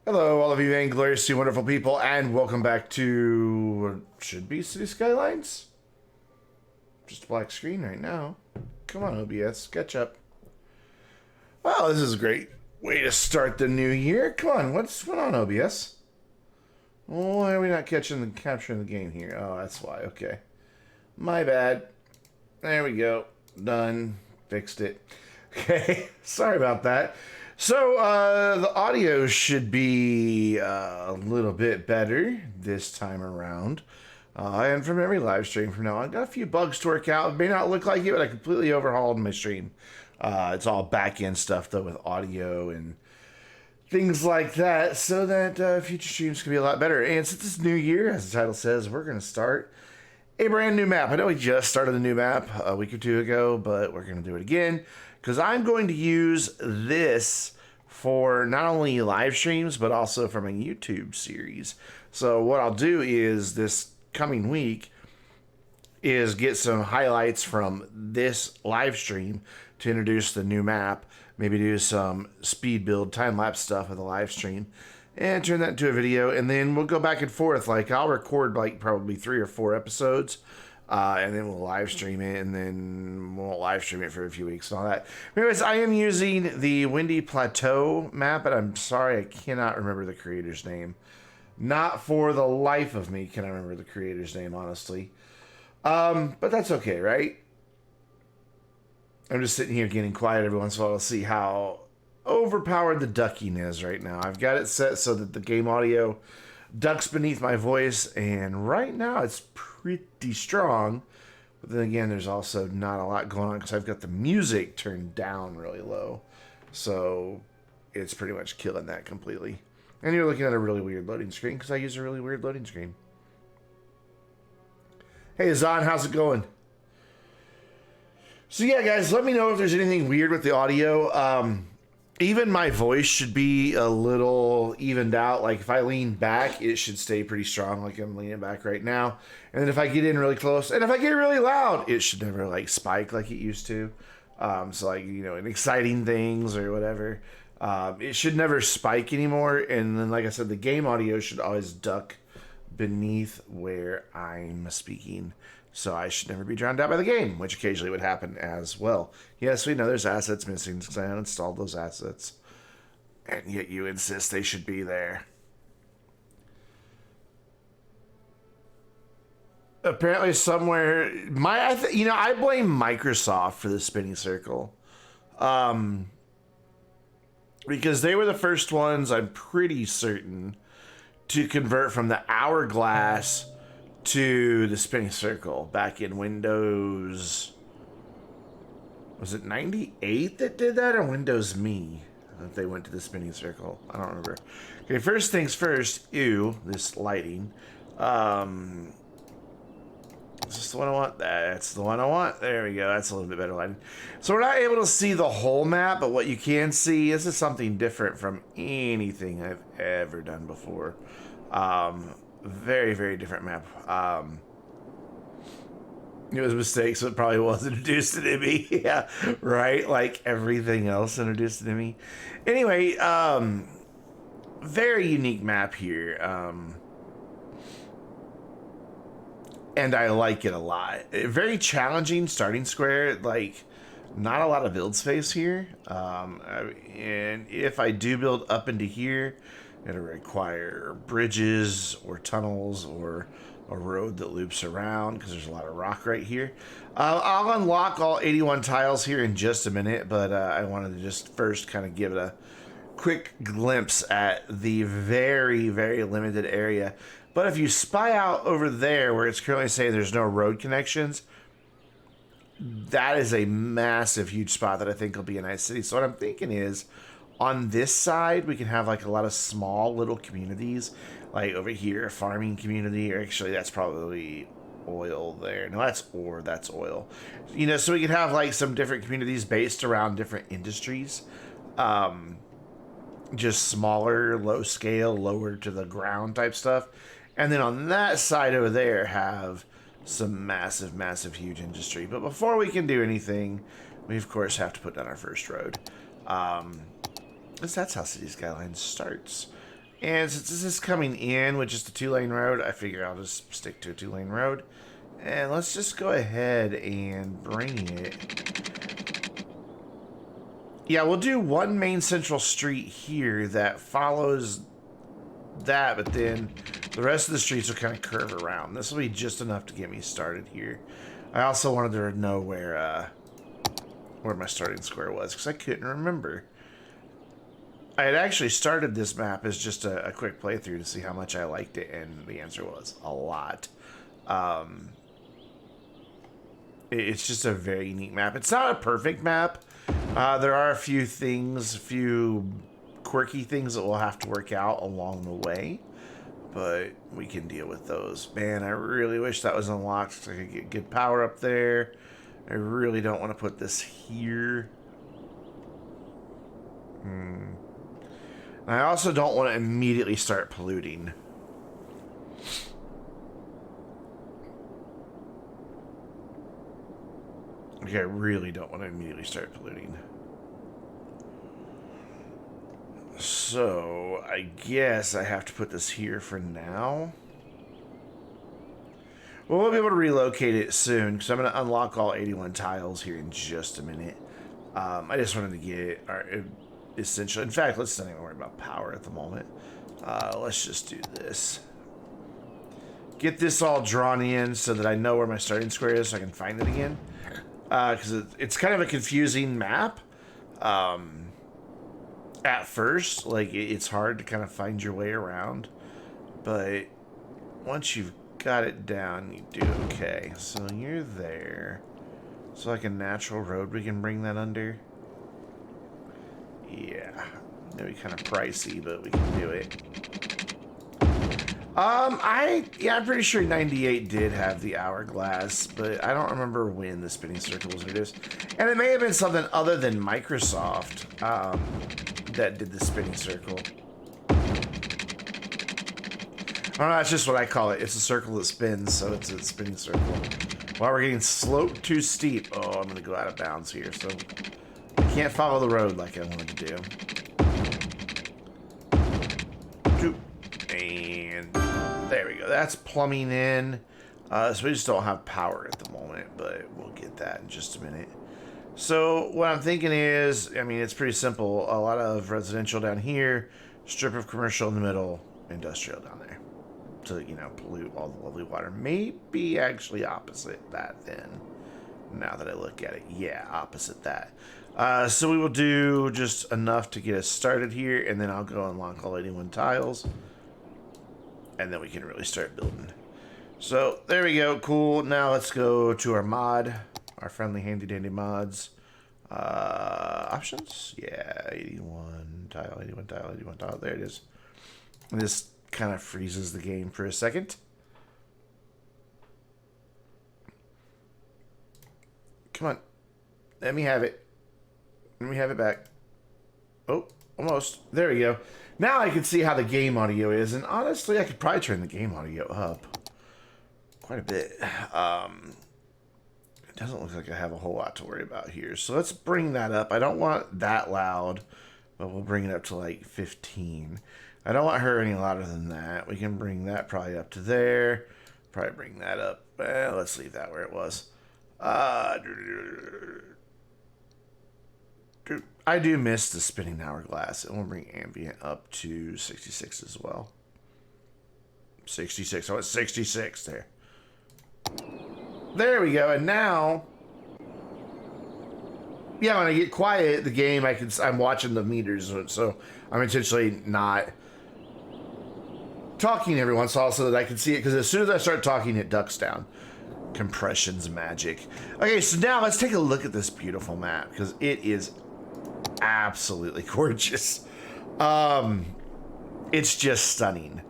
Hello, all of you vaingloriously wonderful people, and welcome back to should be City Skylines. Just a black screen right now. Come on, OBS, catch up. Well, this is a great way to start the new year. Come on, what's going on, OBS? Why are we not capturing the game here? Oh, that's why. Okay, my bad. There we go. Done. Fixed it. Okay, sorry about that. So, the audio should be a little bit better this time around. And from every live stream from now on, I've got a few bugs to work out. It may not look like it, but I completely overhauled my stream. It's all back-end stuff, though, with audio and things like that, so that future streams can be a lot better. And since it's new year, as the title says, we're going to start a brand new map. I know we just started a new map a week or two ago, but we're going to do it again because I'm going to use this for not only live streams, but also for my YouTube series. So what I'll do is this coming week is get some highlights from this live stream to introduce the new map, maybe do some speed build time-lapse stuff with the live stream, and turn that into a video, and then we'll go back and forth. Like, I'll record like probably 3 or 4 episodes, and then we'll live stream it, and then we'll live stream it for a few weeks and all that. Anyways, I am using the Windy Plateau map, but I'm sorry I cannot remember the creator's name. Not for the life of me can I remember the creator's name, honestly. But that's okay, right? I'm just sitting here getting quiet every once in a while to see how overpowered the ducking is right now. I've got it set so that the game audio ducks beneath my voice, and right now it's pretty strong. But then again, there's also not a lot going on because I've got the music turned down really low. So it's pretty much killing that completely. And you're looking at a really weird loading screen because I use a really weird loading screen. Hey, Zon, how's it going? So yeah, guys, let me know if there's anything weird with the audio. Even my voice should be a little evened out. Like, if I lean back, it should stay pretty strong, like I'm leaning back right now. And then if I get in really close, and if I get really loud, it should never, like, spike like it used to. So, like, you know, in exciting things or whatever, it should never spike anymore. And then, like I said, the game audio should always duck beneath where I'm speaking. So I should never be drowned out by the game, which occasionally would happen as well. Yes, we know there's assets missing because I uninstalled those assets. And yet you insist they should be there. Apparently somewhere... I blame Microsoft for the spinning circle. Because they were the first ones, I'm pretty certain, to convert from the hourglass to the spinning circle back in Windows. Was it 98 that did that, or Windows Me that they went to the spinning circle? I don't remember. Okay, first things first. Ew, this lighting. Is this the one I want? That's the one I want. There we go. That's a little bit better lighting. So we're not able to see the whole map, but what you can see, this is something different from anything I've ever done before. Very, very different map. It was a mistake, so it probably was introduced to me. Yeah, right? Like everything else introduced to me. Anyway, very unique map here. And I like it a lot. Very challenging starting square. Like, not a lot of build space here. And if I do build up into here, it'll require bridges or tunnels or a road that loops around because there's a lot of rock right here. I'll unlock all 81 tiles here in just a minute, but I wanted to just first kind of give it a quick glimpse at the very, very limited area. But if you spy out over there where it's currently saying there's no road connections, that is a massive, huge spot that I think will be a nice city. So what I'm thinking is, on this side, we can have like a lot of small little communities. Like over here, a farming community, or actually that's probably oil there. No, that's ore, that's oil. You know, so we could have like some different communities based around different industries. Just smaller, low scale, lower to the ground type stuff. And then on that side over there have some massive, massive, huge industry. But before we can do anything, we of course have to put down our first road. Because that's how City Skylines starts. And since this is coming in with just a 2-lane road, I figure I'll just stick to a 2-lane road. And let's just go ahead and bring it. Yeah, we'll do one main central street here that follows that, but then the rest of the streets will kind of curve around. This will be just enough to get me started here. I also wanted to know where my starting square was, because I couldn't remember. I had actually started this map as just a quick playthrough to see how much I liked it, and the answer was a lot. It's just a very neat map. It's not a perfect map. There are a few quirky things that we'll have to work out along the way, but we can deal with those. Man, I really wish that was unlocked so I could get good power up there. I really don't want to put this here. I also don't want to immediately start polluting. Okay, I really don't want to immediately start polluting. So, I guess I have to put this here for now. Well, we'll be able to relocate it soon, because I'm going to unlock all 81 tiles here in just a minute. I just wanted to get our essential. In fact, let's not even worry about power at the moment. Let's just do this. Get this all drawn in so that I know where my starting square is so I can find it again. Because it's kind of a confusing map. At first, like, it's hard to kind of find your way around. But once you've got it down, you do okay. So you're there. So like a natural road we can bring that under. Yeah. Maybe kind of pricey, but we can do it. I'm pretty sure 98 did have the hourglass, but I don't remember when the spinning circle was introduced. And it may have been something other than Microsoft that did the spinning circle. I don't know, that's just what I call it. It's a circle that spins, so it's a spinning circle. While we're getting sloped too steep. Oh, I'm going to go out of bounds here, so I can't follow the road like I wanted to do. And there we go. That's plumbing in. So we just don't have power at the moment, but we'll get that in just a minute. So what I'm thinking is, I mean, it's pretty simple. A lot of residential down here, strip of commercial in the middle, industrial down there. To, you know, pollute all the lovely water. Maybe actually opposite that then. Now that I look at it. Yeah, opposite that. So we will do just enough to get us started here, and then I'll go unlock all 81 tiles. And then we can really start building. So there we go. Cool. Now let's go to our mod. Our friendly handy dandy mods. Options? Yeah, 81 tile, 81 tile, 81 tile. There it is. And this kind of freezes the game for a second. Come on. Let me have it. Let me have it back. Oh, almost. There we go. Now I can see how the game audio is, and honestly, I could probably turn the game audio up quite a bit. It doesn't look like I have a whole lot to worry about here. So let's bring that up. I don't want that loud, but we'll bring it up to like 15. I don't want her any louder than that. We can bring that probably up to there. Probably bring that up. Let's leave that where it was. I do miss the spinning hourglass. And we'll bring ambient up to 66 as well. 66. I want 66 there. There we go. And now, yeah, when I get quiet, the game, I'm watching the meters, so I'm intentionally not talking every once in a while so that I can see it, because as soon as I start talking, it ducks down. Compression's magic. Okay, so now let's take a look at this beautiful map, because it is absolutely gorgeous. It's just stunning.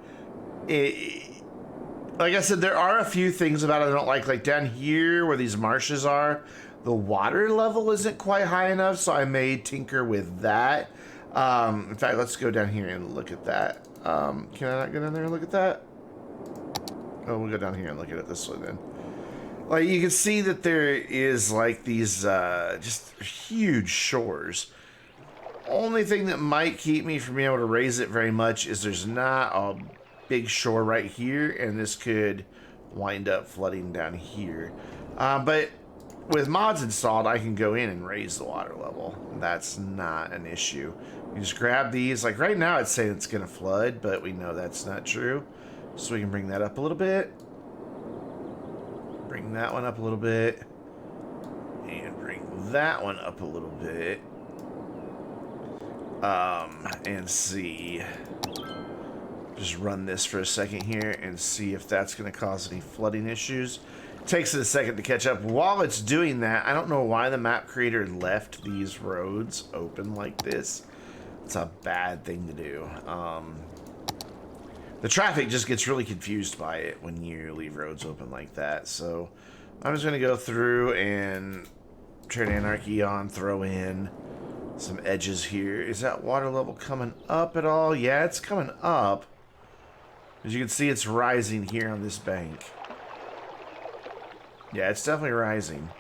Like I said, there are a few things about it I don't like. Like down here where these marshes are, the water level isn't quite high enough, so I may tinker with that. In fact, let's go down here and look at that. Can I not go down there and look at that? Oh, we'll go down here and look at it this way then. Like, you can see that there is like these just huge shores. only thing that might keep me from being able to raise it very much is there's not a big shore right here, and this could wind up flooding down here. But with mods installed, I can go in and raise the water level. That's not an issue. You just grab these. Like right now, it's saying it's going to flood, but we know that's not true. So we can bring that up a little bit. Bring that one up a little bit. And bring that one up a little bit. And see. Just run this for a second here and see if that's going to cause any flooding issues. It takes it a second to catch up. While it's doing that, I don't know why the map creator left these roads open like this. It's a bad thing to do. The traffic just gets really confused by it when you leave roads open like that. So I'm just going to go through and turn anarchy on, throw in some edges here. Is that water level coming up at all? Yeah, it's coming up. As you can see, it's rising here on this bank. Yeah, it's definitely rising.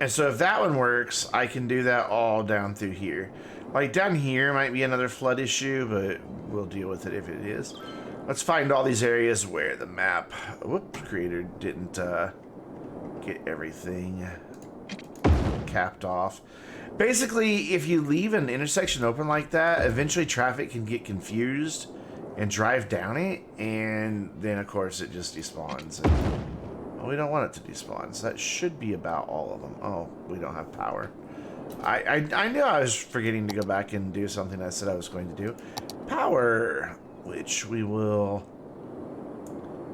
And so if that one works, I can do that all down through here. Like down here might be another flood issue, but we'll deal with it if it is. Let's find all these areas where the map creator didn't get everything capped off. Basically, if you leave an intersection open like that, eventually traffic can get confused and drive down it, and then of course it just despawns. And, well, we don't want it to despawn, so that should be about all of them. Oh, we don't have power. I knew I was forgetting to go back and do something I said I was going to do. Power, which we will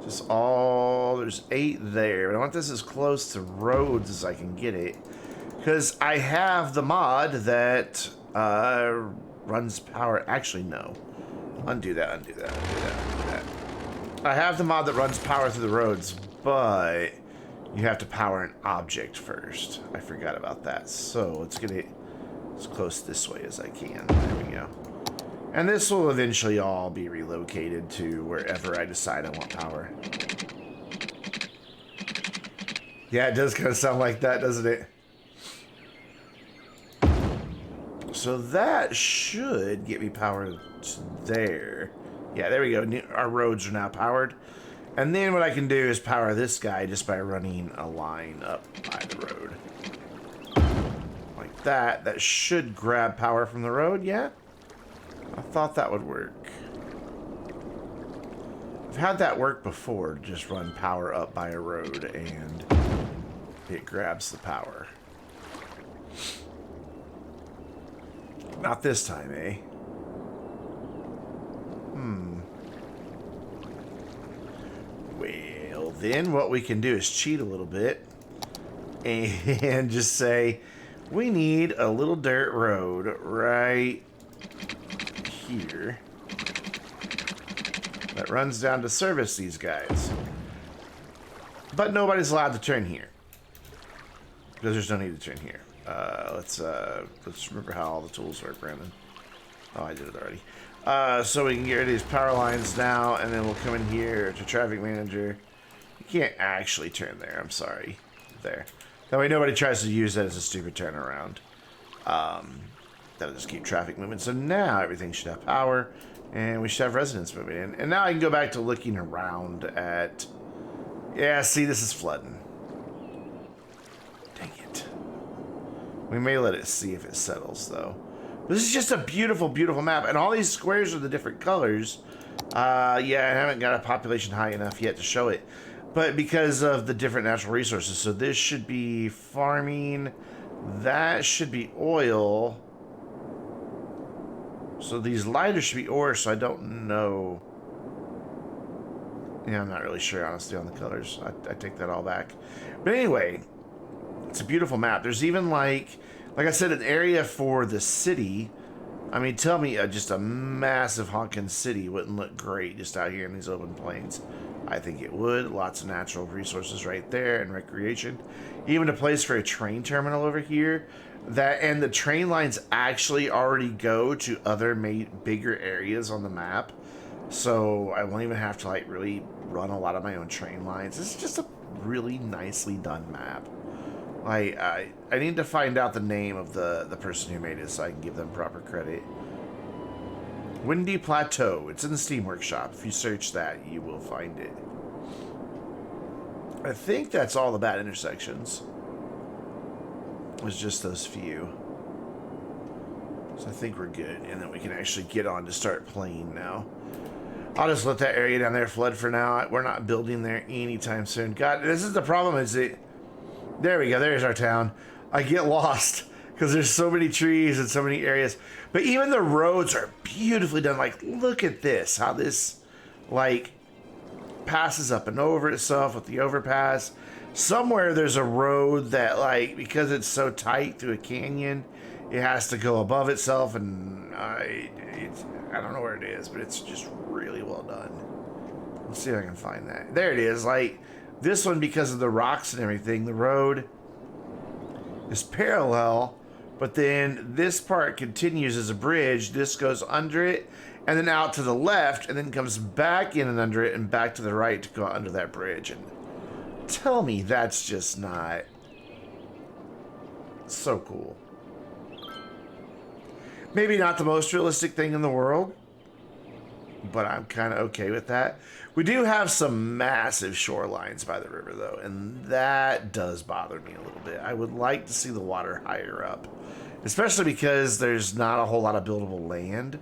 just all, there's 8 there, but I want this as close to roads as I can get it. Because I have the mod that runs power. Actually, no. Undo that, undo that, undo that, undo that. I have the mod that runs power through the roads, but you have to power an object first. I forgot about that. So let's get it as close this way as I can. There we go. And this will eventually all be relocated to wherever I decide I want power. Yeah, it does kind of sound like that, doesn't it? So that should get me power to there. Yeah, there we go. Our roads are now powered. And then what I can do is power this guy just by running a line up by the road. Like that. That should grab power from the road, yeah? I thought that would work. I've had that work before, just run power up by a road and it grabs the power. Not this time, eh? Well, then what we can do is cheat a little bit and just say we need a little dirt road right here that runs down to service these guys. But nobody's allowed to turn here because there's no need to turn here. Let's remember how all the tools work, Brandon. Oh, I did it already. So we can get rid of these power lines now, and then we'll come in here to traffic manager. You can't actually turn there. I'm sorry. There. That way nobody tries to use that as a stupid turnaround. That'll just keep traffic moving. So now everything should have power, and we should have residents moving in. And now I can go back to looking around at... Yeah, see, this is flooding. Dang it. We may let it see if it settles, though. This is just a beautiful, beautiful map. And all these squares are the different colors. Yeah, I haven't got a population high enough yet to show it. But because of the different natural resources. So this should be farming. That should be oil. So these lighters should be ore, so I don't know. Yeah, I'm not really sure, honestly, on the colors. I take that all back. But anyway, it's a beautiful map. There's even, like I said, an area for the city. I mean, tell me just a massive honking city wouldn't look great just out here in these open plains. I think it would. Lots of natural resources right there and recreation. Even a place for a train terminal over here. And the train lines actually already go to other bigger areas on the map. So I won't even have to like really run a lot of my own train lines. It's just a really nicely done map. I need to find out the name of the person who made it so I can give them proper credit. Windy Plateau. It's in the Steam Workshop. If you search that, you will find it. I think that's all the bad intersections. It was just those few. So I think we're good. And then we can actually get on to start playing now. I'll just let that area down there flood for now. We're not building there anytime soon. God, this is the problem, is it... There we go. There's our town. I get lost because there's so many trees and so many areas. But even the roads are beautifully done. Like, look at this. How this, like, passes up and over itself with the overpass. Somewhere there's a road that, like, because it's so tight through a canyon, it has to go above itself. And I don't know where it is, but it's just really well done. Let's see if I can find that. There it is. Like, this one, because of the rocks and everything, the road is parallel, but then this part continues as a bridge. This goes under it and then out to the left and then comes back in and under it and back to the right to go under that bridge. And tell me that's just not so cool. Maybe not the most realistic thing in the world, but I'm kind of okay with that. We do have some massive shorelines by the river, though, and that does bother me a little bit. I would like to see the water higher up, especially because there's not a whole lot of buildable land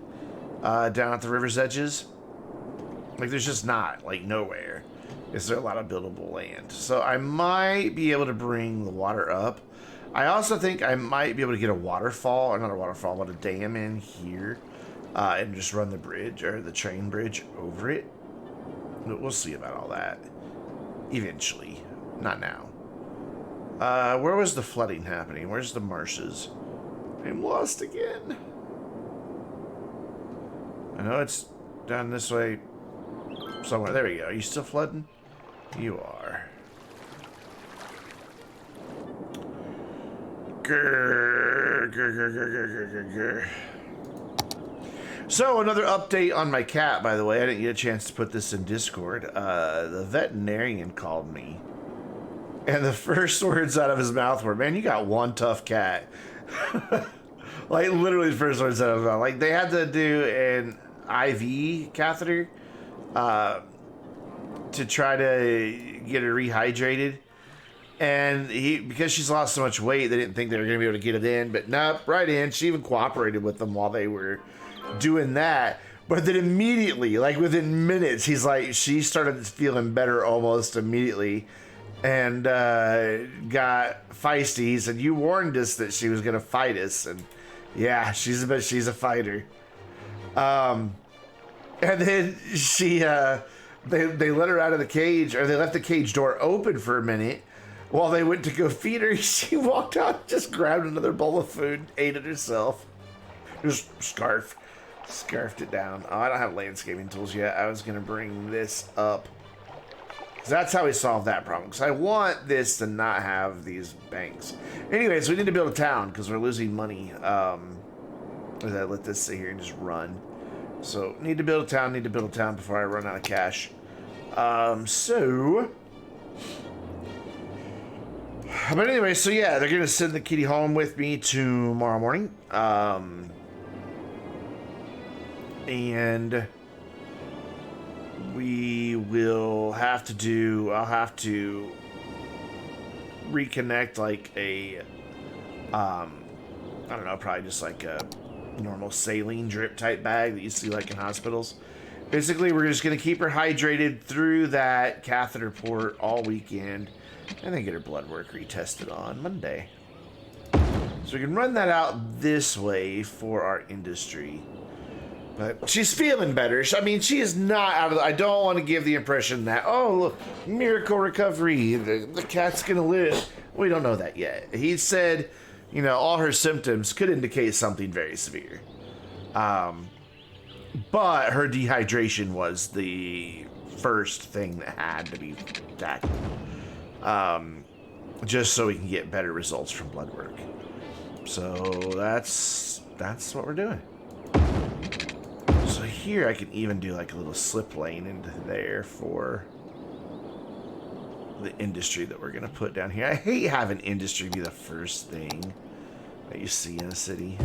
down at the river's edges. Like, there's just not, like, nowhere is there a lot of buildable land. So I might be able to bring the water up. I also think I might be able to get a waterfall, or not a waterfall, but a dam in here, and just run the bridge, or the train bridge over it. We'll see about all that eventually, not now. Where was the flooding happening? Where's the marshes? I'm lost again. I know it's down this way somewhere. There we go. Are you still flooding? You are. Grr, grr, grr, grr, grr, grr, grr. So, another update on my cat, by the way. I didn't get a chance to put this in Discord. The veterinarian called me. And the first words out of his mouth were, "Man, you got one tough cat." Like, literally the first words out of his mouth. Like, they had to do an IV catheter to try to get her rehydrated. And because she's lost so much weight, they didn't think they were going to be able to get it in. But nope, right in. She even cooperated with them while they were doing that. But then immediately, like within minutes, he's like, she started feeling better almost immediately and got feisty. He said, "You warned us that she was going to fight us." And yeah, she's a fighter. And then she, they let her out of the cage, or they left the cage door open for a minute while they went to go feed her. She walked out, just grabbed another bowl of food, ate it herself. Just scarfed it down. Oh, I don't have landscaping tools yet. I was going to bring this up. Because that's how we solve that problem. Because I want this to not have these banks. Anyways, we need to build a town because we're losing money. As I let this sit here and just run. So, need to build a town before I run out of cash. But anyway, so yeah, they're going to send the kitty home with me tomorrow morning. And we will have to do, I'll have to reconnect like a, I don't know, probably just like a normal saline drip type bag that you see like in hospitals. Basically, we're just going to keep her hydrated through that catheter port all weekend and then get her blood work retested on Monday. So we can run that out this way for our industry. But she's feeling better. I mean, she is not out of the... I don't want to give the impression that, oh, look, miracle recovery, the cat's going to live. We don't know that yet. He said, you know, all her symptoms could indicate something very severe. But her dehydration was the first thing that had to be tackled. Just so we can get better results from blood work. So that's what we're doing. So here I can even do like a little slip lane into there for the industry that we're gonna put down here. I hate having industry be the first thing that you see in a city.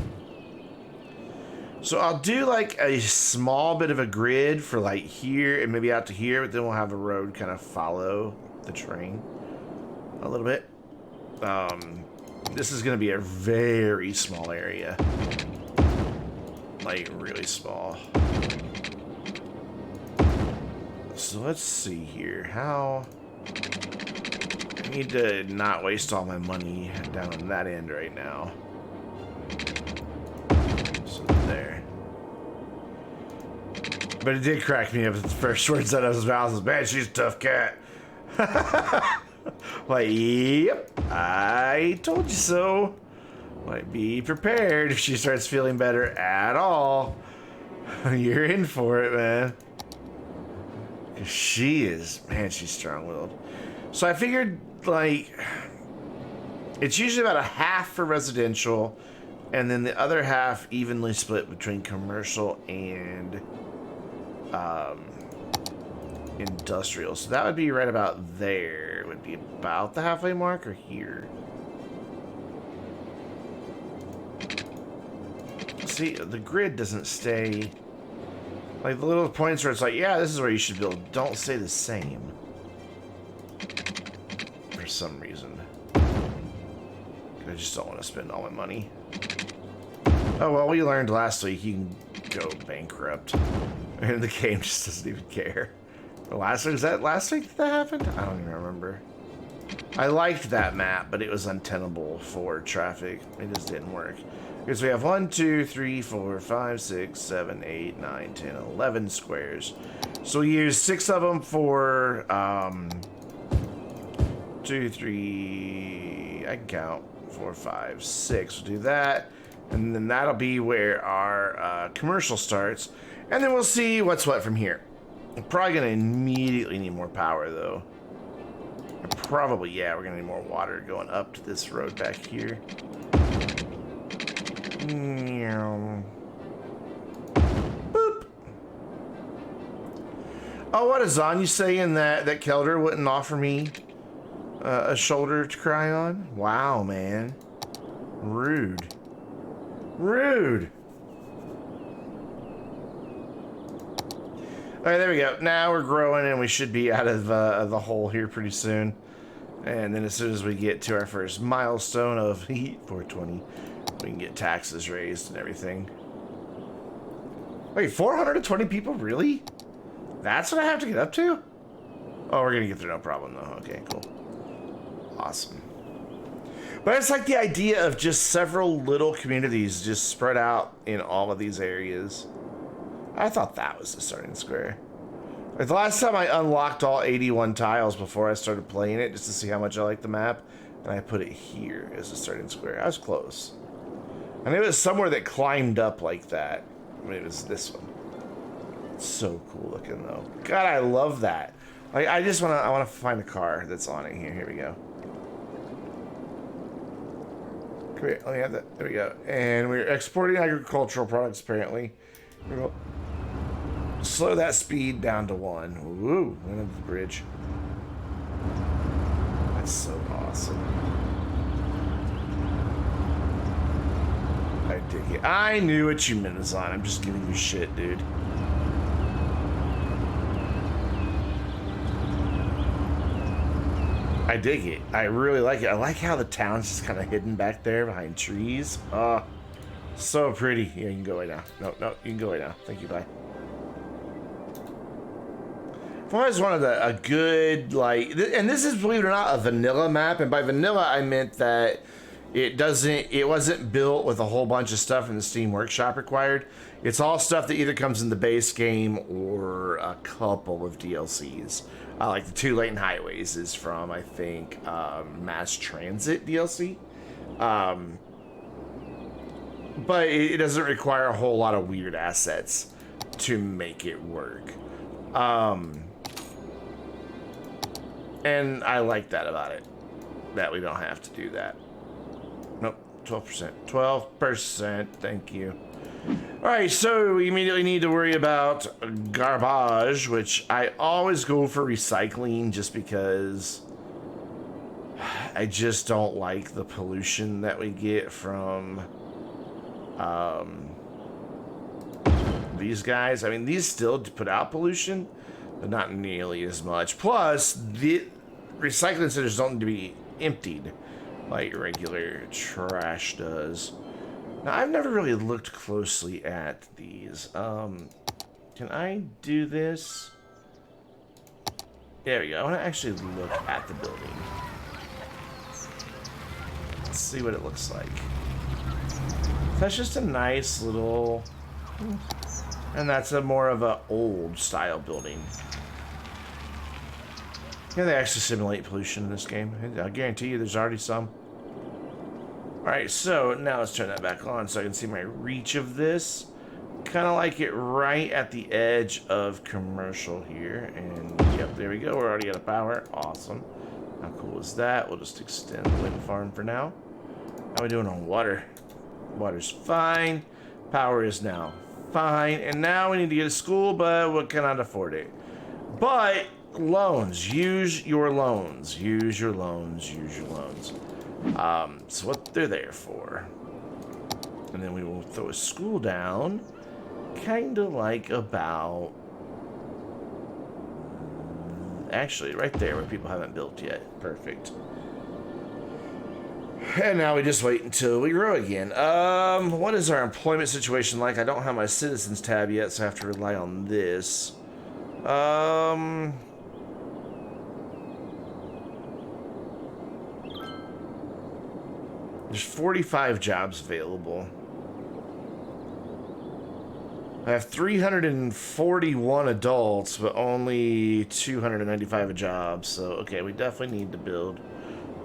So I'll do like a small bit of a grid for like here and maybe out to here, but then we'll have the road kind of follow the train a little bit. This is gonna be a very small area. Like really small. So let's see here. How I need to not waste all my money down on that end right now. So there. But it did crack me up at the first words out of his mouth was, man, she's a tough cat. Like, yep, I told you so. Like, be prepared if she starts feeling better at all. You're in for it, man. She is, man, she's strong-willed. So I figured, like, it's usually about a half for residential, and then the other half evenly split between commercial and industrial. So that would be right about there. It would be about the halfway mark or here. See, the grid doesn't stay... Like, the little points where it's like, yeah, this is where you should build, don't stay the same. For some reason. I just don't want to spend all my money. Oh, well, we learned last week you can go bankrupt. And the game just doesn't even care. Last week, was that last week that happened? I don't even remember. I liked that map, but it was untenable for traffic. It just didn't work. Because we have 1, 2, 3, 4, 5, 6, 7, 8, 9, 10, 11 squares. So we use 6 of them for 2, 3, I can count, 4, 5, 6. We'll do that. And then that'll be where our commercial starts. And then we'll see what's what from here. I'm probably going to immediately need more power, though. Probably, yeah, we're going to need more water going up to this road back here. Boop. Oh, what is on? You saying that Kelder wouldn't offer me a shoulder to cry on? Wow, man. Rude. Rude. All right, there we go. Now we're growing and we should be out of the hole here pretty soon. And then as soon as we get to our first milestone of 420, we can get taxes raised and everything. Wait, 420 people? Really? That's what I have to get up to? Oh, we're gonna get there no problem though. Okay, cool. Awesome. But it's like the idea of just several little communities just spread out in all of these areas. I thought that was the starting square. Like the last time I unlocked all 81 tiles before I started playing it just to see how much I liked the map, and I put it here as the starting square. I was close. And it was somewhere that climbed up like that. I mean, it was this one. It's so cool looking though. God, I love that. Like, I wanna find a car that's on it here. Here we go. Come here, let me have that. There we go. And we're exporting agricultural products apparently. We'll slow that speed down to 1. Woo, went over the bridge. That's so awesome. I dig it. I knew what you meant, Azan. I'm just giving you shit, dude. I dig it. I really like it. I like how the town's just kind of hidden back there behind trees. Oh, so pretty. Yeah, you can go away now. No, you can go away now. Thank you, bye. I've always wanted a good, like, and this is, believe it or not, a vanilla map. And by vanilla, I meant that it wasn't built with a whole bunch of stuff in the Steam Workshop required. It's all stuff that either comes in the base game or a couple of DLCs. Like the 2 Latent Highways is from, I think, Mass Transit DLC. But it doesn't require a whole lot of weird assets to make it work. And I like that about it, that we don't have to do that. Nope, 12%. 12%, thank you. Alright, so we immediately need to worry about garbage, which I always go for recycling just because I just don't like the pollution that we get from these guys. I mean, these still put out pollution, but not nearly as much. Plus, the recycling centers don't need to be emptied like regular trash does. Now, I've never really looked closely at these. Can I do this? There we go. I want to actually look at the building. Let's see what it looks like. That's just a nice little... And that's a more of a old style building. Yeah, they actually simulate pollution in this game. I guarantee you there's already some. Alright, so now let's turn that back on so I can see my reach of this. Kind of like it right at the edge of commercial here. And yep, there we go. We're already out of power. Awesome. How cool is that? We'll just extend the wind farm for now. How are we doing on water? Water's fine. Power is now fine. And now we need to get a school, but we cannot afford it. But loans. Use your loans. Use your loans. Use your loans. That's what they're there for. And then we will throw a school down. Kind of like about... Actually, right there where people haven't built yet. Perfect. And now we just wait until we grow again. What is our employment situation like? I don't have my citizens tab yet, so I have to rely on this. There's 45 jobs available. I have 341 adults, but only 295 jobs. So, okay, we definitely need to build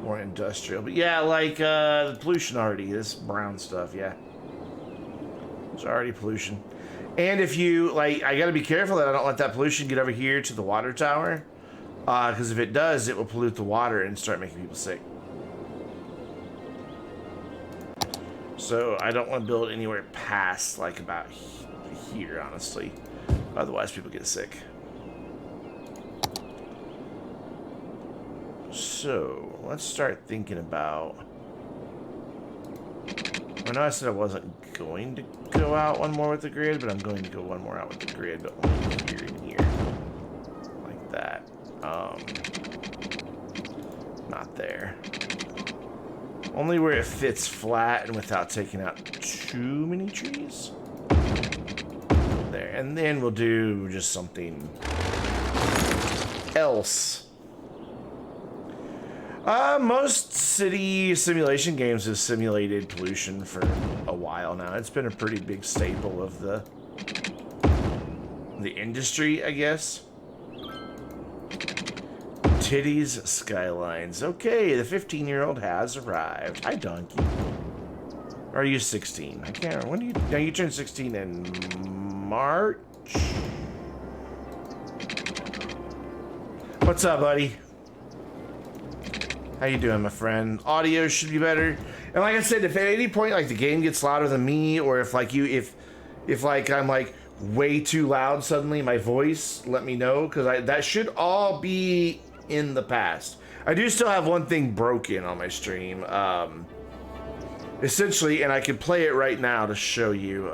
more industrial. But yeah, like the pollution already, this brown stuff, yeah. There's already pollution. And if you, like, I gotta be careful that I don't let that pollution get over here to the water tower. Because if it does, it will pollute the water and start making people sick. So I don't want to build anywhere past, like, about here, honestly. Otherwise, people get sick. So, let's start thinking about... I know I said I wasn't going to go out one more with the grid, but I'm going to go one more out with the grid, but only here and here. Like that. Not there. Only where it fits flat and without taking out too many trees. There. And then we'll do just something else. Most city simulation games have simulated pollution for a while now. It's been a pretty big staple of the industry, I guess. Titties Skylines. Okay, the 15-year-old has arrived. Hi, Donkey. Or are you 16? I can't remember. When do you... Now, you turned 16 in March? What's up, buddy? How you doing, my friend? Audio should be better. And like I said, if at any point, like, the game gets louder than me, or if, like, if like, I'm, like, way too loud suddenly, my voice, let me know, because that should all be in the past. I do still have one thing broken on my stream, essentially, and I can play it right now to show you.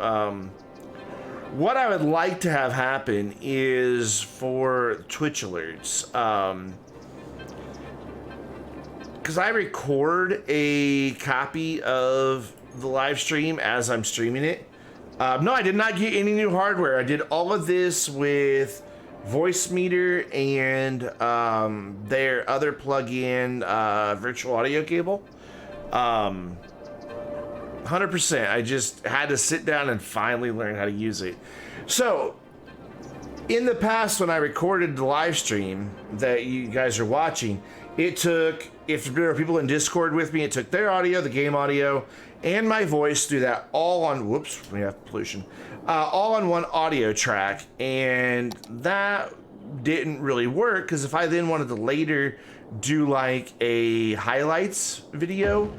What I would like to have happen is for Twitch alerts, because I record a copy of the live stream as I'm streaming it. No, I did not get any new hardware. I did all of this with Voice Meter and their other plug-in virtual audio cable. 100%. I just had to sit down and finally learn how to use it. So, in the past, when I recorded the live stream that you guys are watching, it took, if there were people in Discord with me, it took their audio, the game audio, and my voice to do that all on, whoops, we have pollution, all on one audio track, and that didn't really work, because if I then wanted to later do like a highlights video,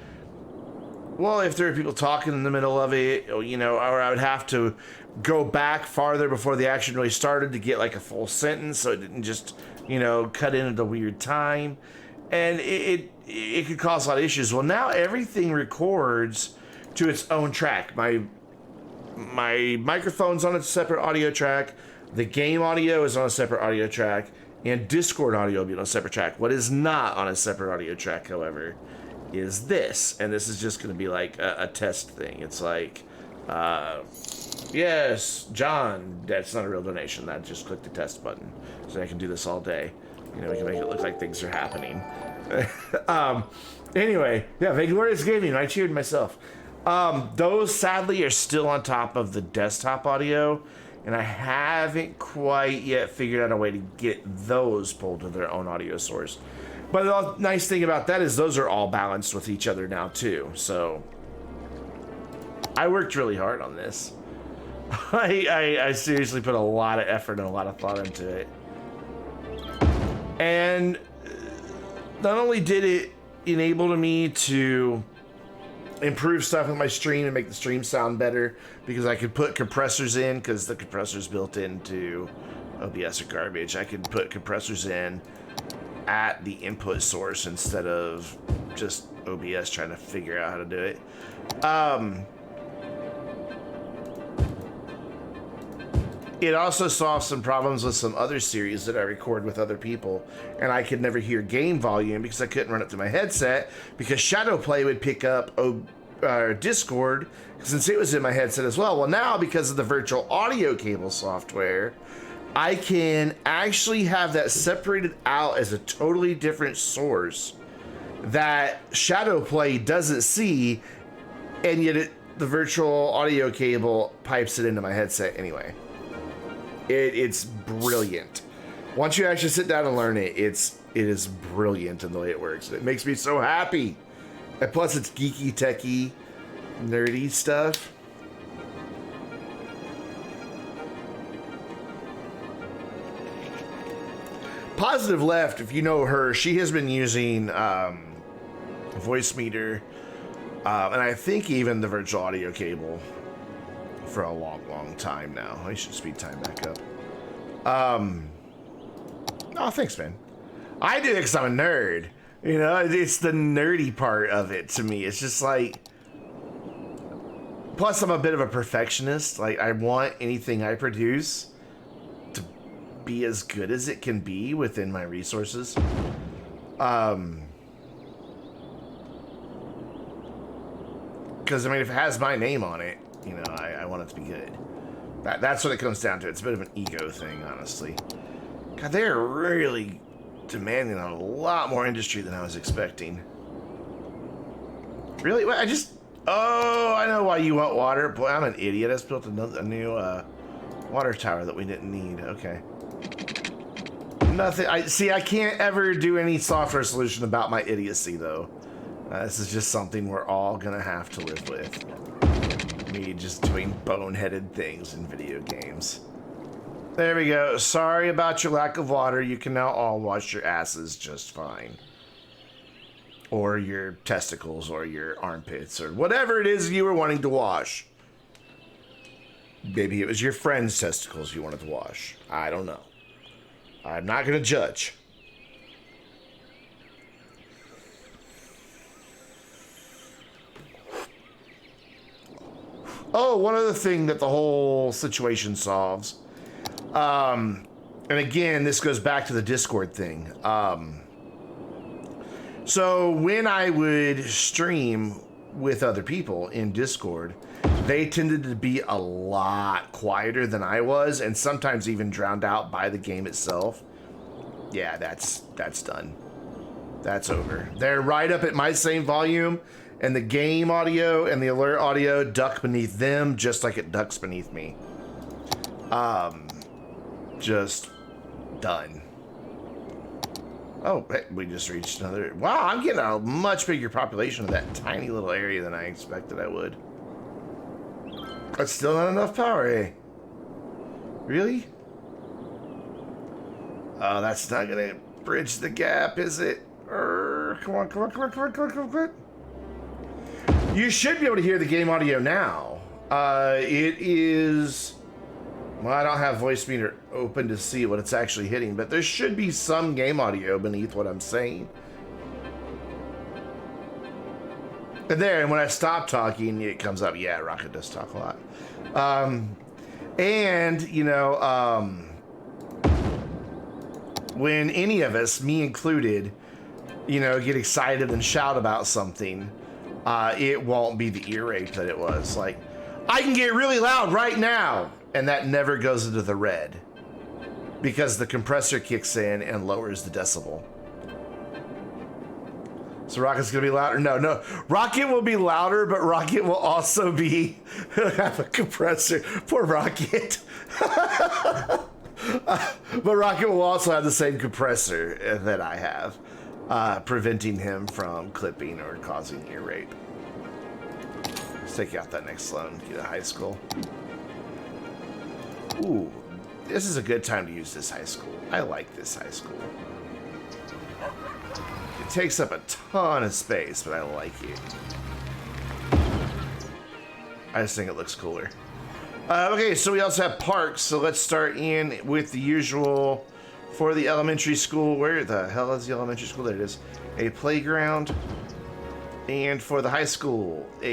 well, if there were people talking in the middle of it, you know, or I would have to go back farther before the action really started to get like a full sentence, so it didn't just, you know, cut in at a weird time. and it could cause a lot of issues. Well, now everything records to its own track. My microphone's on a separate audio track. The game audio is on a separate audio track, and Discord audio will be on a separate track. What is not on a separate audio track, however, is this, and this is just going to be like a test thing. It's like, yes, John, that's not a real donation. That just click the test button, so I can do this all day. You know, we can make it look like things are happening. Anyway, yeah, Vainglorious Gaming. I cheered myself. Those sadly are still on top of the desktop audio, and I haven't quite yet figured out a way to get those pulled to their own audio source. But the nice thing about that is those are all balanced with each other now too. So I worked really hard on this. I seriously put a lot of effort and a lot of thought into it. And not only did it enable me to improve stuff with my stream and make the stream sound better, because I could put compressors in, because the compressors built into OBS are garbage. I could put compressors in at the input source instead of just OBS trying to figure out how to do it. It also solved some problems with some other series that I record with other people, and I could never hear game volume because I couldn't run it through my headset, because Shadowplay would pick up Discord since it was in my headset as well. Well, now because of the virtual audio cable software, I can actually have that separated out as a totally different source that Shadowplay doesn't see, and yet the virtual audio cable pipes it into my headset anyway. It's brilliant. Once you actually sit down and learn it, it is brilliant in the way it works. It makes me so happy. And plus it's geeky, techy, nerdy stuff. Positive Left, if you know her, she has been using Voice Meter, and I think even the virtual audio cable for a long time now. I should speed time back up. Oh, thanks, man. I do it because I'm a nerd. You know, it's the nerdy part of it to me. It's just like, plus I'm a bit of a perfectionist. Like, I want anything I produce to be as good as it can be within my resources. Because, I mean, if it has my name on it, you know, I want it to be good. That's what it comes down to. It's a bit of an ego thing, honestly. God, they're really demanding on a lot more industry than I was expecting. Really? Oh, I know why you want water. Boy, I'm an idiot. I just built a new water tower that we didn't need. Okay. Nothing. I can't ever do any software solution about my idiocy, though. This is just something we're all gonna have to live with. Me just doing boneheaded things in video games. There we go. Sorry about your lack of water. You can now all wash your asses just fine. Or your testicles, or your armpits, or whatever it is you were wanting to wash. Maybe it was your friend's testicles you wanted to wash. I don't know. I'm not going to judge. Oh, one other thing that the whole situation solves. And again, this goes back to the Discord thing. So when I would stream with other people in Discord, they tended to be a lot quieter than I was, and sometimes even drowned out by the game itself. Yeah, that's done. That's over. They're right up at my same volume, and the game audio and the alert audio duck beneath them just like it ducks beneath me. Just done. Oh, we just reached another... Wow, I'm getting a much bigger population of that tiny little area than I expected I would. That's still not enough power, eh? Really? Oh, that's not gonna bridge the gap, is it? Come on. You should be able to hear the game audio now. It is... Well, I don't have Voice Meter open to see what it's actually hitting, but there should be some game audio beneath what I'm saying. And there, and when I stop talking, it comes up. Yeah, Rocket does talk a lot. And, you know, when any of us, me included, you know, get excited and shout about something, it won't be the ear rape that it was. Like, I can get really loud right now, and that never goes into the red because the compressor kicks in and lowers the decibel. So Rocket's gonna be louder? No. Rocket will be louder, but Rocket will also be have a compressor. Poor Rocket. But Rocket will also have the same compressor that I have, preventing him from clipping or causing ear rape. Let's take out that next loan. Get a high school. Ooh, this is a good time to use this high school. I like this high school. It takes up a ton of space, but I like it. I just think it looks cooler. Okay, so we also have parks, so let's start in with the usual for the elementary school. Where the hell is the elementary school? There it is. A playground. And for the high school, let's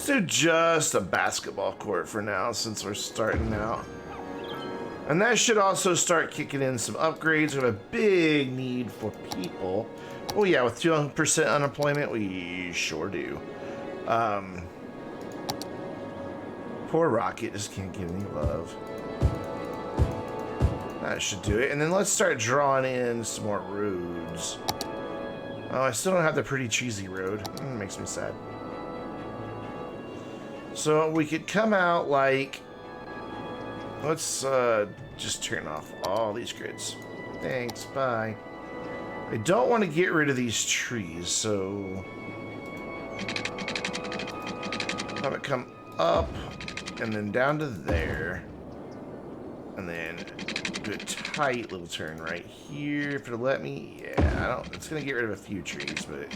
do just a basketball court for now since we're starting out. And that should also start kicking in some upgrades. We have a big need for people. Oh yeah, with 2% unemployment, we sure do. Poor Rocket just can't get any love. That should do it. And then let's start drawing in some more roads. Oh, I still don't have the pretty cheesy road. Makes me sad. So we could come out like... Let's just turn off all these grids. Thanks, bye. I don't want to get rid of these trees, so... have it come up and then down to there. And then do a tight little turn right here if it'll let me. Yeah, I don't... It's going to get rid of a few trees, but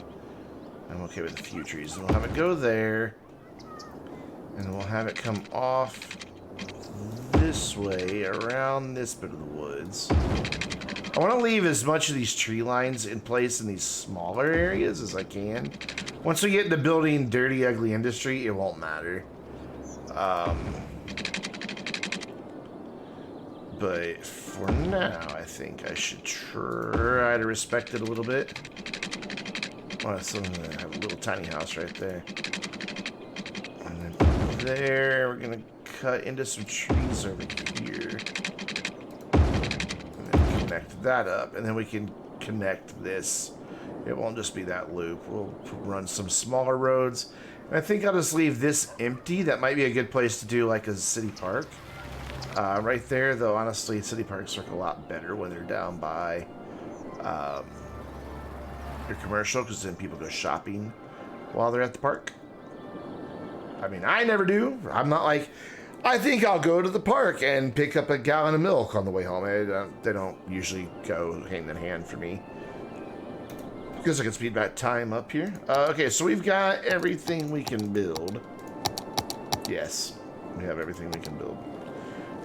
I'm okay with a few trees. And we'll have it go there. And we'll have it come off this way around this bit of the woods. I want to leave as much of these tree lines in place in these smaller areas as I can. Once we get into building Dirty Ugly Industry, it won't matter. But for now, I think I should try to respect it a little bit. Oh, I still have a little tiny house right there. And then there, we're gonna cut into some trees over here. And then connect that up, and then we can connect this. It won't just be that loop. We'll run some smaller roads. And I think I'll just leave this empty. That might be a good place to do like a city park. Right there, though, honestly, city parks work a lot better when they're down by your commercial, because then people go shopping while they're at the park. I mean, I never do. I'm not like, I think I'll go to the park and pick up a gallon of milk on the way home. They don't usually go hand in hand for me. Because I can speed back time up here. Okay, so we've got everything we can build. Yes, we have everything we can build.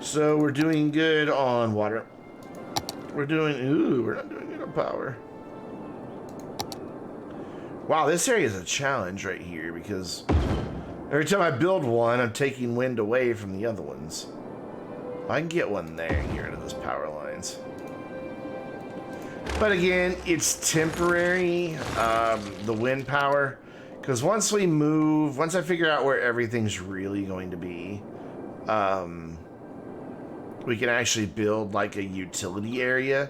So we're doing good on water. We're not doing good on power. Wow, this area is a challenge right here because every time I build one, I'm taking wind away from the other ones. I can get one there and get rid of those power lines. But again, it's temporary, the wind power. Because once I figure out where everything's really going to be, we can actually build like a utility area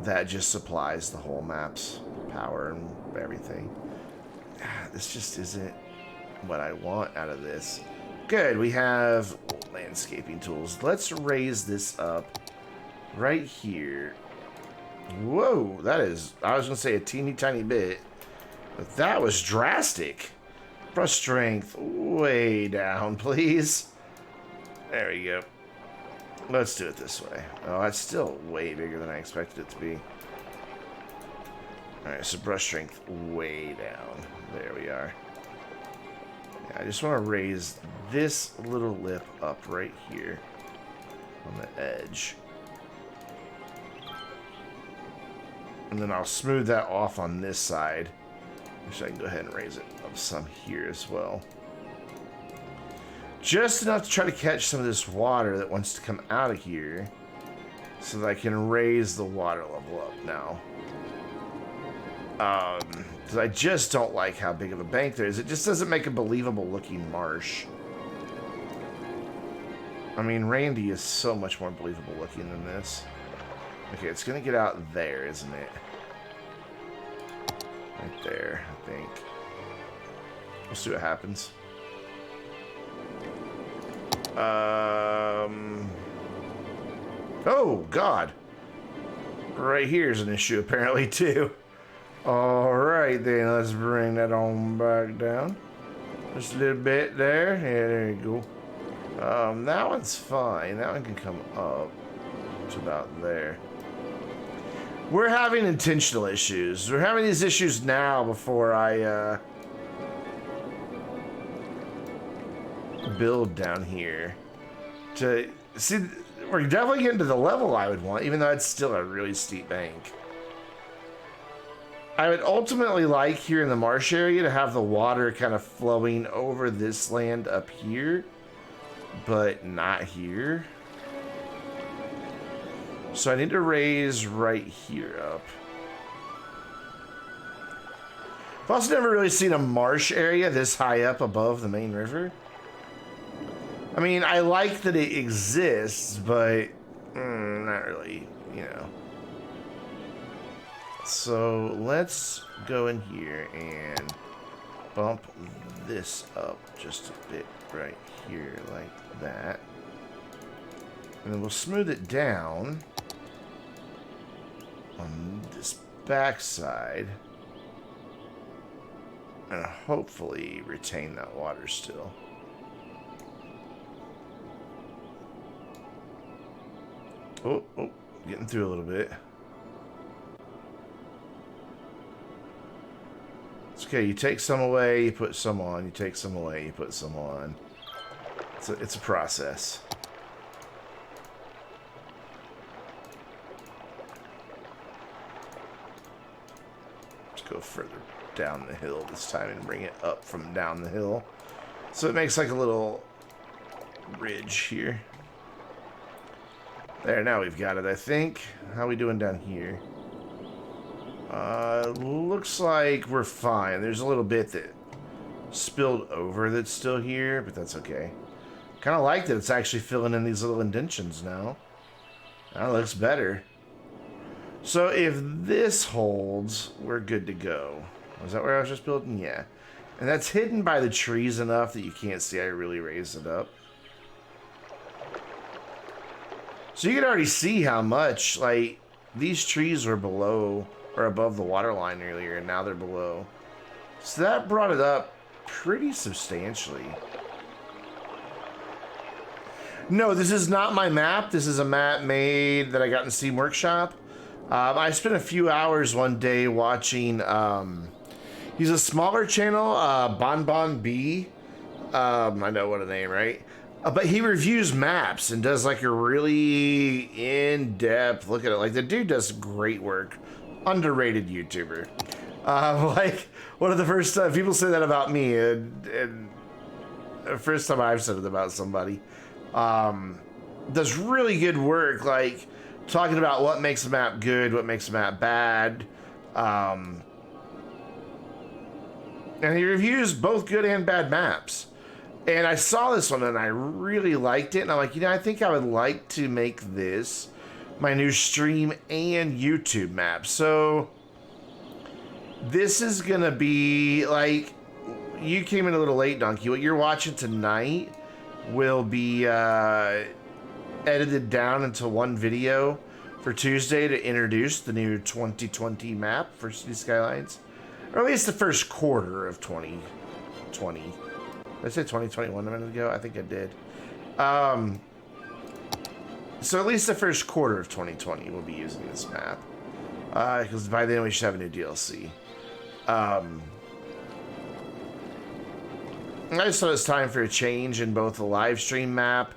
that just supplies the whole map's power and everything. This just isn't what I want out of this. Good, we have landscaping tools. Let's raise this up right here. Whoa, that is, I was gonna say a teeny tiny bit, but that was drastic. Brush strength way down, please. There we go. Let's do it this way. Oh, that's still way bigger than I expected it to be. Alright, so brush strength way down. There we are. Yeah, I just want to raise this little lip up right here on the edge. And then I'll smooth that off on this side Actually, I can go ahead and raise it up some here as well. Just enough to try to catch some of this water that wants to come out of here so that I can raise the water level up now. Because I just don't like how big of a bank there is. It just doesn't make a believable looking marsh. I mean, Randy is so much more believable looking than this. Okay, it's going to get out there, isn't it? Right there, I think. We'll see what happens. Oh, God. Right here's an issue, apparently, too. Alright, then, let's bring that on back down. Just a little bit there. Yeah, there you go. That one's fine. That one can come up to about there. We're having intentional issues. We're having these issues now before I, build down here. To see, we're definitely getting to the level I would want, even though it's still a really steep bank. I would ultimately like here in the marsh area to have the water kind of flowing over this land up here, but not here. So I need to raise right here up. I've also never really seen a marsh area this high up above the main river. I mean, I like that it exists, but not really, you know. So let's go in here and bump this up just a bit right here like that. And then we'll smooth it down on this back side and hopefully retain that water still. Oh, getting through a little bit. It's okay, you take some away, you put some on, you take some away, you put some on. It's a process. Let's go further down the hill this time and bring it up from down the hill. So it makes like a little ridge here. There, now we've got it, I think. How are we doing down here? Looks like we're fine. There's a little bit that spilled over that's still here, but that's okay. Kind of like that it's actually filling in these little indentions now. That looks better. So if this holds, we're good to go. Was that where I was just building? Yeah. And that's hidden by the trees enough that you can't see I really raised it up. So you can already see how much, like, these trees were below or above the water line earlier, and now they're below. So that brought it up pretty substantially. No, this is not my map. This is a map made that I got in Steam Workshop. I spent a few hours one day watching, he's a smaller channel, Bon B. I know what a name, right? But he reviews maps and does like a really in-depth look at it. Like, the dude does great work. Underrated YouTuber. Like, one of the first time people say that about me, and the first time I've said it about somebody. Does really good work, like talking about what makes a map good, what makes a map bad. And he reviews both good and bad maps. And I saw this one and I really liked it. And I'm like, you know, I think I would like to make this my new stream and YouTube map. So this is going to be like, you came in a little late, Donkey. What you're watching tonight will be edited down into one video for Tuesday to introduce the new 2020 map for City Skylines. Or at least the first quarter of 2020. Did I say 2021 a minute ago? I think I did. So at least the first quarter of 2020 we'll be using this map. Because by then we should have a new DLC. I just thought it's time for a change in both the live stream map.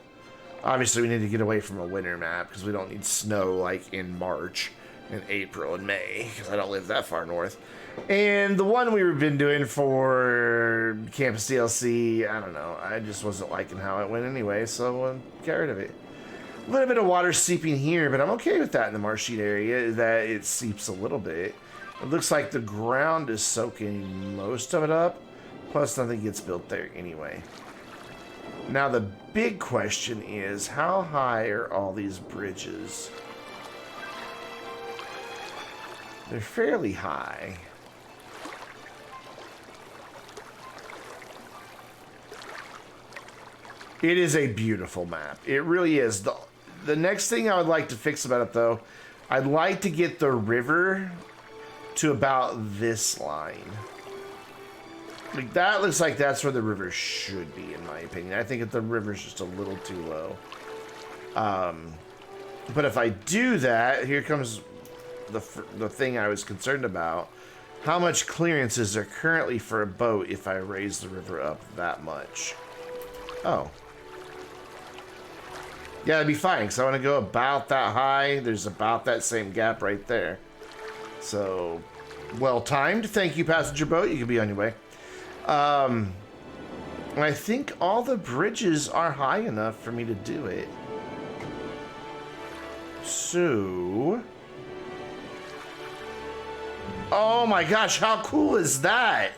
Obviously we need to get away from a winter map because we don't need snow like in March and April and May, because I don't live that far north. And the one we've been doing for Campus DLC, I don't know. I just wasn't liking how it went anyway, so got rid of it. A little bit of water seeping here, but I'm okay with that in the marshy area, that it seeps a little bit. It looks like the ground is soaking most of it up, plus nothing gets built there anyway. Now the big question is, how high are all these bridges? They're fairly high. It is a beautiful map. It really is. The next thing I would like to fix about it, though, I'd like to get the river to about this line. Like, that looks like that's where the river should be, in my opinion. I think that the river's just a little too low. But if I do that, here comes the thing I was concerned about. How much clearance is there currently for a boat if I raise the river up that much? Oh. Yeah, it'd be fine, because I want to go about that high. There's about that same gap right there. So, well timed. Thank you, passenger boat. You can be on your way. And I think all the bridges are high enough for me to do it. So... oh my gosh, how cool is that?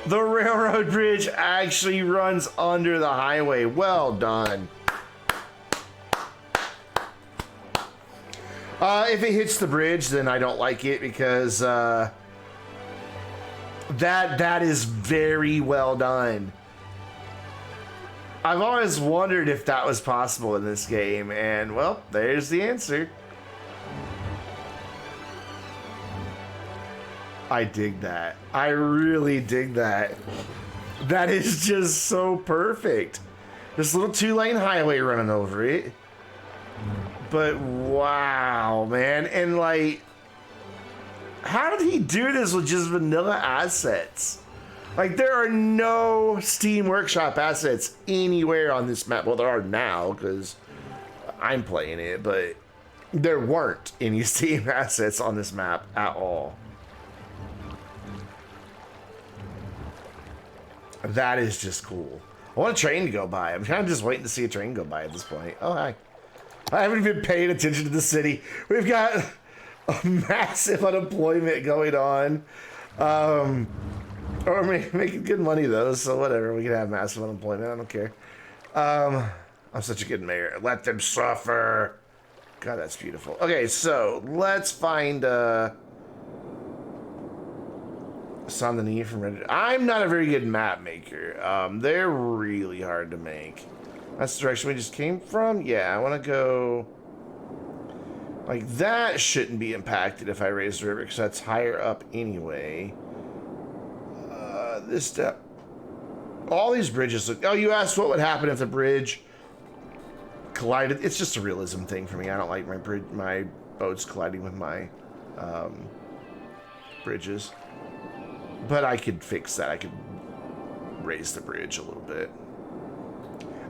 The railroad bridge actually runs under the highway. Well done. If it hits the bridge, then I don't like it, because that is very well done. I've always wondered if that was possible in this game, and well, there's the answer. I dig that. I really dig that. That is just so perfect. This little 2-lane highway running over it. But wow, man. And like, how did he do this with just vanilla assets? Like, there are no Steam Workshop assets anywhere on this map. Well, there are now, because I'm playing it, but there weren't any Steam assets on this map at all. That is just cool. I want a train to go by. I'm kind of just waiting to see a train go by at this point. Oh, hi. I haven't even paid attention to the city. We've got a massive unemployment going on. Or making good money, though, so whatever. We can have massive unemployment. I don't care. I'm such a good mayor. Let them suffer. God, that's beautiful. Okay, so let's find... Saint-Denis from Reddit. I'm not a very good map maker. They're really hard to make. That's the direction we just came from? Yeah, I want to go... like, that shouldn't be impacted if I raise the river, because that's higher up anyway. This step... all these bridges look... oh, you asked what would happen if the bridge collided. It's just a realism thing for me. I don't like my boats colliding with my bridges. But I could fix that. I could raise the bridge a little bit.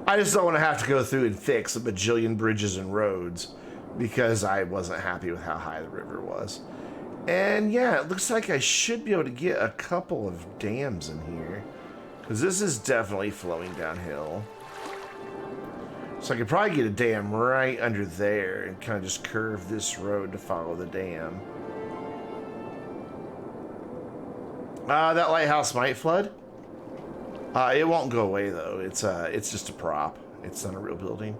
I just don't want to have to go through and fix a bajillion bridges and roads, because I wasn't happy with how high the river was. And yeah, it looks like I should be able to get a couple of dams in here, because this is definitely flowing downhill. So I could probably get a dam right under there and kind of just curve this road to follow the dam. That lighthouse might flood. It won't go away though. It's just a prop. It's not a real building.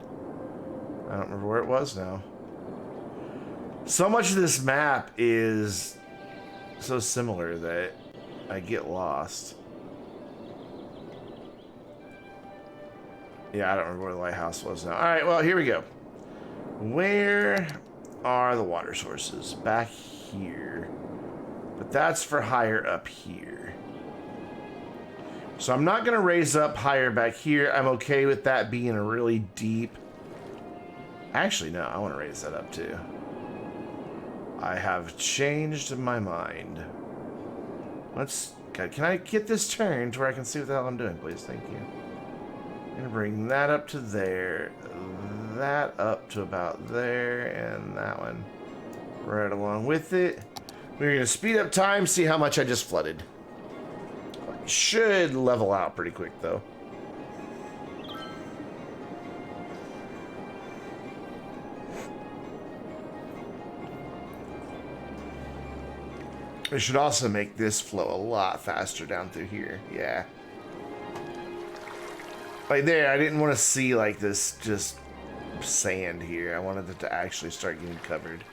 I don't remember where it was now. So much of this map is so similar that I get lost. Yeah, I don't remember where the lighthouse was now. All right, well, here we go. Where are the water sources? Back here. But that's for higher up here. So I'm not going to raise up higher back here. I'm okay with that being a really deep... actually, no, I want to raise that up too. I have changed my mind. Let's... can I get this turned to where I can see what the hell I'm doing, please? Thank you. I'm going to bring that up to there. That up to about there. And that one right along with it. We're going to speed up time, see how much I just flooded. Should level out pretty quick, though. It should also make this flow a lot faster down through here. Yeah. Like there, I didn't want to see like this just sand here. I wanted it to actually start getting covered.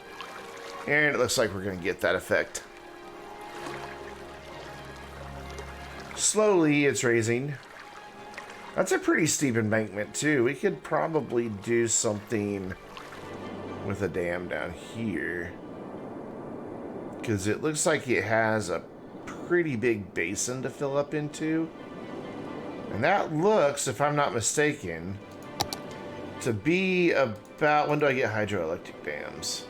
And it looks like we're going to get that effect. Slowly, it's raising. That's a pretty steep embankment, too. We could probably do something with a dam down here. Because it looks like it has a pretty big basin to fill up into. And that looks, if I'm not mistaken, to be about... When do I get hydroelectric dams?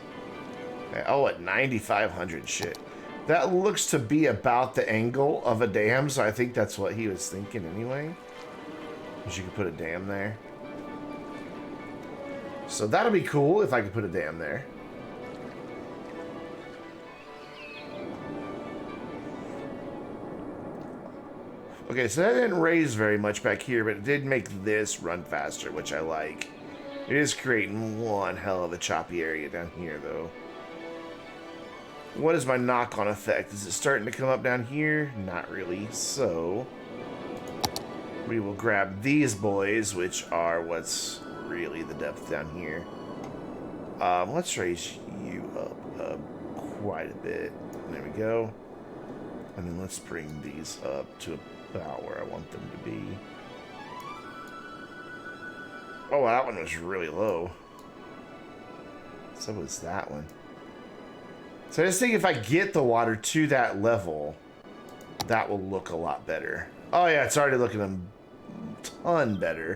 Oh, at 9,500 shit. That looks to be about the angle of a dam, so I think that's what he was thinking anyway. Because you could put a dam there. So that'll be cool if I could put a dam there. Okay, so that didn't raise very much back here, but it did make this run faster, which I like. It is creating one hell of a choppy area down here, though. What is my knock-on effect? Is it starting to come up down here? Not really. So we will grab these boys, which are what's really the depth down here. Let's raise you up quite a bit. There we go. And then let's bring these up to about where I want them to be. Oh, that one was really low. So was that one. So I just think if I get the water to that level, that will look a lot better. Oh yeah, it's already looking a ton better.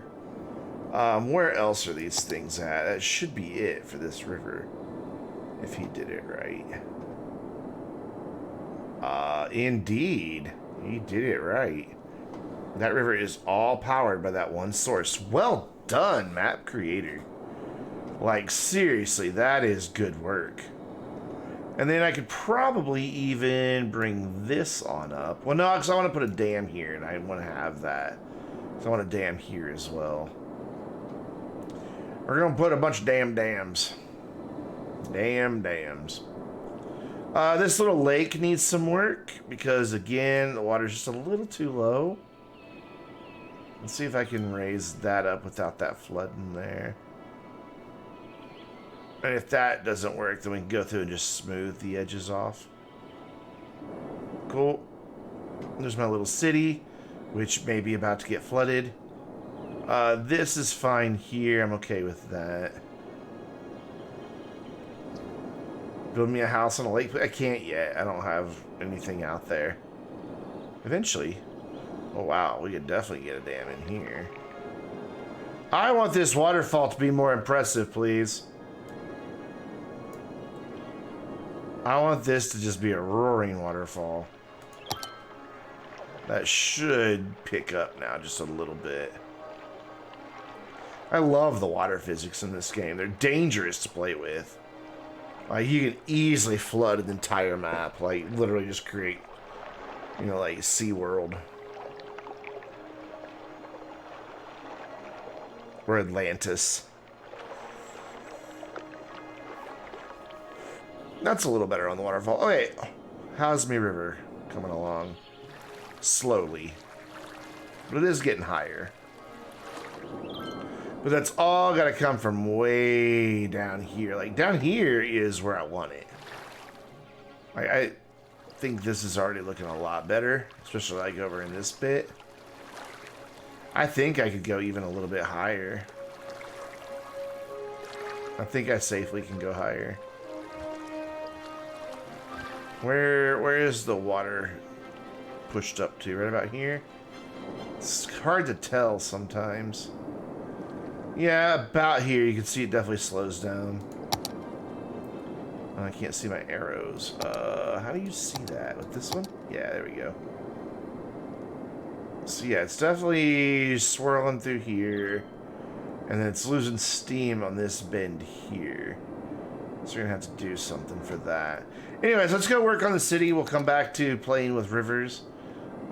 Where else are these things at? That should be it for this river, if he did it right. Indeed, he did it right. That river is all powered by that one source. Well done, map creator. Like, seriously, that is good work. And then I could probably even bring this on up. Well, no, because I want to put a dam here, and I want to have that. So I want a dam here as well. We're going to put a bunch of dams. Dams. This little lake needs some work, because, again, the water's just a little too low. Let's see if I can raise that up without that flooding there. And if that doesn't work, then we can go through and just smooth the edges off. Cool. There's my little city, which may be about to get flooded. This is fine here. I'm okay with that. Build me a house on a lake. I can't yet. I don't have anything out there. Eventually. Oh, wow. We could definitely get a dam in here. I want this waterfall to be more impressive, please. I want this to just be a roaring waterfall. That should pick up now just a little bit. I love the water physics in this game. They're dangerous to play with. Like, you can easily flood an entire map. Like, literally just create, you know, like SeaWorld. Or Atlantis. That's a little better on the waterfall. Okay, how's my river coming along? Slowly. But it is getting higher. But that's all got to come from way down here. Like, down here is where I want it. Like, I think this is already looking a lot better. Especially, like, over in this bit. I think I could go even a little bit higher. I think I safely can go higher. Where is the water pushed up to? Right about here? It's hard to tell sometimes. Yeah, about here. You can see it definitely slows down. Oh, I can't see my arrows. How do you see that? With this one? Yeah, there we go. So yeah, it's definitely swirling through here. And then it's losing steam on this bend here. So we're gonna have to do something for that. Anyways, let's go work on the city. We'll come back to playing with rivers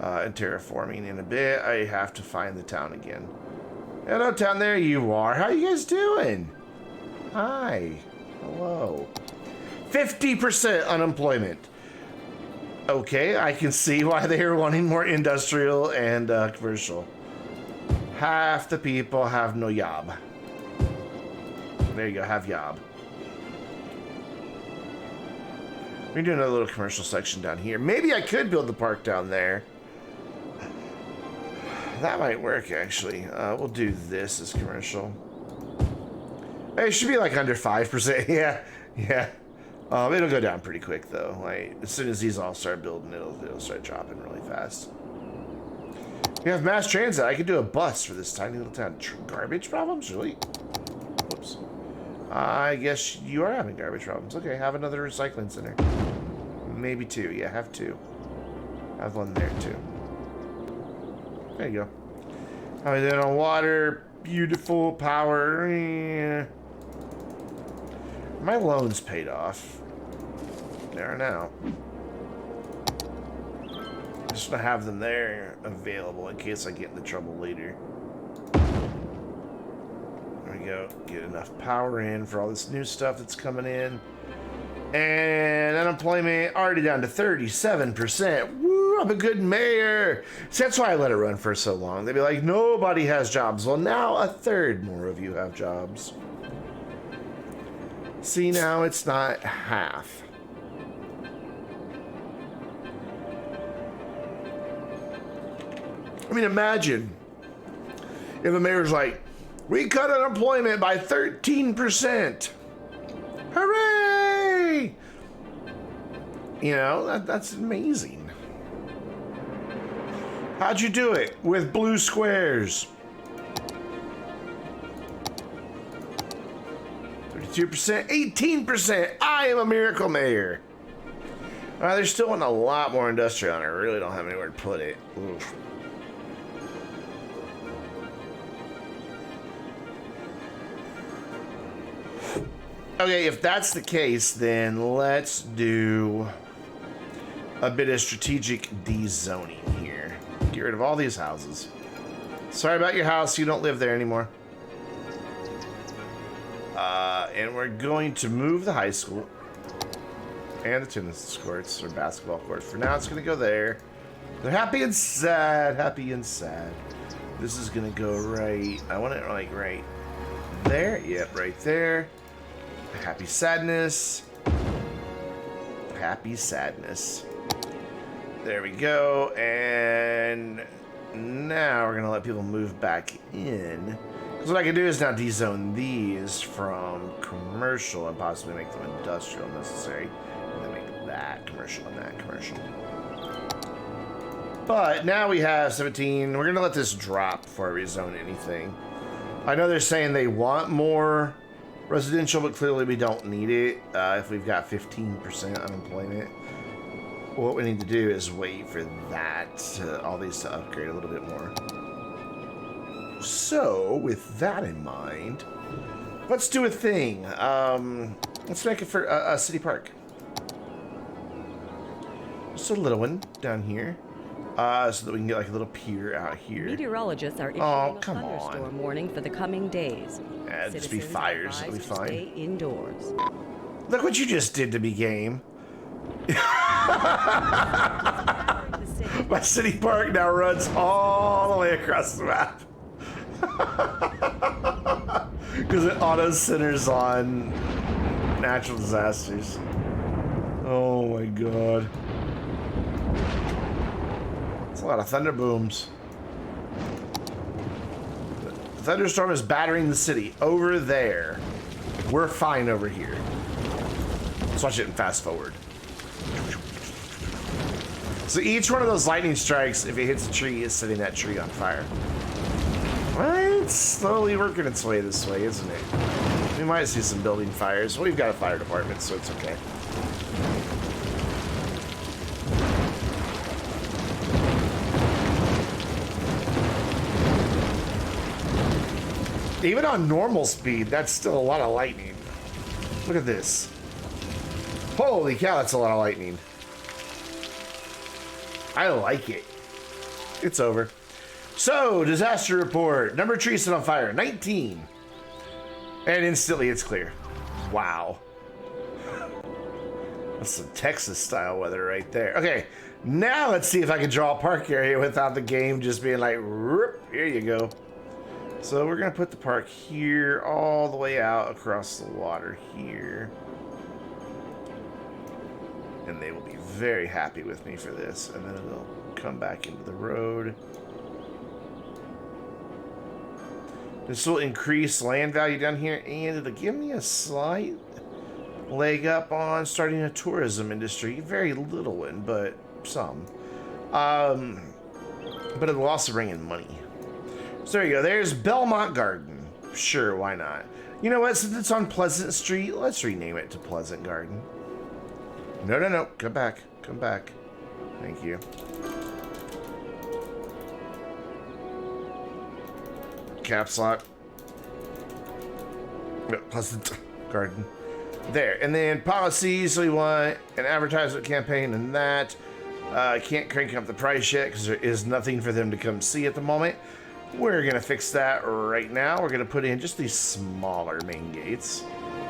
and terraforming in a bit. I have to find the town again. Hello, town. There you are. How you guys doing? Hi. Hello. 50% unemployment. Okay, I can see why they are wanting more industrial and commercial. Half the people have no job. There you go, have job. We're doing a little commercial section down here. Maybe I could build the park down there. That might work, actually. We'll do this as commercial. It should be like under 5%. Yeah. It'll go down pretty quick, though. Like, as soon as these all start building, it'll start dropping really fast. We have mass transit. I could do a bus for this tiny little town. Garbage problems? Really? Whoops. I guess you are having garbage problems. Okay, have another recycling center. Maybe 2. Yeah, have 2. Have one there, too. There you go. How are we doing on water? Beautiful. Power. My loan's paid off. They are now. Just to have them there available in case I get into trouble later. There we go. Get enough power in for all this new stuff that's coming in. And unemployment already down to 37%. Woo, I'm a good mayor. See, that's why I let it run for so long. They'd be like, nobody has jobs. Well, now a third more of you have jobs. See, now it's not half. I mean, imagine if the mayor's like, we cut unemployment by 13%. Hooray! You know, that's amazing. How'd you do it? With blue squares. 32%, 18%. I am a miracle mayor. There's still a lot more industrial, and I really don't have anywhere to put it. Oof. Okay, if that's the case, then let's do a bit of strategic dezoning here. Get rid of all these houses. Sorry about your house, you don't live there anymore. And we're going to move the high school and the tennis courts or basketball courts. For now, it's going to go there. They're happy and sad, happy and sad. This is going to go right, I want it like right there. Yep, right there. Happy sadness. Happy sadness. There we go. And now we're going to let people move back in. Because what I can do is now dezone these from commercial and possibly make them industrial if necessary. And then make that commercial and that commercial. But now we have 17. We're going to let this drop before I rezone anything. I know they're saying they want more residential, but clearly we don't need it if we've got 15% unemployment. What we need to do is wait for that, all these to upgrade a little bit more. So, with that in mind, let's do a thing. Let's make it for a city park. Just a little one down here. So that we can get like a little pier out here. Meteorologists are issuing a thunderstorm warning for the coming days. It'd just be fires. It'll be fine. Stay indoors. Look what you just did to me, game. My city park now runs all the way across the map. Because it auto centers on natural disasters. Oh my god. It's a lot of thunder booms. The thunderstorm is battering the city over there. We're fine over here. Let's watch it in fast forward. So each one of those lightning strikes, if it hits a tree, is setting that tree on fire. Well, it's slowly working its way this way, isn't it? We might see some building fires. Well, we've got a fire department, so it's okay. Even on normal speed, that's still a lot of lightning. Look at this. Holy cow, that's a lot of lightning. I like it. It's over. So, disaster report. Number of trees set on fire, 19. And instantly it's clear. Wow. That's some Texas style weather right there. Okay, now let's see if I can draw a park area without the game just being like, here you go. So we're gonna put the park here all the way out across the water here. And they will be very happy with me for this. And then it'll come back into the road. This will increase land value down here, and it'll give me a slight leg up on starting a tourism industry. Very little one, but some. But it'll also bring in money. So there you go. There's Belmont Garden. Sure, why not? You know what? Since it's on Pleasant Street, let's rename it to Pleasant Garden. No, no, no. Come back. Come back. Thank you. Caps lock. Pleasant Garden. There. And then policies. We want an advertisement campaign and that. Can't crank up the price yet because there is nothing for them to come see at the moment. We're going to fix that right now. We're going to put in just these smaller main gates.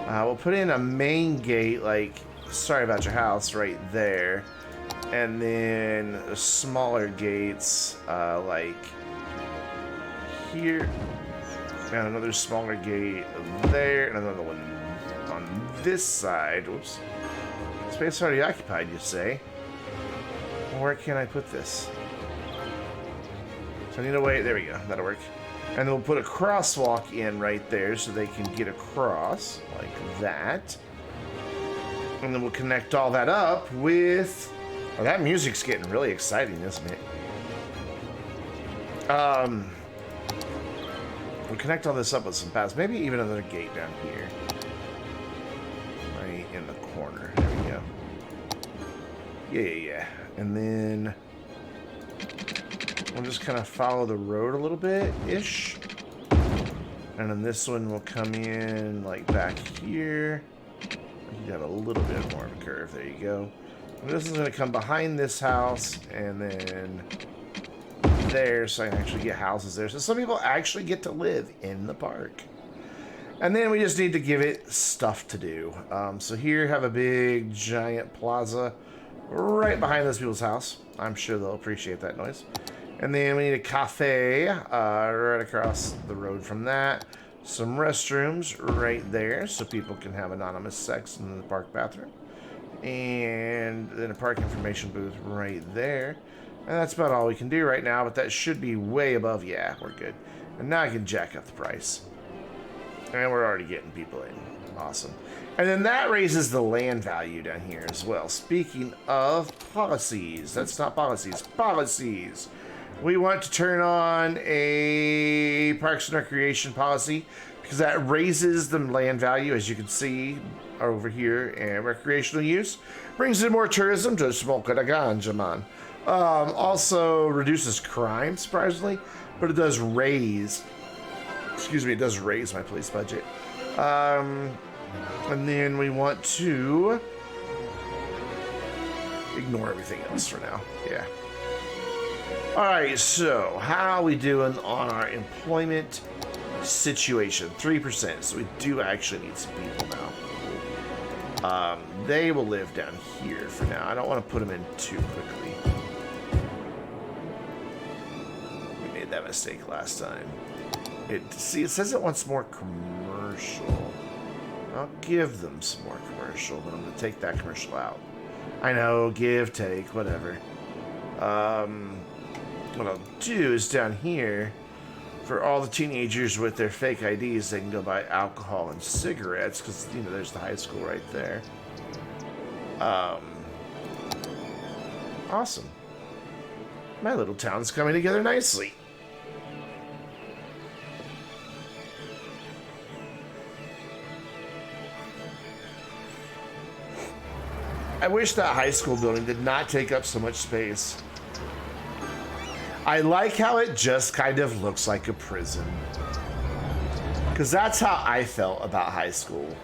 We'll put in a main gate, like, sorry about your house, right there. And then smaller gates, like here. And another smaller gate there. And another one on this side. Whoops. Space already occupied, you say? Where can I put this? So I need to wait. There we go. That'll work. And then we'll put a crosswalk in right there so they can get across like that. And then we'll connect all that up with... Oh, that music's getting really exciting, isn't it? We'll connect all this up with some paths. Maybe even another gate down here. Right in the corner. There we go. Yeah. And then... we'll just kind of follow the road a little bit-ish. And then this one will come in, like, back here. You got a little bit more of a curve. There you go. And this is going to come behind this house, and then there, so I can actually get houses there. So some people actually get to live in the park. And then we just need to give it stuff to do. So here, have a big, giant plaza right behind those people's house. I'm sure they'll appreciate that noise. And then we need a cafe right across the road from that. Some restrooms right there so people can have anonymous sex in the park bathroom. And then a park information booth right there. And that's about all we can do right now, but that should be way above. Yeah, we're good. And now I can jack up the price. And we're already getting people in. Awesome. And then that raises the land value down here as well. Speaking of policies, that's not policies, policies. We want to turn on a Parks and Recreation policy because that raises the land value, as you can see over here, and recreational use. Brings in more tourism to smoke a ganja, man. Also reduces crime, surprisingly, but it does raise, it does raise my police budget. And then we want to ignore everything else for now. Yeah. Alright, so how are we doing on our employment situation? 3%, so we do actually need some people now. They will live down here for now. I don't want to put them in too quickly. We made that mistake last time. It says it wants more commercial. I'll give them some more commercial, but I'm going to take that commercial out. I know, give, take, whatever. What I'll do is down here, for all the teenagers with their fake IDs, they can go buy alcohol and cigarettes, because, you know, there's the high school right there. Awesome. My little town's coming together nicely. I wish that high school building did not take up so much space. I like how it just kind of looks like a prison. Because that's how I felt about high school.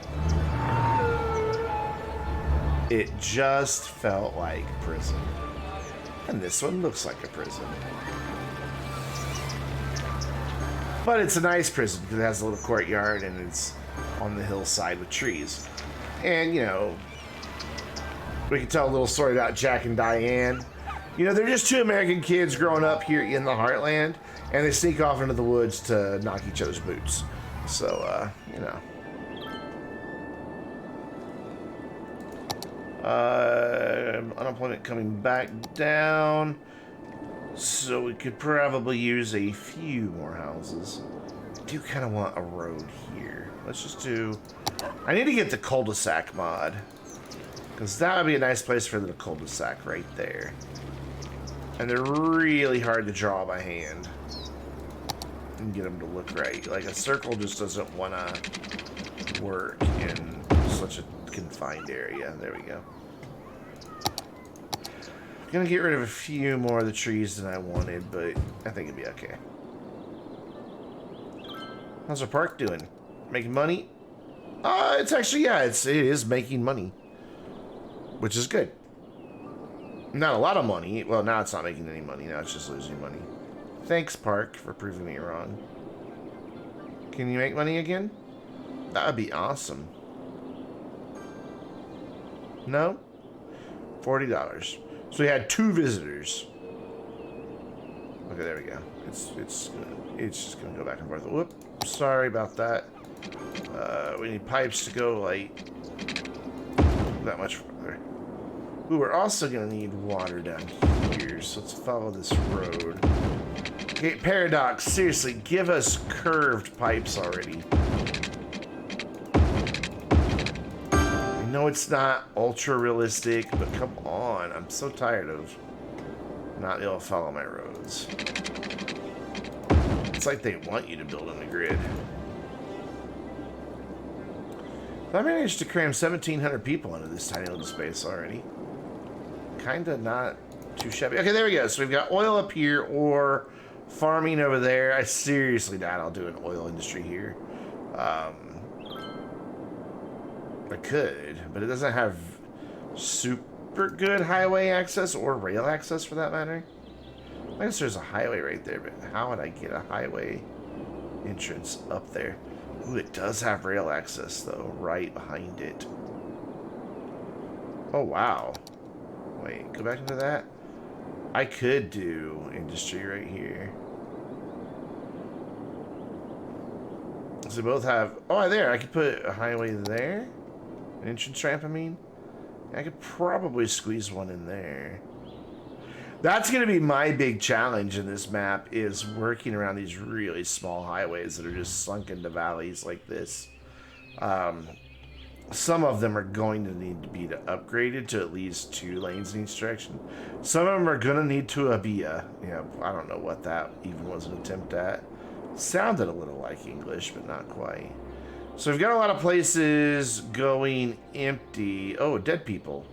It just felt like prison. And this one looks like a prison. But it's a nice prison because it has a little courtyard and it's on the hillside with trees. And, you know, we can tell a little story about Jack and Diane. You know, they're just two American kids growing up here in the Heartland, and they sneak off into the woods to knock each other's boots. So, you know. Unemployment coming back down. So we could probably use a few more houses. I do kind of want a road here. Let's just do... I need to get the cul-de-sac mod. Because that would be a nice place for the cul-de-sac right there. And they're really hard to draw by hand. And get them to look right. Like a circle just doesn't want to work in such a confined area. There we go. I'm gonna get rid of a few more of the trees than I wanted, but I think it'd be okay. How's our park doing? Making money? It's actually, yeah, it is making money. Which is good. Not a lot of money. Well, now it's not making any money. Now it's just losing money. Thanks, park, for proving me wrong. Can you make money again? That would be awesome. No? $40. So we had 2 visitors. Okay, there we go. It's just gonna go back and forth. Whoop! Sorry about that. We need pipes to go like that much further. Ooh, we're also gonna need water down here. So let's follow this road. Okay, Paradox. Seriously, give us curved pipes already. I know it's not ultra realistic, but come on. I'm so tired of not being able to follow my roads. It's like they want you to build on the grid. I managed to cram 1,700 people into this tiny little space already. Kinda not too shabby. Okay, there we go. So we've got oil up here or farming over there. I seriously doubt I'll do an oil industry here. I could, but it doesn't have super good highway access or rail access for that matter. I guess there's a highway right there, but how would I get a highway entrance up there? Ooh, it does have rail access though, right behind it. Oh wow. Wait, go back into that. I could do industry right here. So both have, oh there, I could put a highway there. An entrance ramp, I mean. I could probably squeeze one in there. That's going to be my big challenge in this map, is working around these really small highways that are just sunk into valleys like this. Some of them are going to need to be upgraded to at least 2 lanes in each direction. Some of them are going to need to be a, you know, I don't know what that even was an attempt at. Sounded a little like English, but not quite. So we've got a lot of places going empty. Oh, dead people.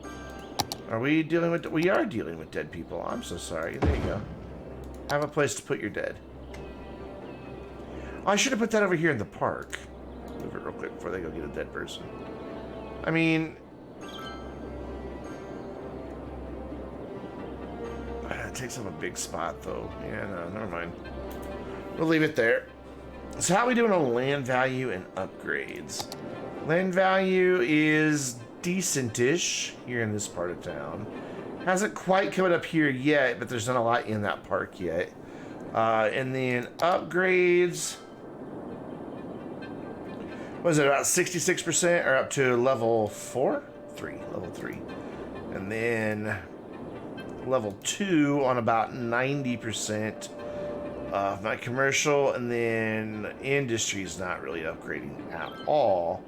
Are we dealing with... We are dealing with dead people. I'm so sorry. There you go. Have a place to put your dead. Oh, I should have put that over here in the park. Move it real quick before they go get a dead person. I mean... It takes up a big spot, though. Yeah, no, never mind. We'll leave it there. So how are we doing on land value and upgrades? Land value is decent-ish here in this part of town. Hasn't quite come up here yet, but there's not a lot in that park yet. And then upgrades... What is it, about 66% or up to level 4? 3, level 3. And then level 2 on about 90%. My commercial, and then industry is not really upgrading at all.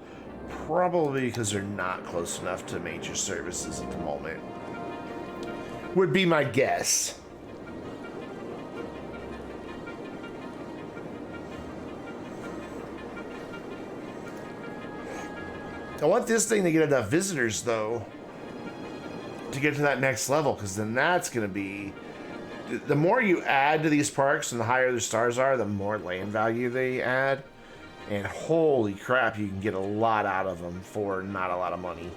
Probably because they're not close enough to major services at the moment. Would be my guess. I want this thing to get enough visitors, though, to get to that next level, because then that's going to be... The more you add to these parks and the higher the stars are, the more land value they add. And holy crap, you can get a lot out of them for not a lot of money.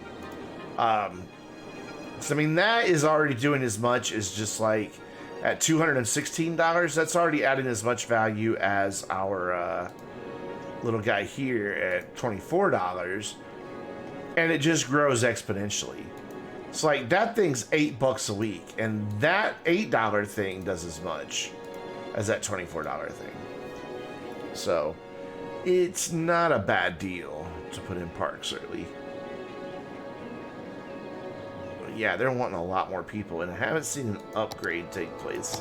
So, I mean, that is already doing as much as just like at $216. That's already adding as much value as our little guy here at $24. And it just grows exponentially. It's like that thing's $8 a week, and that $8 thing does as much as that $24 thing. So it's not a bad deal to put in parks early. But yeah, they're wanting a lot more people, and I haven't seen an upgrade take place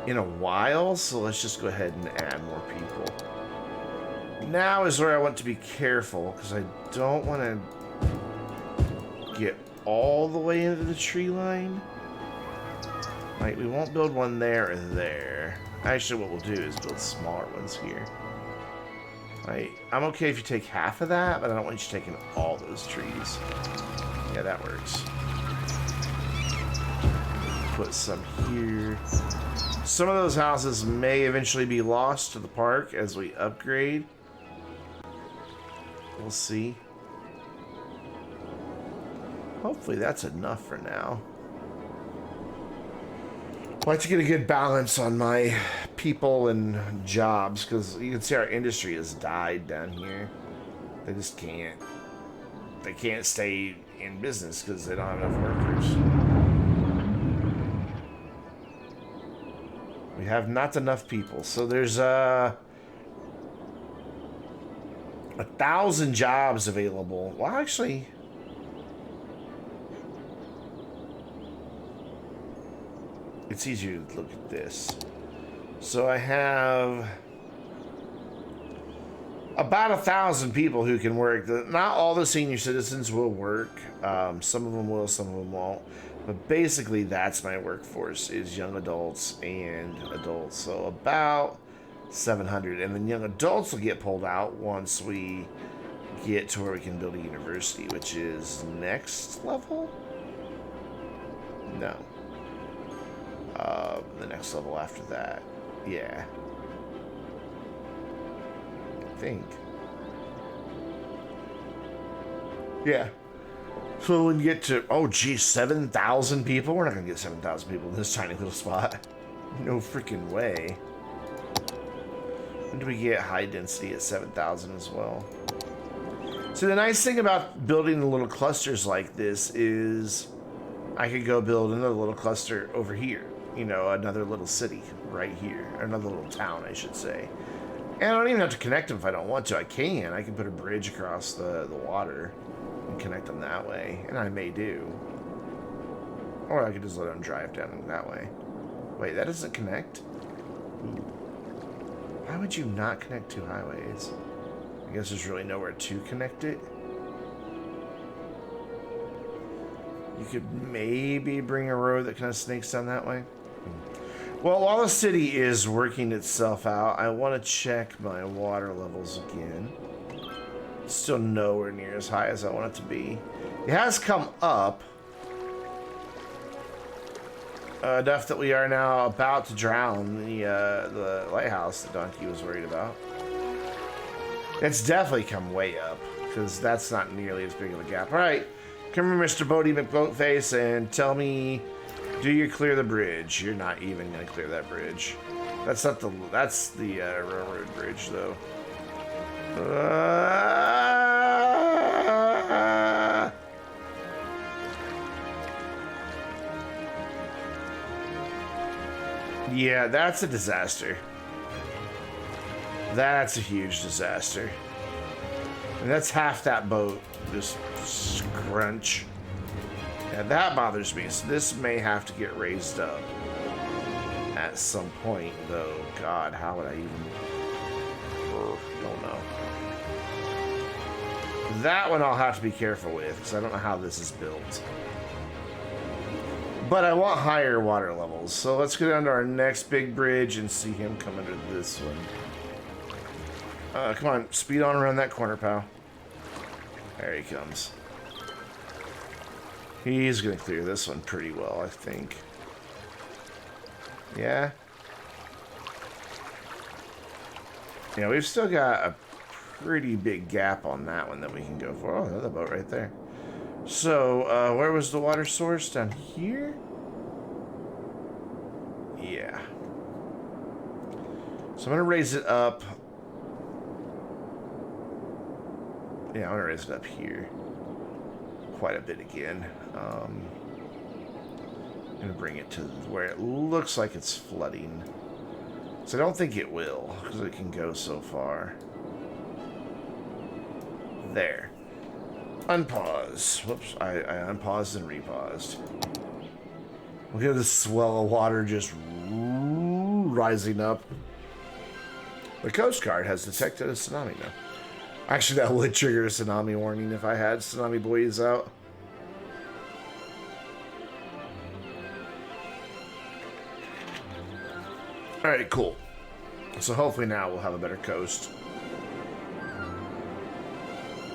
in a while, so let's just go ahead and add more people. Now is where I want to be careful, because I don't want to get all the way into the tree line. Like, we won't build one there or there. Actually, what we'll do is build smaller ones here. Right, I'm okay if you take half of that, but I don't want you taking all those trees. Yeah, that works. Put some here. Some of those houses may eventually be lost to the park as we upgrade. We'll see. Hopefully that's enough for now. I like to get a good balance on my people and jobs, because you can see our industry has died down here. They just can't. They can't stay in business because they don't have enough workers. We have not enough people. So there's 1,000 jobs available. Well, actually, it's easier to look at this. So I have about 1,000 people who can work. Not all the senior citizens will work. Some of them will, some of them won't. But basically, that's my workforce, is young adults and adults. So about 700. And then young adults will get pulled out once we get to where we can build a university, which is next level? No. The next level after that. Yeah. I think. Yeah. So when we get to, oh geez, 7,000 people? We're not going to get 7,000 people in this tiny little spot. No freaking way. When do we get high density at 7,000 as well? So the nice thing about building the little clusters like this is I could go build another little cluster over here. You know, another little city right here. Or another little town, I should say. And I don't even have to connect them if I don't want to. I can put a bridge across the water and connect them that way. And I may do. Or I could just let them drive down that way. Wait, that doesn't connect? Why would you not connect two highways? I guess there's really nowhere to connect it. You could maybe bring a road that kind of snakes down that way. Well, while the city is working itself out, I want to check my water levels again. Still nowhere near as high as I want it to be. It has come up enough that we are now about to drown the lighthouse that Donkey was worried about. It's definitely come way up, because that's not nearly as big of a gap. All right, come here, Mr. Bodie McBoatface, and tell me, do you clear the bridge? You're not even going to clear that bridge. That's not the, that's the railroad bridge, though. Yeah, that's a disaster. That's a huge disaster. And that's half that boat. Just scrunch. Yeah, that bothers me. So this may have to get raised up at some point, though. God, how would I even... don't know. That one I'll have to be careful with, because I don't know how this is built. But I want higher water levels. So let's go down to our next big bridge and see him come under this one. Come on, speed on around that corner, pal. There he comes. He's gonna clear this one pretty well, I think. Yeah? Yeah, we've still got a pretty big gap on that one that we can go for. Oh, another boat right there. So, where was the water source? Down here? Yeah. So I'm going to raise it up. Yeah, I'm going to raise it up here. Quite a bit again. I'm going to bring it to where it looks like it's flooding. So I don't think it will, because it can go so far. There. Unpause. Whoops, I unpaused and repaused. Look at this swell of water just rising up. The Coast Guard has detected a tsunami now. Actually, that would trigger a tsunami warning if I had tsunami buoys out. Alright, cool. So hopefully now we'll have a better coast.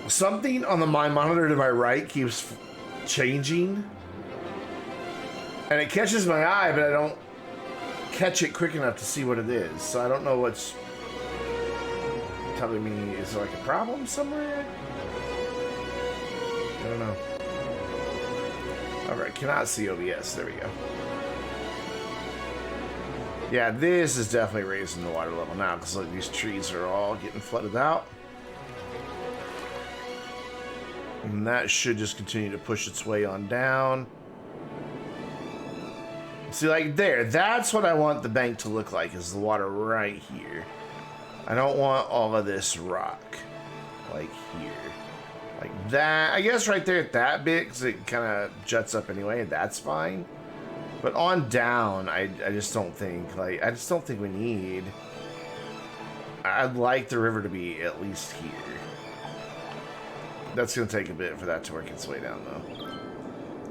Something on my monitor to my right keeps changing. And it catches my eye, but I don't catch it quick enough to see what it is. So I don't know what's telling me. Is there like a problem somewhere? I don't know. Alright, cannot see OBS. There we go. Yeah, this is definitely raising the water level now because look, these trees are all getting flooded out. And that should just continue to push its way on down. See, like there, that's what I want the bank to look like, is the water right here. I don't want all of this rock, like here. Like that, I guess right there at that bit, because it kind of juts up anyway, that's fine. But on down, I just don't think, like, I just don't think we need. I'd like the river to be at least here. That's going to take a bit for that to work its way down,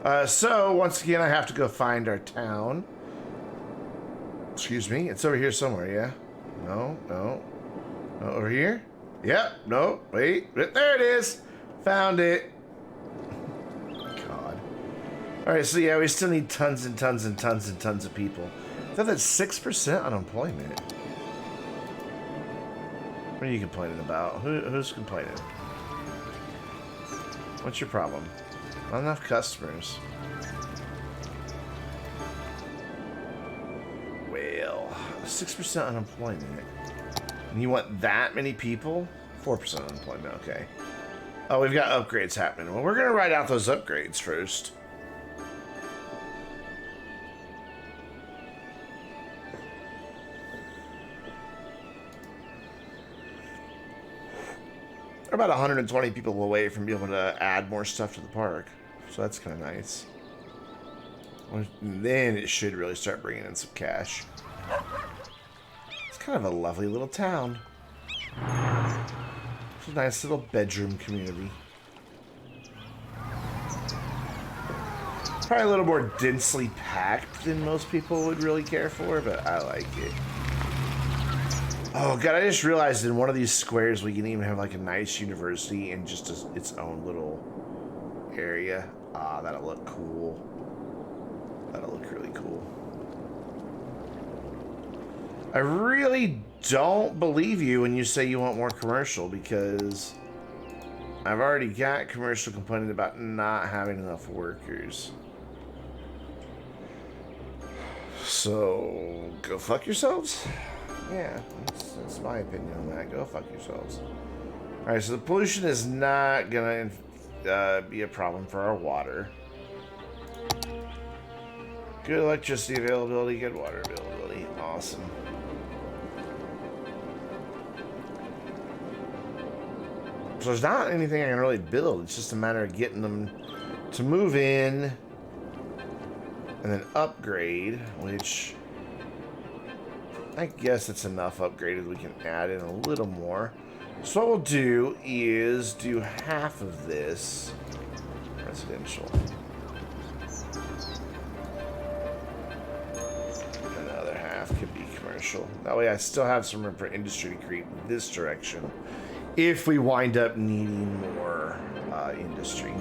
though. So, once again, I have to go find our town. Excuse me. It's over here somewhere, yeah? No, no. No, over here? Yep, no, wait. There it is. Found it. God. Alright, so yeah, we still need tons and tons and tons and tons of people. I thought that's 6% unemployment. What are you complaining about? Who's complaining? What's your problem? Not enough customers. Well, 6% unemployment. And you want that many people? 4% unemployment, okay. Oh, we've got upgrades happening. Well, we're going to write out those upgrades first. We're about 120 people away from being able to add more stuff to the park. So that's kind of nice. And then it should really start bringing in some cash. It's kind of a lovely little town. It's a nice little bedroom community. Probably a little more densely packed than most people would really care for, but I like it. Oh god, I just realized in one of these squares we can even have like a nice university in just its own little area. Ah, that'll look cool. That'll look really cool. I really don't believe you when you say you want more commercial, because I've already got commercial complaining about not having enough workers. So, go fuck yourselves? Yeah, that's my opinion on that. Go fuck yourselves. Alright, so the pollution is not gonna be a problem for our water. Good electricity availability, good water availability. Awesome. So there's not anything I can really build. It's just a matter of getting them to move in and then upgrade, which I guess it's enough upgraded. We can add in a little more. So what we'll do is do half of this residential. And the other half could be commercial. That way I still have some room for industry to creep this direction if we wind up needing more industry.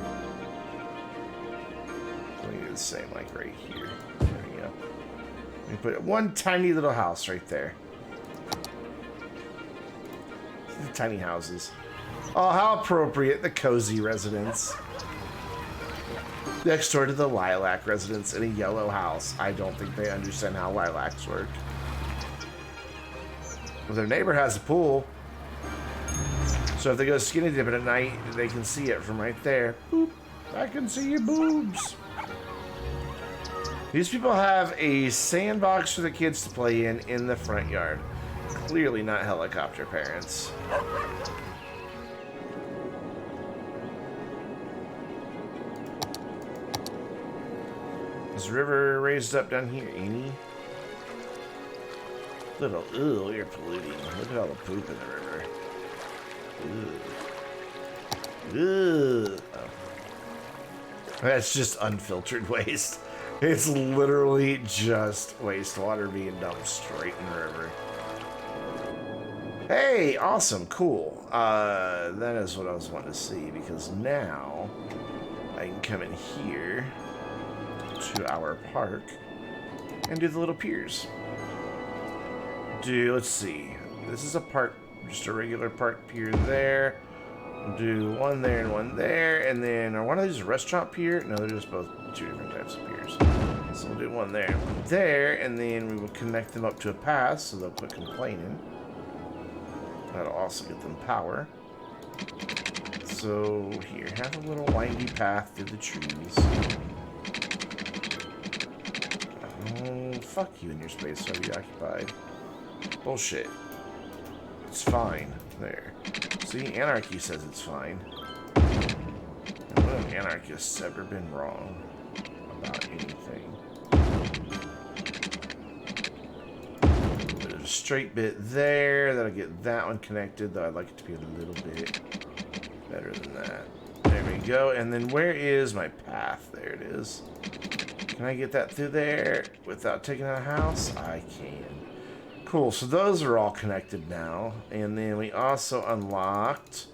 We do the same like right here. There we go. We put one tiny little house right there. Tiny houses. Oh, how appropriate. The cozy residence. Next door to the lilac residence in a yellow house. I don't think they understand how lilacs work. Well, their neighbor has a pool. So if they go skinny dipping at night, they can see it from right there. Boop. I can see your boobs. These people have a sandbox for the kids to play in the front yard. Clearly not helicopter parents. Is the river raised up down here, any? Little, ew, you're polluting. Look at all the poop in the river. Ew. Ew. Oh. That's just unfiltered waste. It's literally just wastewater being dumped straight in the river. Hey, awesome, cool. That is what I was wanting to see, because now I can come in here to our park and do the little piers. Let's see. This is a park, just a regular park pier there. We'll do one there and one there, and then are one of these a restaurant pier? No, they're just both two different types of piers. So we'll do one there and one there, and then we will connect them up to a path so they'll quit complaining. That'll also get them power. So here, have a little windy path through the trees. Oh, fuck you and your space so be occupied. Bullshit. It's fine. There. See, anarchy says it's fine. And when have anarchists ever been wrong about anything? There's a straight bit there. That'll get that one connected, though I'd like it to be a little bit better than that. There we go. And then where is my path? There it is. Can I get that through there without taking out a house? I can. Cool, so those are all connected now. And then we also unlocked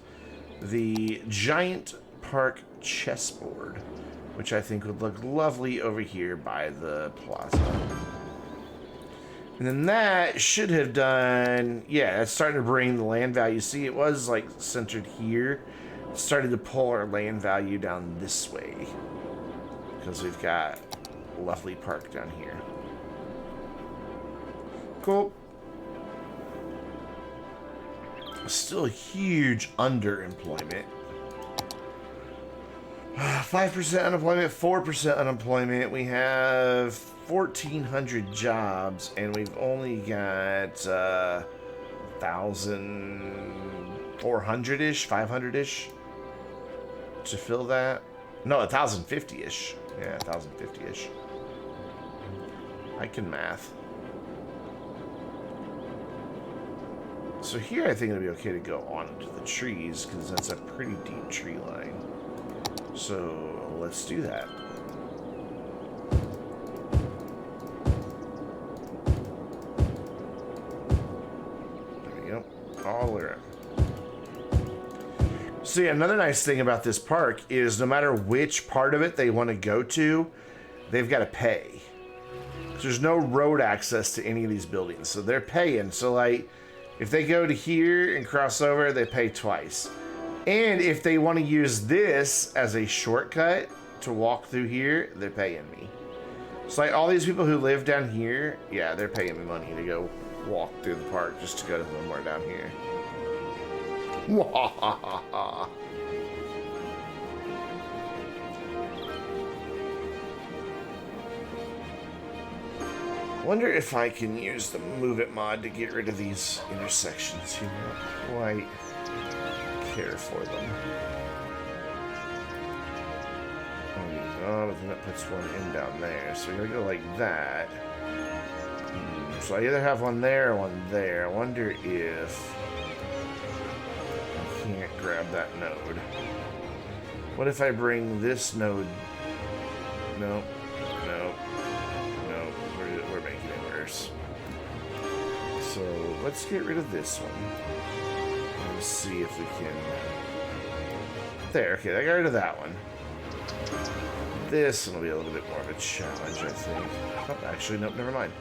the giant park chessboard, which I think would look lovely over here by the plaza. And then that should have done, yeah, it's starting to bring the land value. See, it was like centered here. It started to pull our land value down this way because we've got a lovely park down here. Cool. Still huge underemployment. 5% unemployment, 4% unemployment. We have 1,400 jobs, and we've only got 1,400-ish, 500-ish to fill that. No, 1,050-ish. Yeah, 1,050-ish. I can math. So here I think it'll be okay to go on into the trees because that's a pretty deep tree line. So let's do that. There we go. All around. See, another nice thing about this park is no matter which part of it they want to go to, they've got to pay. There's no road access to any of these buildings, so they're paying. So like, if they go to here and cross over, they pay twice. And if they want to use this as a shortcut to walk through here, they're paying me. So like all these people who live down here, yeah, they're paying me money to go walk through the park just to go to somewhere down here. Wahahaha. Wonder if I can use the Move It mod to get rid of these intersections. You don't quite care for them. Oh, but then that puts one in down there. So we're gonna go like that. So I either have one there or one there. I wonder if I can't grab that node. What if I bring this node? Nope. Nope. Nope. We're making it worse. So let's get rid of this one. Let's see if we can. There. Okay, I got rid of that one. This one will be a little bit more of a challenge, I think. Oh, actually, nope, never mind.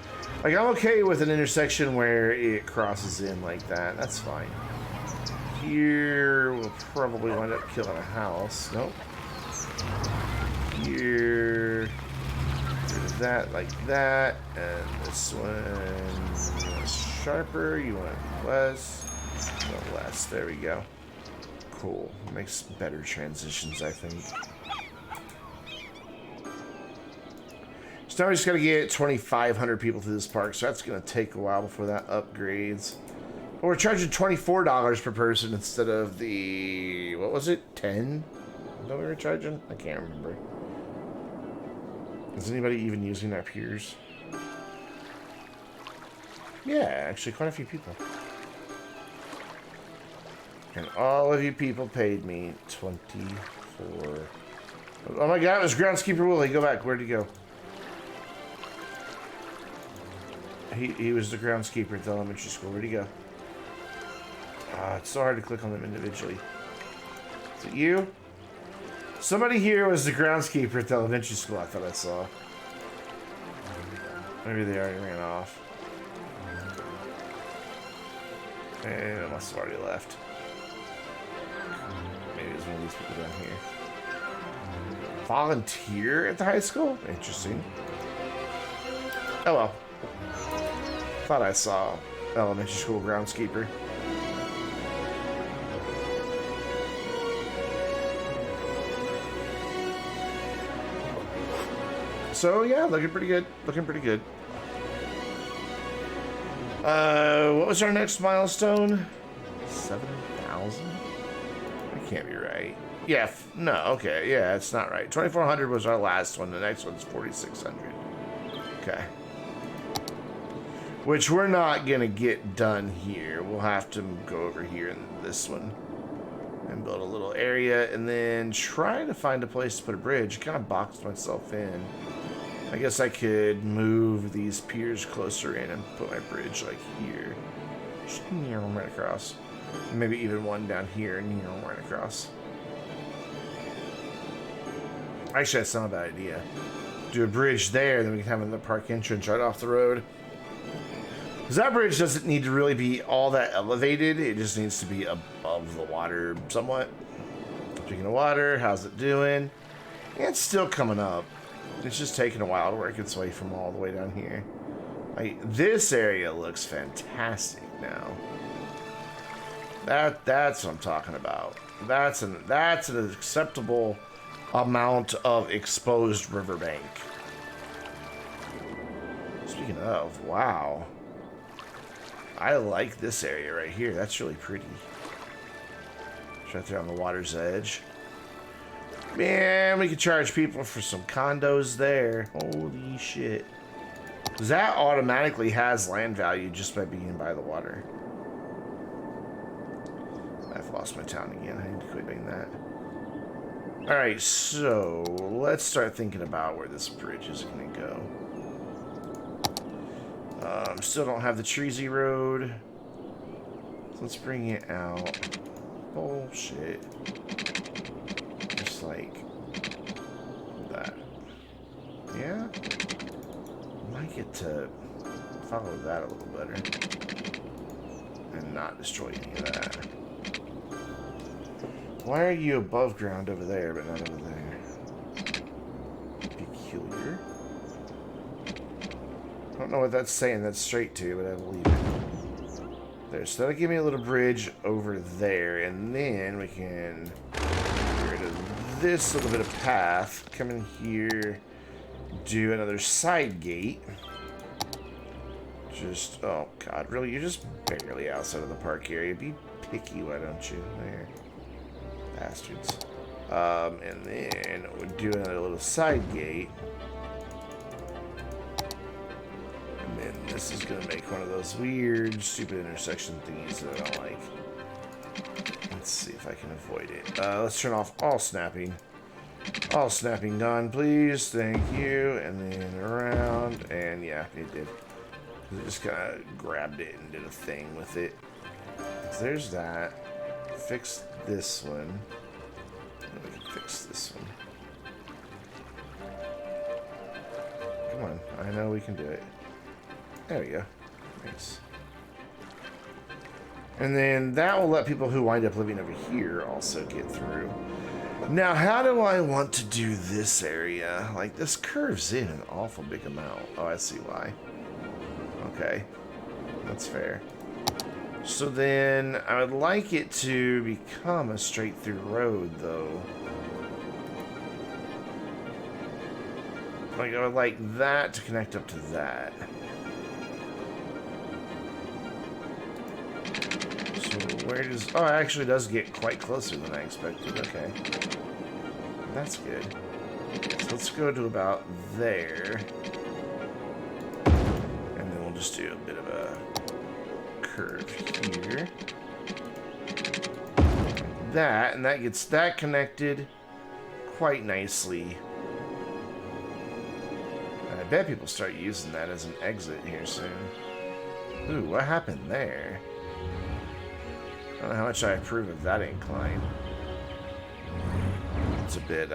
Like, I'm okay with an intersection where it crosses in like that. That's fine. Here, we'll probably wind up killing a house. Nope. here. Do that like that. And this one, you want sharper, you want less. You want less. There we go. Cool. Makes better transitions, I think. So now we just gotta get 2,500 people to this park, so that's gonna take a while before that upgrades. But we're charging $24 per person instead of the, what was it, 10? Is that what we were charging? I can't remember. Is anybody even using our piers? Yeah, actually quite a few people. And all of you people paid me 24. Oh my god, it was Groundskeeper Willie. Go back. Where'd he go? He was the groundskeeper at the elementary school. Where'd he go? It's so hard to click on them individually. Is it you? Somebody here was the groundskeeper at the elementary school, I thought I saw. Maybe they already ran off. And it must have already left. Maybe it was one of these people down here. Volunteer at the high school? Interesting. Oh well. Thought I saw elementary school groundskeeper. So yeah, looking pretty good. Looking pretty good. What was our next milestone? 7,000? That can't be right. Yeah, no, okay, yeah, it's not right. 2,400 was our last one. The next one's 4,600. Okay. Which we're not gonna get done here. We'll have to go over here in this one and build a little area and then try to find a place to put a bridge. Kind of boxed myself in. I guess I could move these piers closer in and put my bridge like here. Just right across. Maybe even one down here and right across. Actually, that's not a bad idea. Do a bridge there, then we can have the park entrance right off the road. Because that bridge doesn't need to really be all that elevated. It just needs to be above the water somewhat. Speaking of water, how's it doing? It's still coming up. It's just taking a while to work its way from all the way down here. Like, this area looks fantastic now. That's what I'm talking about. That's an acceptable amount of exposed riverbank. Speaking of, wow. I like this area right here. That's really pretty. It's right there on the water's edge. Man, we could charge people for some condos there. Holy shit. That automatically has land value just by being by the water. I've lost my town again. I need to quit doing that. Alright, so let's start thinking about where this bridge is going to go. Still don't have the Treasy Road. So let's bring it out. Bullshit. Just like that. Yeah? Might get to follow that a little better. And not destroy any of that. Why are you above ground over there, but not over there? Peculiar. I don't know what that's saying that's straight to, but I believe it. There, so that'll give me a little bridge over there, and then we can get rid of this little bit of path. Come in here, do another side gate. Just, oh god, really? You're just barely outside of the park area. Be picky, why don't you? There. Bastards. And then we'll do another little side gate. And then this is going to make one of those weird, stupid intersection thingies that I don't like. Let's see if I can avoid it. Let's turn off all snapping. All snapping gone, please. Thank you. And then around. And yeah, it did. It just kind of grabbed it and did a thing with it. So there's that. Fix this one. Then we can fix this one. Come on. I know we can do it. There we go. Nice. And then that will let people who wind up living over here also get through. Now, how do I want to do this area? Like, this curves in an awful big amount. Oh, I see why. Okay. That's fair. So then, I would like it to become a straight-through road, though. Like, I would like that to connect up to that. So, where does... Oh, it actually does get quite closer than I expected. Okay. That's good. So let's go to about there. And then we'll just do a bit of a curve here. Like that, and that gets that connected quite nicely. And I bet people start using that as an exit here soon. Ooh, what happened there? I don't know how much I approve of that incline. It's a bit,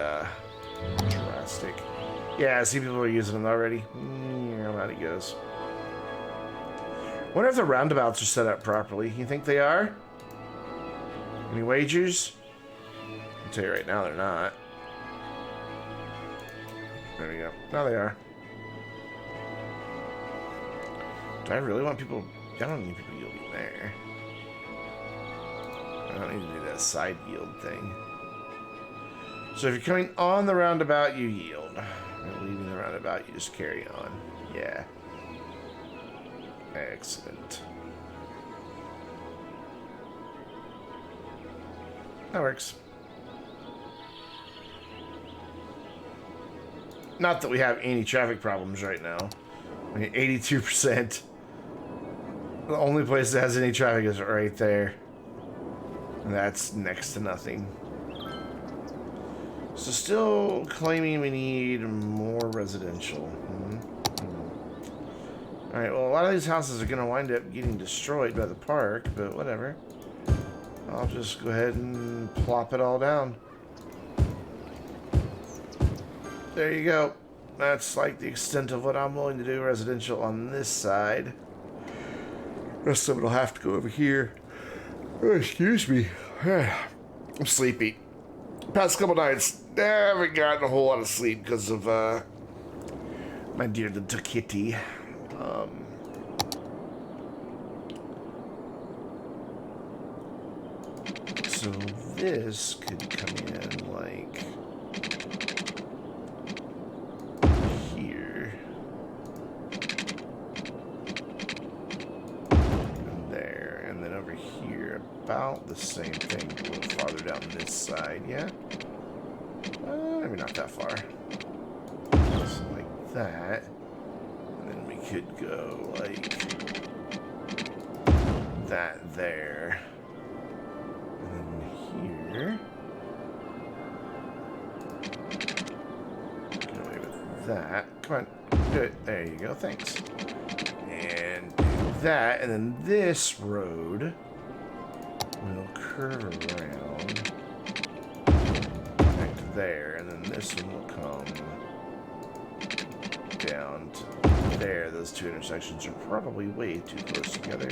drastic. Yeah, I see people are using them already. How about it goes. Wonder if the roundabouts are set up properly. You think they are? Any wagers? I'll tell you right now, they're not. There we go. Now they are. Do I really want people... I don't need people yielding there. I don't need to do that side yield thing. So if you're coming on the roundabout, you yield. And leaving the roundabout, you just carry on. Yeah. Excellent. That works. Not that we have any traffic problems right now. I mean, 82%. The only place that has any traffic is right there. And that's next to nothing. So still claiming we need more residential. Alright, well, a lot of these houses are going to wind up getting destroyed by the park, but whatever. I'll just go ahead and plop it all down. There you go. That's like the extent of what I'm willing to do residential on this side. The rest of it will have to go over here. Oh, excuse me. I'm sleepy. Past couple nights, I haven't gotten a whole lot of sleep because of my dear little kitty. So this could come in like here and there, and then over here about the same thing, a little farther down this side. Yeah, maybe not that far. Just like that, and then we could go like that there. Here. Get away with that. Come on. Do it. There you go. Thanks. And do that. And then this road will curve around. Connect there. And then this one will come down to there. Those two intersections are probably way too close together.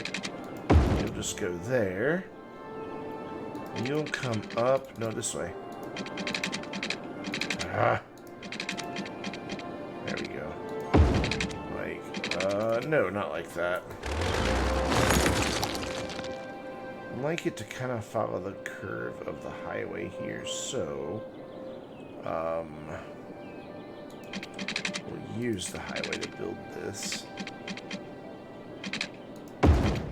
You'll just go there. You'll come up. No, this way. Ah. There we go. Like, no, not like that. I'd like it to kind of follow the curve of the highway here, so we'll use the highway to build this.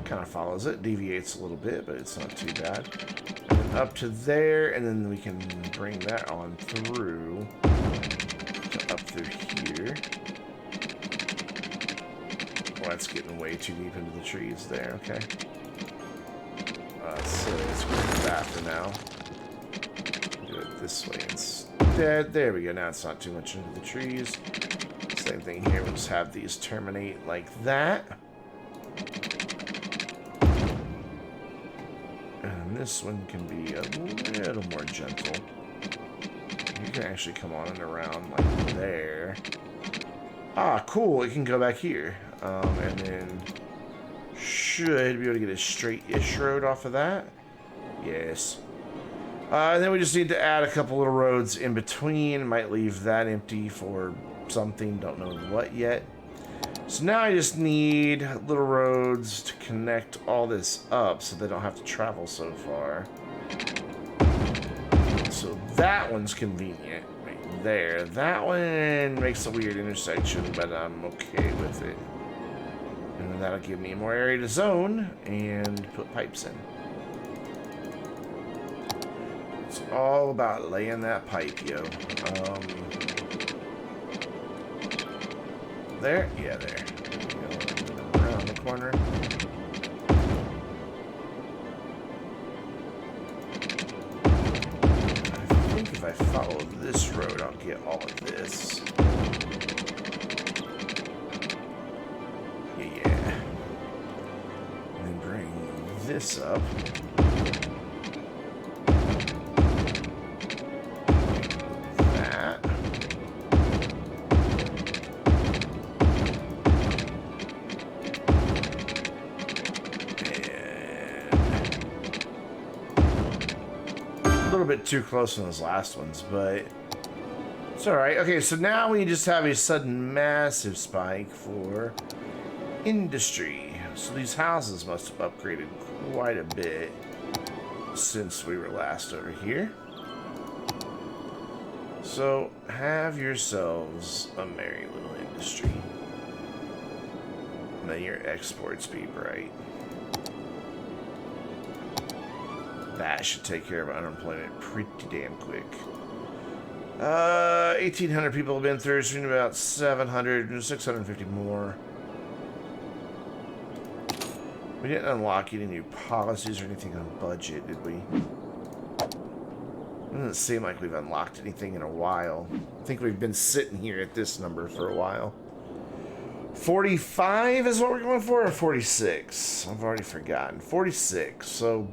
Kind of follows it, deviates a little bit, but it's not too bad. And then up to there, and then we can bring that on through to up through here. Well, that's getting way too deep into the trees there. Okay. So let's go with that for now. Do it this way instead. There we go. Now it's not too much into the trees. Same thing here. We'll just have these terminate like that. And this one can be a little more gentle. You can actually come on and around like there. Ah, cool. It can go back here. And then should be able to get a straight-ish road off of that. Yes. And then we just need to add a couple little roads in between. Might leave that empty for something, don't know what yet. So now I just need little roads to connect all this up so they don't have to travel so far. So that one's convenient right there. That one makes a weird intersection, but I'm okay with it. And then that'll give me more area to zone and put pipes in. It's all about laying that pipe, yo. There? Yeah, there. Around the corner. I think if I follow this road, I'll get all of this. Yeah. And then bring this up. Bit too close on those last ones, but it's all right. Okay, so now we just have a sudden massive spike for industry. So these houses must have upgraded quite a bit since we were last over here. So have yourselves a merry little industry. May your exports be bright. That should take care of unemployment pretty damn quick. 1,800 people have been through, soon about 700, 650 more. We didn't unlock any new policies or anything on budget, did we? It doesn't seem like we've unlocked anything in a while. I think we've been sitting here at this number for a while. 45 is what we're going for, or 46? I've already forgotten. 46, so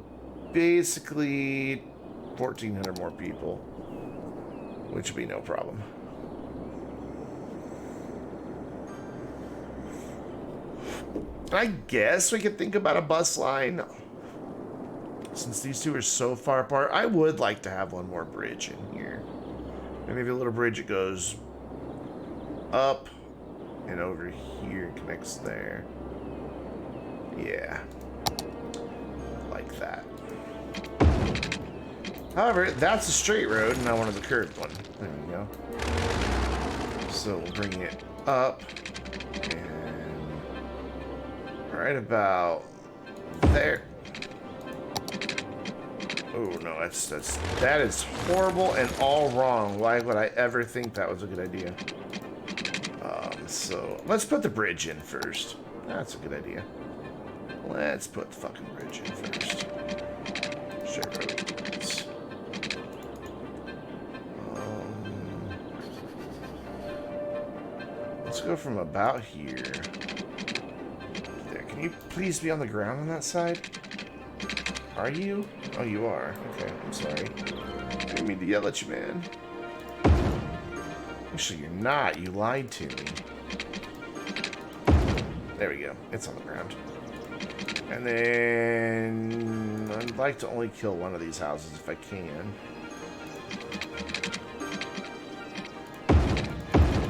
basically 1,400 more people, which would be no problem. I guess we could think about a bus line. Since these two are so far apart, I would like to have one more bridge in here. Maybe a little bridge that goes up and over here, connects there. Yeah. Like that. However, that's a straight road, and I wanted the curved one. There we go. So we'll bring it up, and right about there. Oh no, that is horrible and all wrong. Why would I ever think that was a good idea? So let's put the bridge in first. That's a good idea. Let's put the fucking bridge in first. Straight roads. Let's go from about here. There. Can you please be on the ground on that side? Are you? Oh, you are. Okay, I'm sorry. I didn't mean to yell at you, man. Actually, you're not. You lied to me. There we go. It's on the ground. And then I'd like to only kill one of these houses if I can.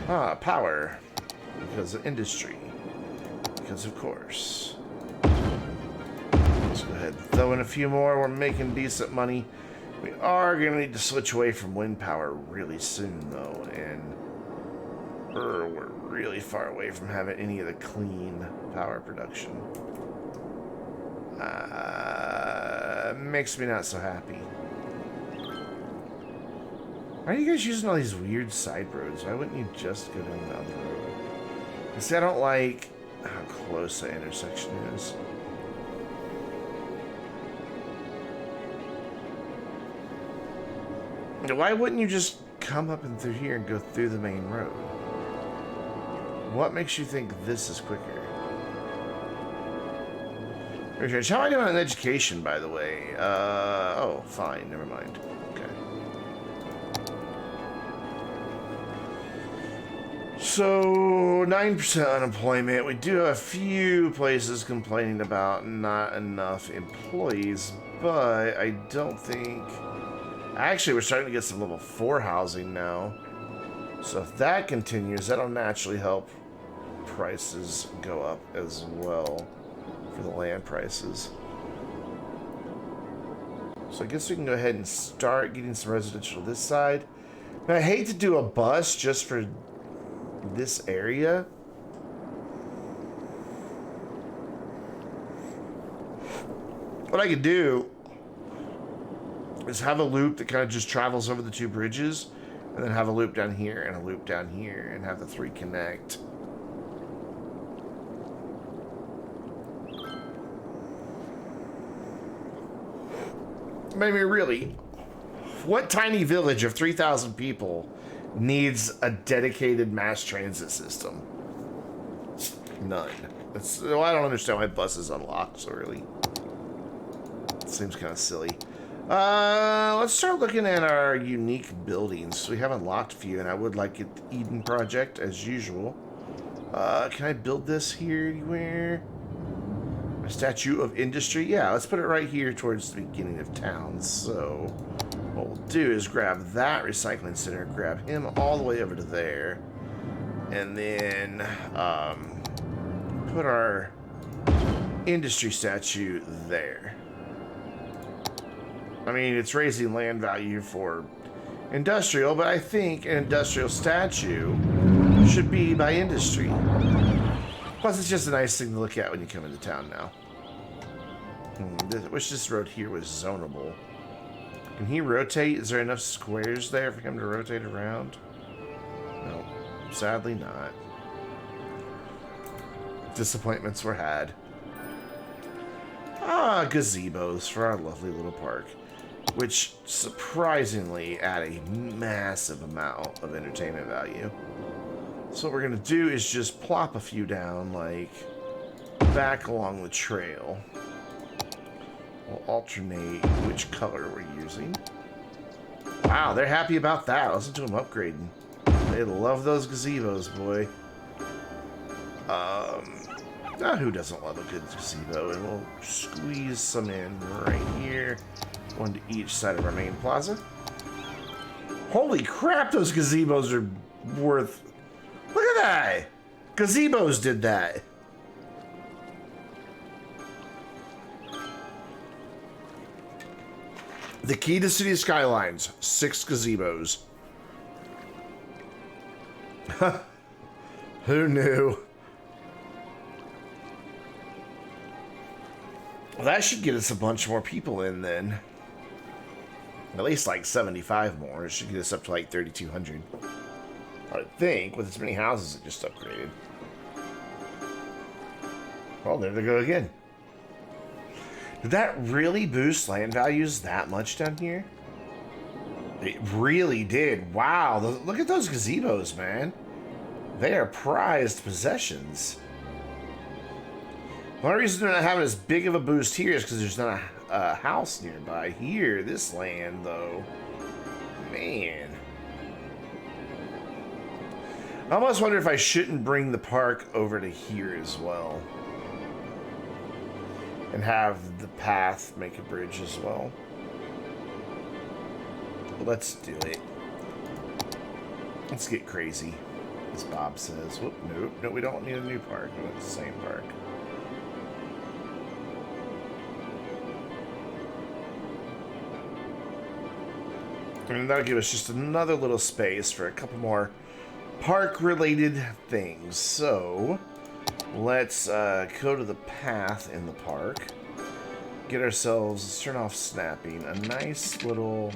Ah, power. Because of industry. Because of course. Let's go ahead and throw in a few more. We're making decent money. We are going to need to switch away from wind power really soon, though. And we're really far away from having any of the clean power production. Makes me not so happy. Why are you guys using all these weird side roads? Why wouldn't you just go down the other road? See, I don't like how close the intersection is. Why wouldn't you just come up and through here and go through the main road? What makes you think this is quicker? Research. How am I doing on education, by the way? Oh, fine. Never mind. Okay. So, 9% unemployment. We do have a few places complaining about not enough employees, but I don't think Actually, we're starting to get some level 4 housing now. So if that continues, that'll naturally help prices go up as well for the land prices. So I guess we can go ahead and start getting some residential this side. Now, I hate to do a bus just for this area. What I could do is have a loop that kind of just travels over the 2 bridges, and then have a loop down here and a loop down here, and have the 3 connect. I mean, really, what tiny village of 3,000 people needs a dedicated mass transit system? None. Well, I don't understand why buses unlock so early. It seems kind of silly. Let's start looking at our unique buildings. We have unlocked a few, and I would like it the Eden Project, as usual. Can I build this here anywhere? A statue of industry? Yeah, let's put it right here towards the beginning of town. So what we'll do is grab that recycling center, grab him all the way over to there, and then put our industry statue there. I mean, it's raising land value for industrial, but I think an industrial statue should be by industry. Plus, it's just a nice thing to look at when you come into town now. I wish this road here was zonable. Can he rotate? Is there enough squares there for him to rotate around? No, sadly not. Disappointments were had. Ah, gazebos for our lovely little park, which surprisingly add a massive amount of entertainment value. So what we're going to do is just plop a few down, like, back along the trail. We'll alternate which color we're using. Wow, they're happy about that. Listen to them upgrading. They love those gazebos, boy. Who doesn't love a good gazebo? And we'll squeeze some in right here. One to each side of our main plaza. Holy crap, those gazebos are worth... Look at that! Gazebos did that. The key to City Skylines, 6 gazebos. Who knew? Well, that should get us a bunch more people in then. At least like 75 more. It should get us up to like 3,200. I think, with as many houses it just upgraded. Well, there they go again. Did that really boost land values that much down here? It really did. Wow, look at those gazebos, man. They are prized possessions. The only reason they're not having as big of a boost here is because there's not a house nearby. Here, this land, though, man. I almost wonder if I shouldn't bring the park over to here as well. And have the path make a bridge as well. But let's do it. Let's get crazy, as Bob says. Whoop, nope. No, we don't need a new park. We want the same park. And that'll give us just another little space for a couple more park-related things. So, let's go to the path in the park. Get ourselves, let's turn off snapping, a nice little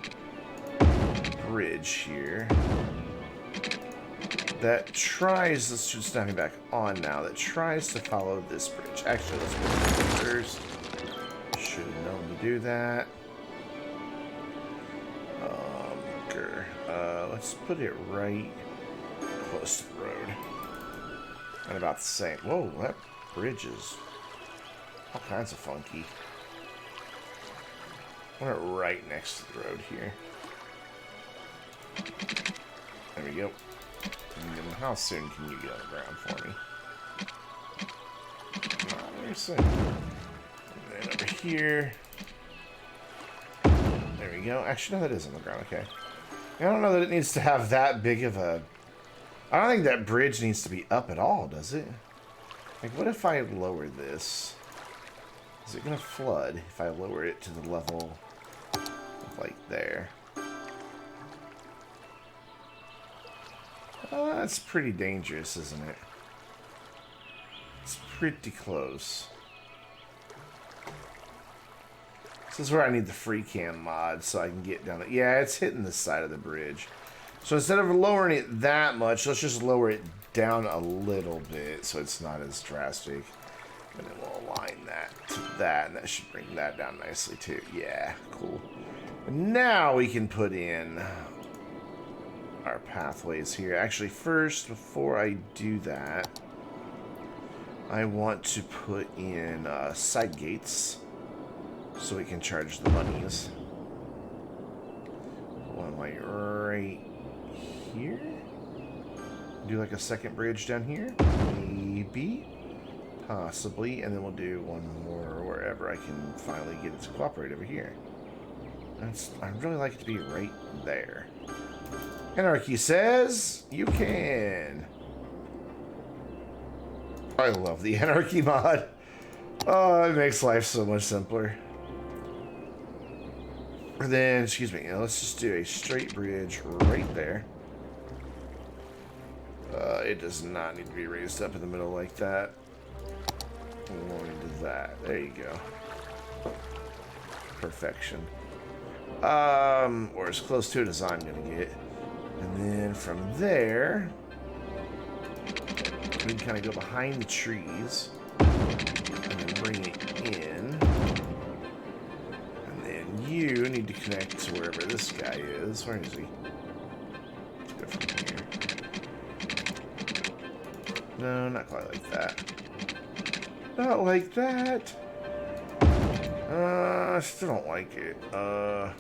bridge here that tries, let's turn snapping back on now, that tries to follow this bridge. Actually, let's put it first. Should have known to do that. Let's put it right close to the road. And about the same. Whoa, that bridge is all kinds of funky. I want it right next to the road here. There we go. And then how soon can you get on the ground for me? Not very soon. And then over here. There we we go. Actually, no, that is on the ground. Okay. I don't know that it needs to have that big of a... I don't think that bridge needs to be up at all, does it? Like, what if I lower this? Is it going to flood if I lower it to the level of, like, there? That's pretty dangerous, isn't it? It's pretty close. This is where I need the free cam mod so I can get down it. Yeah, it's hitting the side of the bridge. So instead of lowering it that much, let's just lower it down a little bit so it's not as drastic. And then we'll align that to that, and that should bring that down nicely too. Yeah, cool. And now we can put in our pathways here. Actually, first, before I do that, I want to put in side gates so we can charge the monies. One like right here. Do like a second bridge down here, maybe, possibly, and then we'll do one more wherever I can finally get it to cooperate over here. I'd really like it to be right there. Anarchy says you can. I love the Anarchy mod. Oh, it makes life so much simpler. And then, excuse me, let's just do a straight bridge right there. It does not need to be raised up in the middle like that. We'll do that. There you go. Perfection. Or as close to it as I'm gonna get. And then from there, we can kind of go behind the trees and then bring it in. And then you need to connect to wherever this guy is. Where is he? Let's go from here. No, not quite like that. Not like that. I still don't like it. I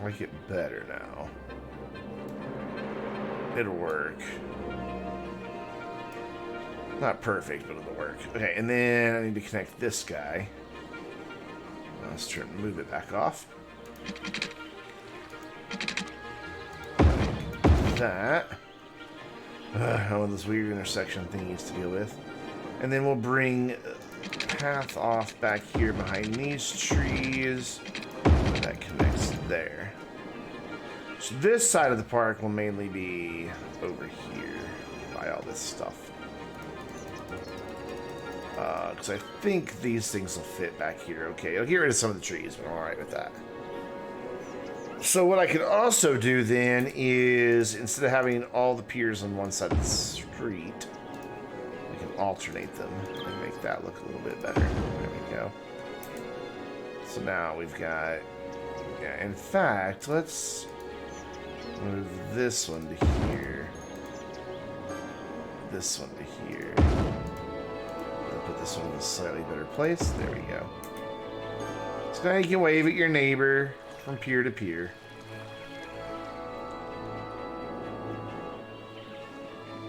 like it better now. It'll work. Not perfect, but it'll work. Okay, and then I need to connect this guy. Let's try to move it back off. That. One of those weird intersection thingies to deal with. And then we'll bring path off back here behind these trees. That connects there. So this side of the park will mainly be over here by all this stuff. Because I think these things will fit back here. Okay, I'll get rid of some of the trees, but I'm alright with that. So what I could also do then is, instead of having all the piers on one side of the street, we can alternate them and make that look a little bit better. There we go. So now we've got... Yeah, in fact, let's move this one to here. This one to here. Put this one in a slightly better place. There we go. So now you can wave at your neighbor from pier to pier.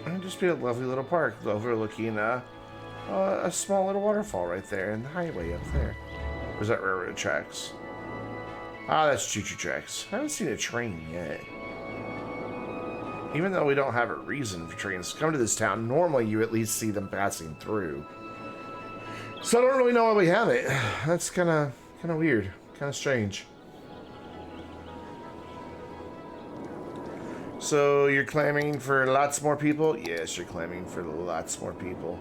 And just be a lovely little park overlooking a small little waterfall right there and the highway up there. Or is that railroad tracks? Ah, that's choo-choo tracks. I haven't seen a train yet. Even though we don't have a reason for trains to come to this town, normally you at least see them passing through. So I don't really know why we have it. That's kind of weird, kind of strange. So you're clamoring for lots more people? Yes, you're clamoring for lots more people.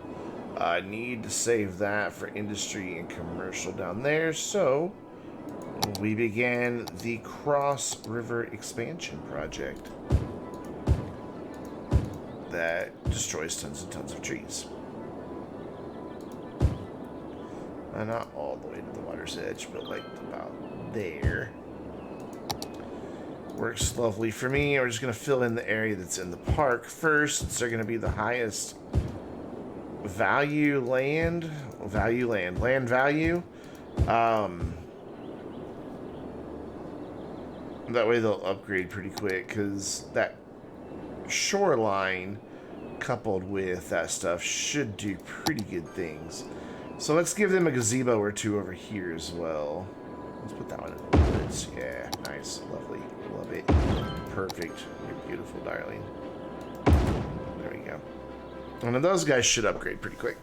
I need to save that for industry and commercial down there. So we began the Cross River expansion project that destroys tons and tons of trees. Not all the way to the water's edge, but like about there. Works lovely for me. We're just going to fill in the area that's in the park first, since they're going to be the highest land value. That way they'll upgrade pretty quick, because that shoreline coupled with that stuff should do pretty good things. So let's give them a gazebo or two over here as well. Let's put that one in the woods. Yeah, nice, lovely, love it. Perfect. You're beautiful, darling. There we go. And then those guys should upgrade pretty quick.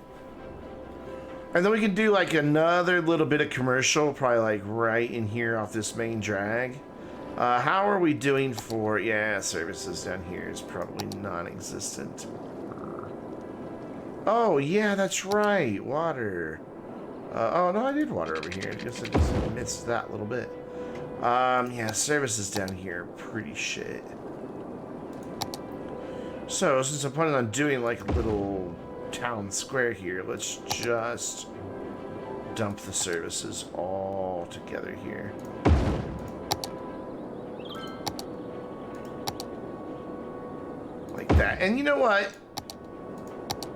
And then we can do like another little bit of commercial, probably like right in here off this main drag. How are we doing for, yeah, services down here is probably non-existent. Oh, yeah, that's right, water. Oh, no, I did water over here. I guess I just missed that little bit. Yeah, services down here, pretty shit. So, since I'm planning on doing like a little town square here, let's just dump the services all together here. Like that. And you know what?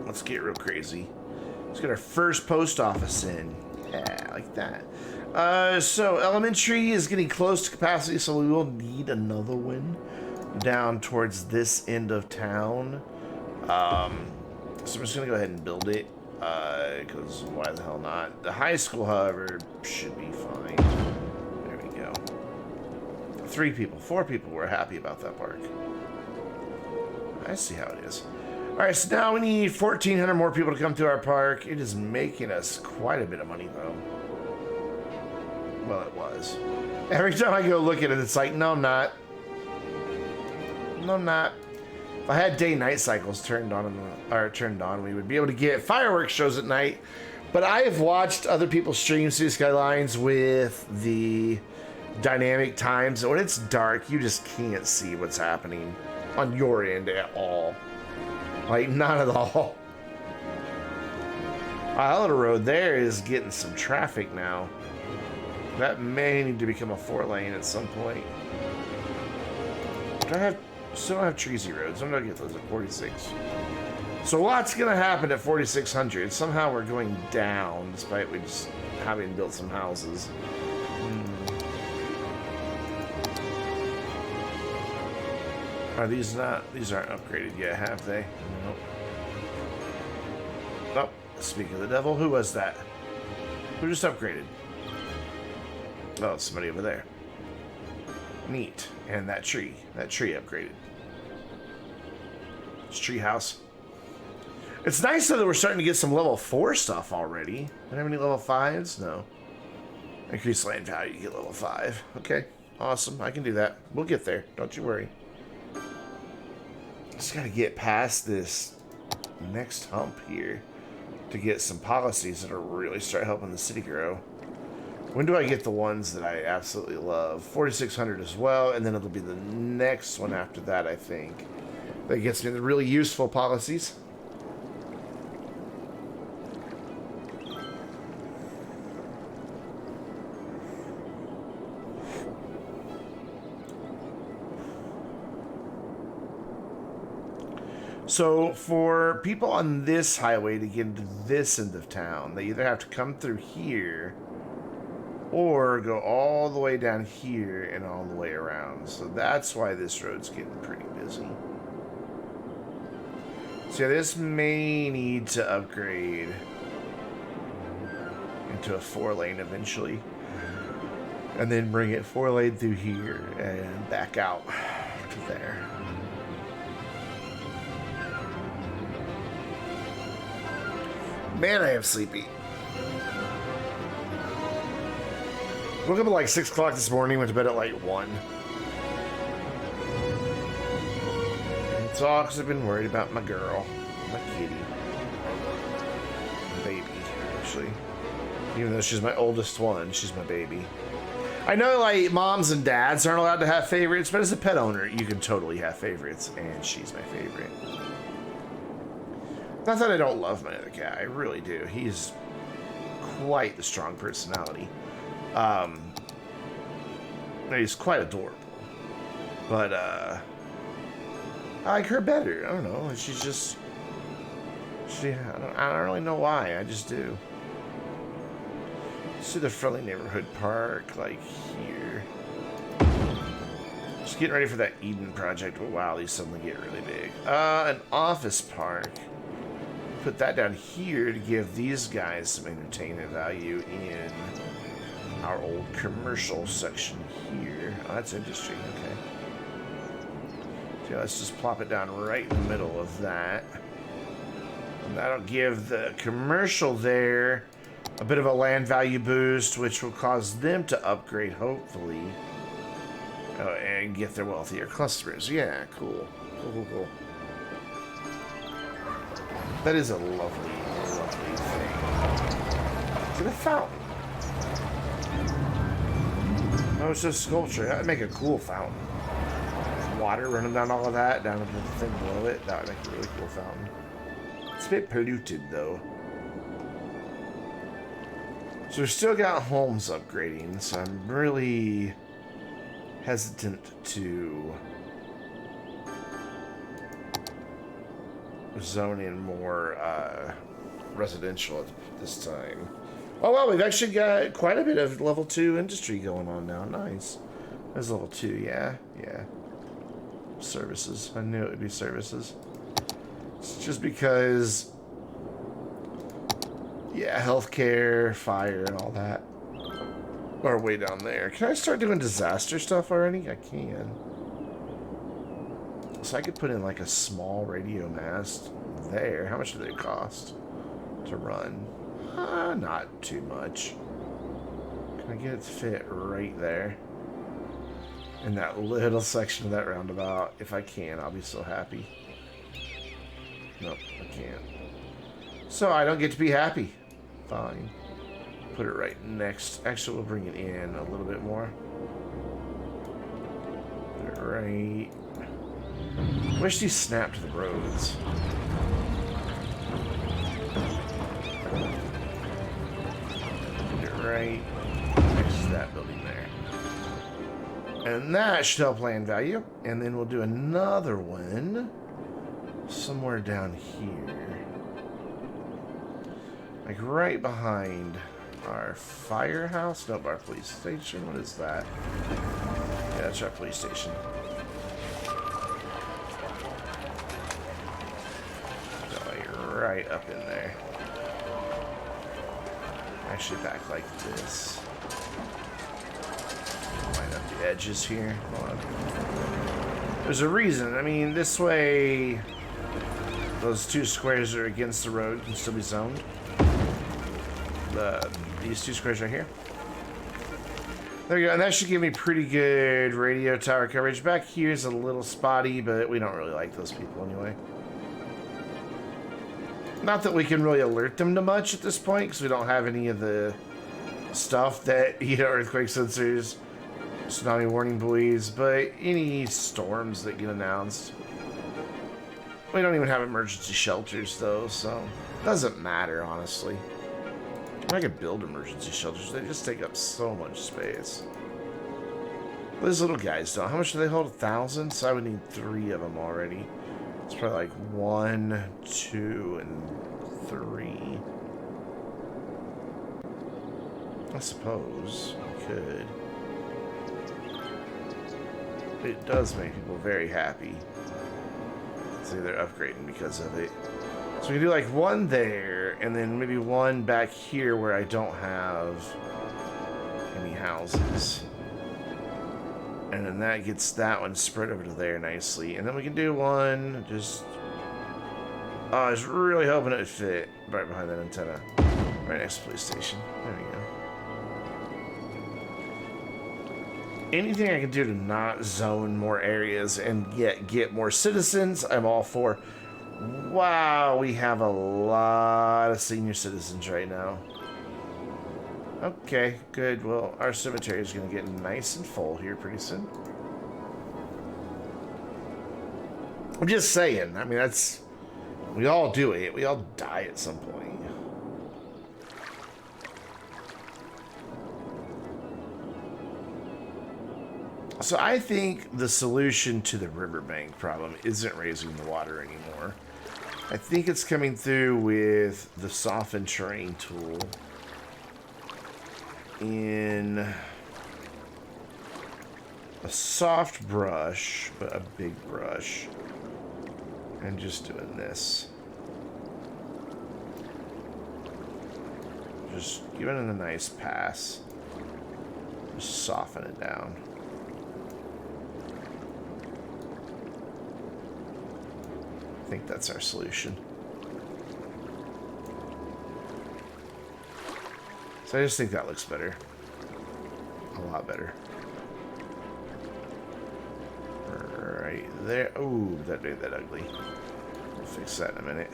Let's get real crazy. Let's get our first post office in. Yeah, like that. So elementary is getting close to capacity, so we will need another one down towards this end of town. So I'm just gonna go ahead and build it, because why the hell not? The high school, however, should be fine. There we go. 3 people, 4 people were happy about that park. I see how it is. Alright, so now we need 1,400 more people to come to our park. It is making us quite a bit of money, though. Well, it was. Every time I go look at it, it's like, no, I'm not. No, I'm not. If I had day-night cycles turned on, we would be able to get fireworks shows at night. But I have watched other people stream City Skylines with the dynamic times. And when it's dark, you just can't see what's happening on your end at all. Like, not at all. Our little road there is getting some traffic now. That may need to become a 4-lane at some point. Still don't have Treasy roads. I'm gonna get those at 46. So a lot's gonna happen at 4,600. Somehow we're going down, despite we just having built some houses. Are these not? These aren't upgraded yet, have they? Nope. Nope. Speak of the devil, who was that? Who just upgraded? Oh, somebody over there. Neat. And that tree upgraded. It's tree house. It's nice though that we're starting to get some level 4 stuff already. Don't have any level 5s? No. Increase land value, you get level 5. Okay. Awesome. I can do that. We'll get there. Don't you worry. Just gotta get past this next hump here to get some policies that'll really start helping the city grow. When do I get the ones that I absolutely love? 4,600 as well, and then it'll be the next one after that, I think, that gets me the really useful policies. So for people on this highway to get into this end of town, they either have to come through here or go all the way down here and all the way around. So that's why this road's getting pretty busy. So yeah, this may need to upgrade into a 4-lane eventually. And then bring it 4-lane through here and back out to there. Man, I am sleepy. Woke up at like 6 o'clock this morning, went to bed at like 1. It's all because I've been worried about my girl, my kitty. Baby, actually. Even though she's my oldest one, she's my baby. I know like moms and dads aren't allowed to have favorites, but as a pet owner, you can totally have favorites, and she's my favorite. Not that I don't love my other cat, I really do. He's quite the strong personality. He's quite adorable. But, I like her better. I don't know. She's just... I don't really know why. I just do. Let's do the friendly neighborhood park, like, here. Just getting ready for that Eden project. Oh, wow, these suddenly get really big. An office park. Put that down here to give these guys some entertainment value in our old commercial section here. Oh, that's industry, okay. So let's just plop it down right in the middle of that. And that'll give the commercial there a bit of a land value boost, which will cause them to upgrade, hopefully, and get their wealthier customers. Yeah, cool. Cool. That is a lovely, lovely thing. Is it a fountain? Oh, it's just sculpture. That'd make a cool fountain. Water running down all of that, down to the thing below it. That would make a really cool fountain. It's a bit polluted, though. So we've still got homes upgrading, so I'm really hesitant to zone in more residential at this time. Oh, well, we've actually got quite a bit of level 2 industry going on now. Nice. There's level 2, yeah. Services. I knew it would be services. It's just because, yeah, healthcare, fire, and all that are way down there. Can I start doing disaster stuff already? I can. So I could put in like a small radio mast there. How much do they cost to run? Not too much. Can I get it to fit right there? In that little section of that roundabout. If I can, I'll be so happy. Nope, I can't. So I don't get to be happy. Fine. Put it right next. Actually, we'll bring it in a little bit more. Put it right. Wish these snapped the roads. Put it right next to that building there. And that should help land value. And then we'll do another one somewhere down here. Like right behind our firehouse. Nope, our police station. What is that? Yeah, that's our police station. Go like right up in there. Actually back like this. Line up the edges here. Hold on. There's a reason. I mean, this way those two squares that are against the road can still be zoned. These two squares right here. There we go, and that should give me pretty good radio tower coverage. Back here is a little spotty, but we don't really like those people anyway. Not that we can really alert them to much at this point, because we don't have any of the stuff that, you know, earthquake sensors, tsunami warning buoys, but any storms that get announced. We don't even have emergency shelters, though, so it doesn't matter, honestly. I could build emergency shelters. They just take up so much space. Those little guys don't. How much do they hold? 1,000? So I would need 3 of them already. It's probably like 1, 2, and 3. I suppose I could. It does make people very happy. See, they're upgrading because of it. So we can do like 1 there, and then maybe 1 back here where I don't have any houses. And then that gets that one spread over to there nicely. And then we can do 1 just... Oh, I was really hoping it would fit right behind that antenna. Right next to the police station. There we go. Anything I can do to not zone more areas and yet get more citizens, I'm all for. Wow, we have a lot of senior citizens right now. Okay, good. Well, our cemetery is going to get nice and full here pretty soon. I'm just saying. I mean, that's... We all do it. We all die at some point. So I think the solution to the riverbank problem isn't raising the water anymore. I think it's coming through with the soften terrain tool in a soft brush, but a big brush. And just doing this. Just giving it a nice pass. Just soften it down. I think that's our solution. So I just think that looks better. A lot better. Right there. Ooh, that made that ugly. We'll fix that in a minute.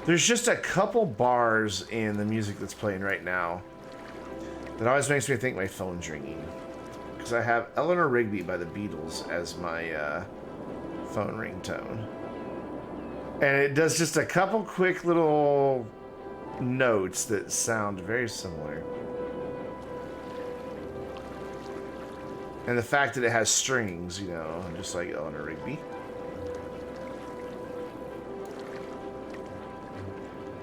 There's just a couple bars in the music that's playing right now that always makes me think my phone's ringing. Because I have Eleanor Rigby by the Beatles as my phone ringtone. And it does just a couple quick little notes that sound very similar. And the fact that it has strings, you know, just like Eleanor Rigby.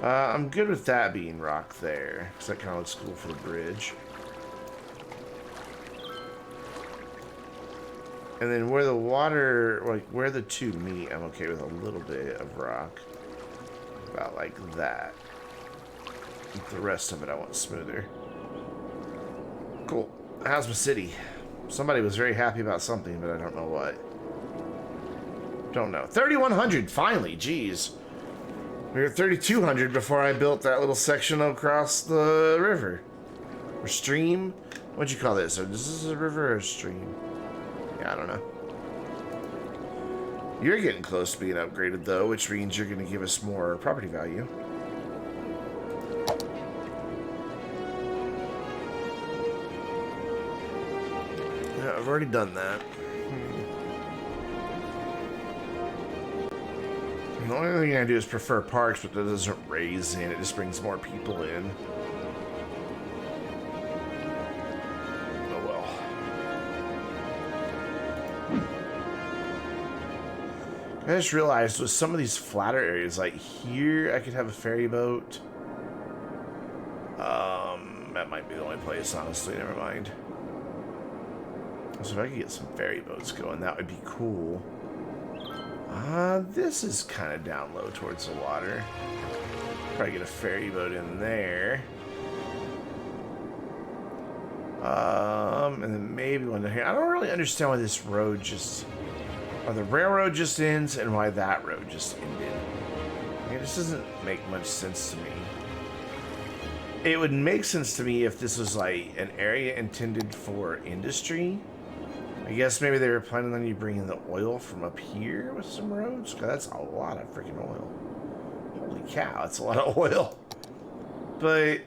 I'm good with that being rock there, because that kind of looks cool for the bridge. And then where the water, like where the two meet, I'm okay with a little bit of rock. About like that. The rest of it I want smoother. Cool. How's my city? Somebody was very happy about something, but I don't know what. Don't know. 3,100, finally, jeez. We were 3,200 before I built that little section across the river. Or stream? What'd you call this? Is this a river or a stream? Yeah, I don't know. You're getting close to being upgraded, though, which means you're going to give us more property value. Yeah, I've already done that. The only thing I do is prefer parks, but that doesn't raise in. It just brings more people in. Oh well. I just realized with some of these flatter areas, like here, I could have a ferry boat. That might be the only place, honestly. Never mind. So if I could get some ferry boats going, that would be cool. This is kind of down low towards the water. Probably get a ferry boat in there. And then maybe one down here. I don't really understand why this road just... or the railroad just ends and why that road just ended. I mean, this doesn't make much sense to me. It would make sense to me if this was like an area intended for industry. I guess maybe they were planning on you bringing the oil from up here with some roads. Cause that's a lot of freaking oil. Holy cow, that's a lot of oil. But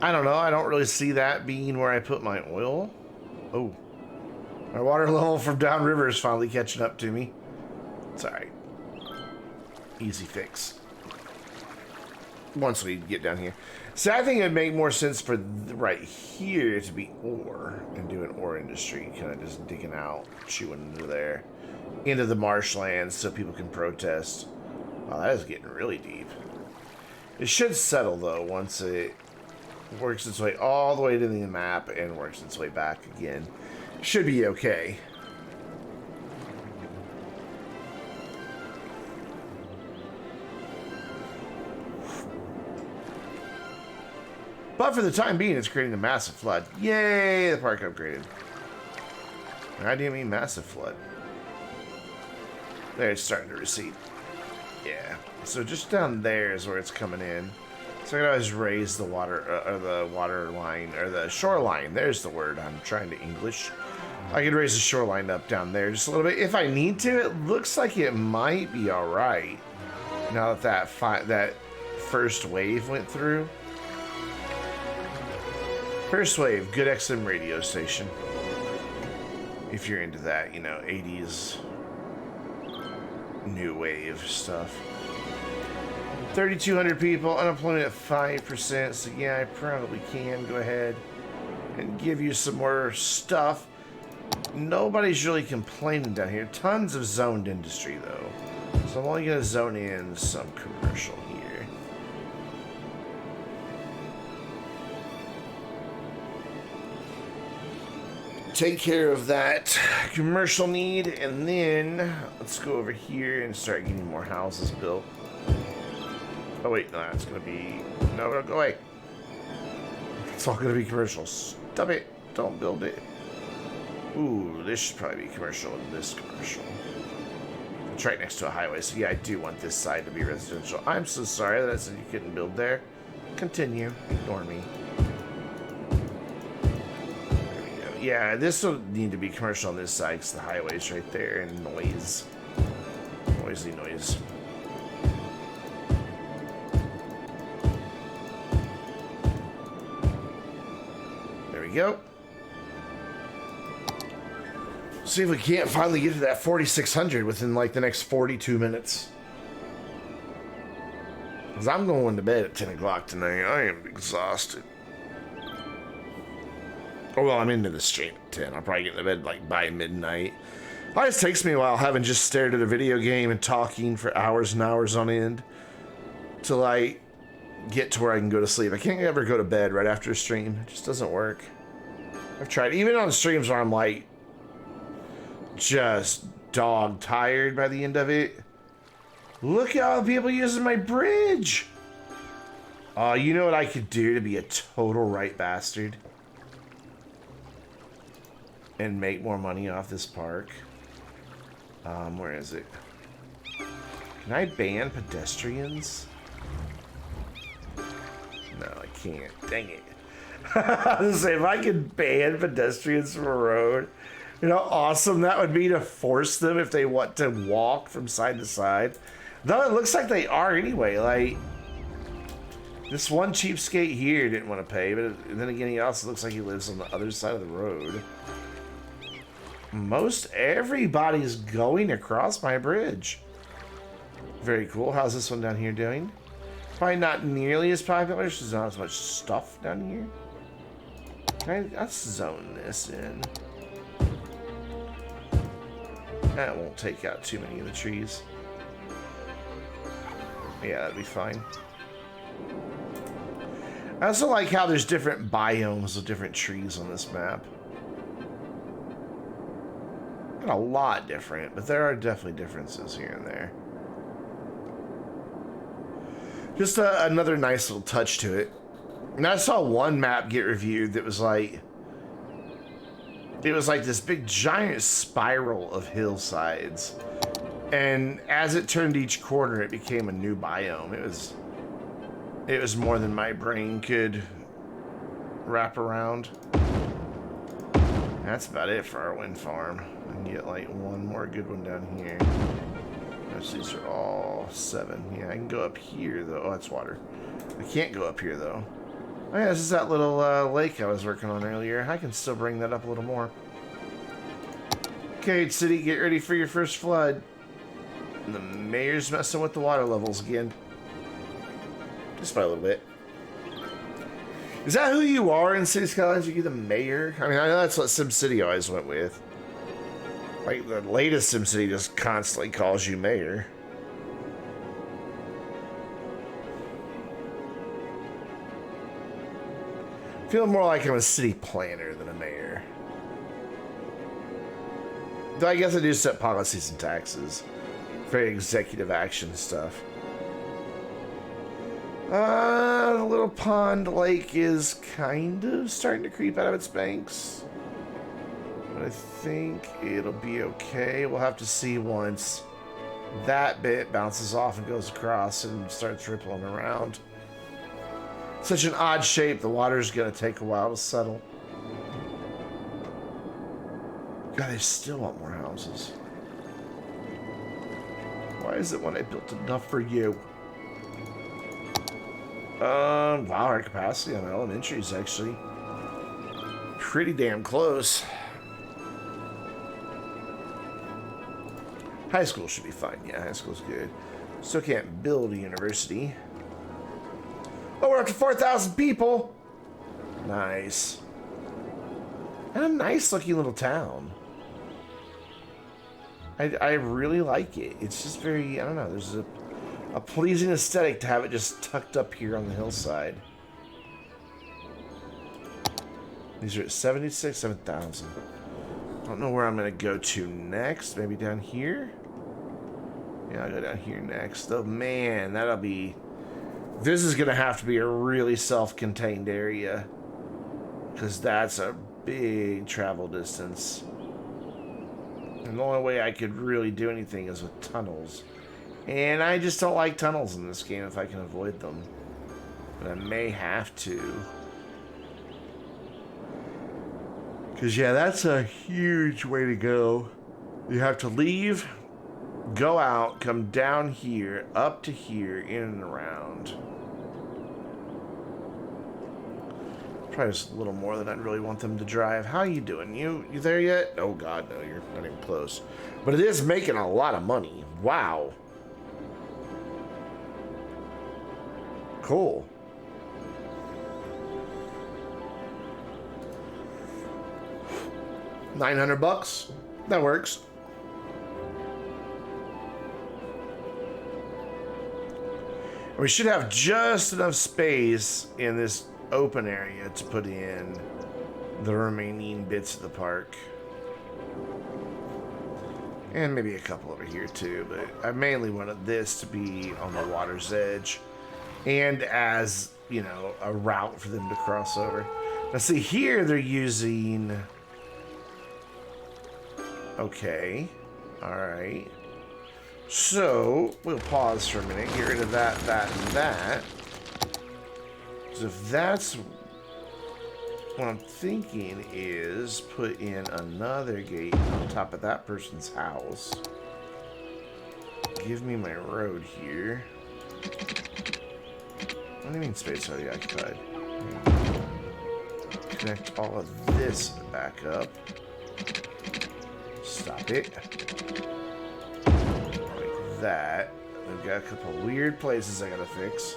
I don't know. I don't really see that being where I put my oil. Oh, my water level from downriver is finally catching up to me. It's alright. Easy fix. Once we get down here. So I think it would make more sense for right here to be ore and do an ore industry. Kind of just digging out, chewing into there. Into the marshlands so people can protest. Oh, that is getting really deep. It should settle though once it works its way all the way to the map and works its way back again. Should be okay. But for the time being, it's creating a massive flood. Yay, the park upgraded. I didn't mean massive flood. There, it's starting to recede. Yeah. So just down there is where it's coming in. So I can always raise the water, or the water line, or the shoreline. There's the word I'm trying to English. I could raise the shoreline up down there just a little bit. If I need to, it looks like it might be alright. Now that that first wave went through. First wave, good XM radio station. If you're into that, you know, 80s new wave stuff. 3,200 people, unemployment at 5%. So yeah, I probably can go ahead and give you some more stuff. Nobody's really complaining down here. Tons of zoned industry though. So I'm only gonna zone in some commercial here. take care of that commercial need, and then let's go over here and start getting more houses built. Oh wait, no, that's gonna be no, go away. It's all gonna be commercial. Stop it! Don't build it. Ooh, this should probably be commercial and this commercial. It's right next to a highway, so yeah, I do want this side to be residential. I'm so sorry that I said you couldn't build there. Continue. Ignore me. There we go. Yeah, this will need to be commercial on this side because the highway's right there and noise. Noisy noise. There we go. See if we can't finally get to that 4,600 within like the next 42 minutes. Because I'm going to bed at 10 o'clock tonight. I am exhausted. Oh, well, I'm into the stream at 10. I'll probably get to bed like by midnight. It always takes me a while having just stared at a video game and talking for hours and hours on end to like get to where I can go to sleep. I can't ever go to bed right after a stream. It just doesn't work. I've tried, even on streams where I'm like just dog tired by the end of it. Look at all the people using my bridge. Oh, you know what I could do to be a total right bastard and make more money off this park? Where is it? Can I ban pedestrians? No, I can't. Dang it. I was saying, if I could ban pedestrians from a road, you know how awesome that would be to force them if they want to walk from side to side. Though it looks like they are anyway. Like, this one cheapskate here didn't want to pay, but then again, he also looks like he lives on the other side of the road. Most everybody's going across my bridge. Very cool. How's this one down here doing? Probably not nearly as popular. There's not as much stuff down here. Let's zone this in. That won't take out too many of the trees. Yeah, that'd be fine. I also like how there's different biomes of different trees on this map. Not a lot different, but there are definitely differences here and there. Just another nice little touch to it. And I saw one map get reviewed that was like, it was like this big giant spiral of hillsides, and as it turned each corner, it became a new biome. It was more than my brain could wrap around. That's about it for our wind farm. I can get like one more good one down here. These are all 7. Yeah, I can go up here though. Oh, that's water. I can't go up here though. Oh yeah, this is that little lake I was working on earlier. I can still bring that up a little more. Okay, city, get ready for your first flood. And the mayor's messing with the water levels again. Just by a little bit. Is that who you are in City Skylines? Are you the mayor? I mean, I know that's what SimCity always went with. Like, the latest SimCity just constantly calls you mayor. I feel more like I'm a city planner than a mayor. Though I guess I do set policies and taxes. Very executive action stuff. The little pond lake is kind of starting to creep out of its banks. But I think it'll be okay. We'll have to see once that bit bounces off and goes across and starts rippling around. Such an odd shape, the water's gonna take a while to settle. God, I still want more houses. Why is it when I built enough for you? Wow, our capacity on elementary is actually pretty damn close. High school should be fine. Yeah, high school's good. Still can't build a university. Oh, we're up to 4,000 people. Nice. And a nice looking little town. I really like it. It's just very, I don't know, there's a pleasing aesthetic to have it just tucked up here on the hillside. These are at 76, 7,000. don't know where I'm going to go to next. Maybe down here? Yeah, I'll go down here next. Oh, man, that'll be... This is going to have to be a really self-contained area. Because that's a big travel distance. And the only way I could really do anything is with tunnels. And I just don't like tunnels in this game if I can avoid them. But I may have to. Because, yeah, that's a huge way to go. You have to leave, go out, come down here, up to here, in and around. Probably just a little more than I'd really want them to drive. How you doing? You there yet? Oh, God, no, you're not even close. But it is making a lot of money. Wow. Cool. $900? That works. And we should have just enough space in this open area to put in the remaining bits of the park. And maybe a couple over here too, but I mainly wanted this to be on the water's edge and as, you know, a route for them to cross over. Now see, here they're using... Okay. Alright. So, we'll pause for a minute, get rid of that, that, and that. So if that's what I'm thinking is put in another gate on top of that person's house. Give me my road here. What do you mean space already occupied? Connect all of this back up. Stop it. Like that. We've got a couple weird places I gotta fix.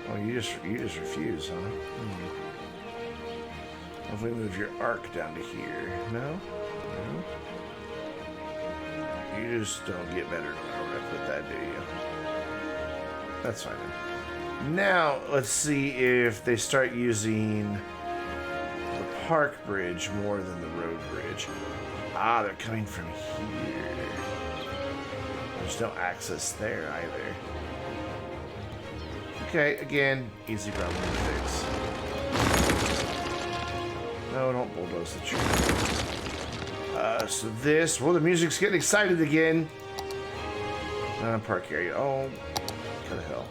Oh, you just refuse, huh? If we move your arc down to here. No? No? You just don't get better no matter where I put that, do you? That's fine. Now, let's see if they start using the park bridge more than the road bridge. Ah, they're coming from here. There's no access there either. Okay, again, easy problem to fix. No, don't bulldoze the tree. So this... Well, the music's getting excited again. Park area. Oh, what the hell.